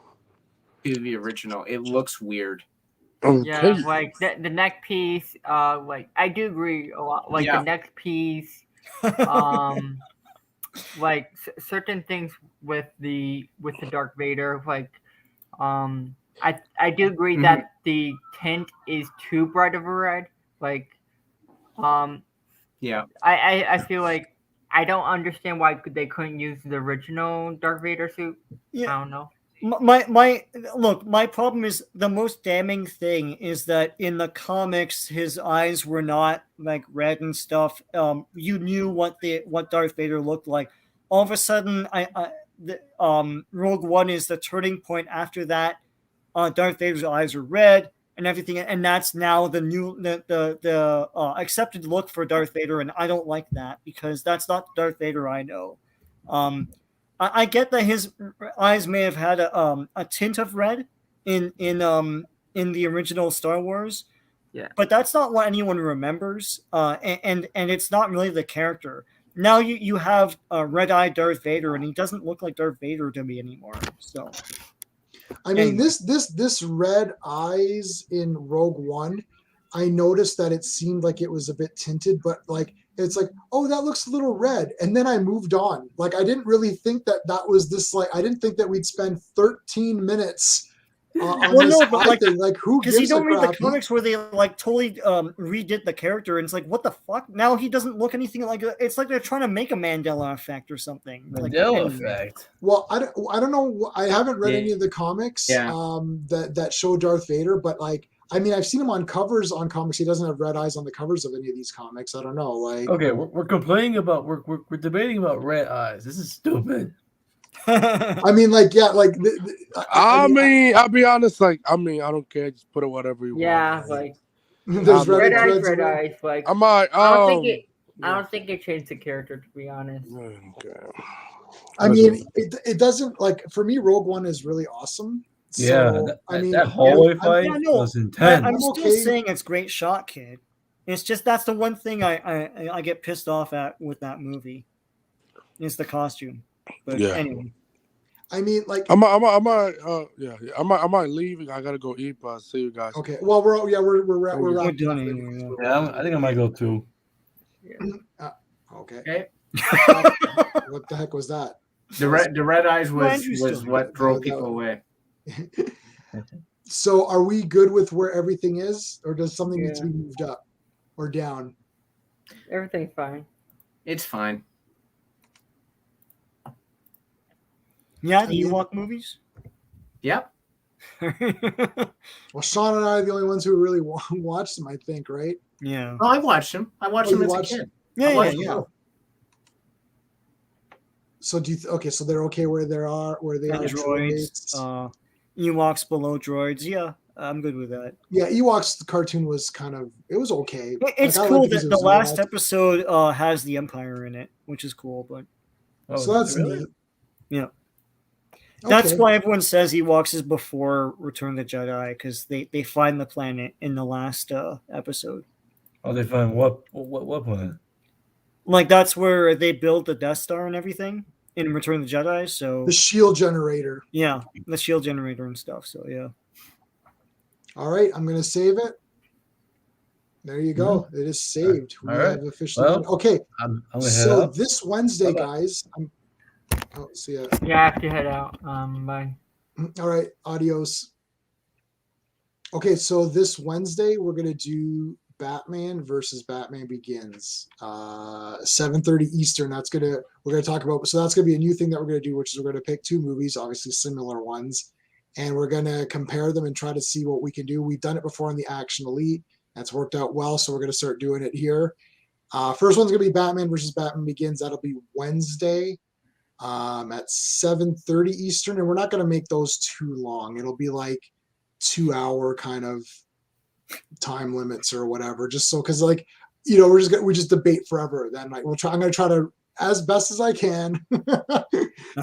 to the original. It looks weird. Yeah, like the neck piece. Like I do agree a lot. Like the neck piece. Like certain things with the Darth Vader. Like, I do agree that the tint is too bright of a red. Like, yeah. I feel like I don't understand why they couldn't use the original Darth Vader suit. Yeah. I don't know. My problem is the most damning thing is that in the comics his eyes were not like red and stuff. You knew what Darth Vader looked like. All of a sudden, Rogue One is the turning point. After that, Darth Vader's eyes are red and everything, and that's now the accepted look for Darth Vader, and I don't like that because that's not the Darth Vader I know. I get that his eyes may have had a tint of red in the original Star Wars, but that's not what anyone remembers, and it's not really the character. Now you have a red-eyed Darth Vader, and he doesn't look like Darth Vader to me anymore. So, I mean, this red eyes in Rogue One, I noticed that it seemed like it was a bit tinted, but like it's like, oh, that looks a little red, and then I moved on. Like I didn't really think that was this. Like I didn't think that we'd spend 13 minutes on this eye thing. Like who gives a crap? Because you don't read the comics where they like totally redid the character, and it's like, what the fuck? Now he doesn't look anything like. It's like they're trying to make a Mandela effect or something. Mandela effect. Well, I don't know. I haven't read any of the comics that show Darth Vader, but like, I mean, I've seen him on covers on comics. He doesn't have red eyes on the covers of any of these comics. I don't know. Like, okay, we're complaining about we're debating about red eyes. This is stupid. I mean, like, yeah, like. I mean, I'll be honest. Like, I mean, I don't care. Just put it whatever you want. Yeah, like. There's red eyes. Like, I don't think it changed the character, to be honest. Okay. I mean, it doesn't, like, for me, Rogue One is really awesome. Yeah, so, I mean, that hallway fight was intense. I'm still saying it's great shot, kid. It's just that's the one thing I get pissed off at with that movie. Is the costume. But anyway. I mean, like I might leave. I gotta go eat, but I'll see you guys. Okay. Well, we're done anyway. Yeah, I think I might go too. Okay. What the heck was that? The red eyes was what drove people away. So, are we good with where everything is, or does something need to be moved up or down? Everything's fine. It's fine. Yeah, the Ewok movies? Yep. Well, Sean and I are the only ones who really watched them, I think, right? Yeah. Oh, I watched them. I watched them you as watched- a kid. Yeah, I yeah, watched them yeah. both. So do you? Okay, so they're okay where they are. Androids, Ewoks below droids. Yeah, I'm good with that. Yeah, Ewoks. The cartoon was it was okay. It's I cool liked it 'cause that it the was last Ewok. episode has the Empire in it, which is cool. But So that's neat. yeah, that's Okay. why everyone says Ewoks is before Return of the Jedi, because they find the planet in the last episode. Oh, they find what planet? Like that's where they build the Death Star and everything in Return of the Jedi. So The shield generator. yeah, the shield generator and stuff. So yeah. All right, I'm gonna save it. There you go. It is saved. We All right. have officially Well, done it. Okay. I'm gonna head So out. this Wednesday, Bye-bye. guys. See ya. Yeah, I have to head out. Bye. All right. Adios. Okay, so this Wednesday we're gonna do Batman versus Batman Begins. 7:30 Eastern. We're gonna talk about. So that's gonna be a new thing that we're gonna do, which is we're gonna pick two movies, obviously similar ones, and we're gonna compare them and try to see what we can do. We've done it before in the Action Elite. That's worked out well, so we're gonna start doing it here. First one's gonna be Batman versus Batman Begins. That'll be Wednesday at 7:30 Eastern, and we're not gonna make those too long. It'll be like 2-hour kind of time limits or whatever, just so because we just debate forever. Then I'm gonna try to as best as I can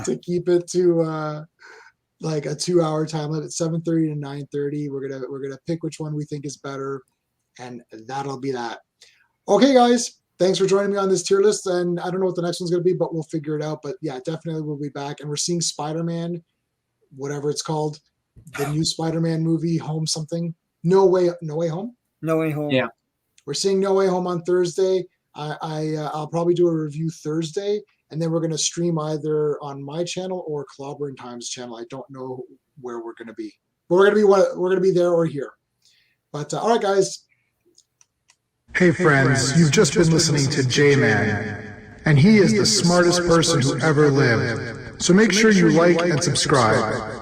to keep it to like a 2-hour time limit, 7:30 to 9:30. We're gonna pick which one we think is better, and that'll be that. Okay, guys, thanks for joining me on this tier list. And I don't know what the next one's gonna be, but we'll figure it out. But yeah, definitely we'll be back, and we're seeing Spider-Man, whatever it's called, the new Spider-Man movie, Home something. No Way Home. No Way Home. Yeah. We're seeing No Way Home on Thursday. I'll probably do a review Thursday, and then we're going to stream either on my channel or Clobberin Times channel. I don't know where we're going to be, but we're going to be there or here. But all right, guys. Hey friends, you've just been listening to J-Man, and he is the smartest person who ever lived. So make sure you like and subscribe.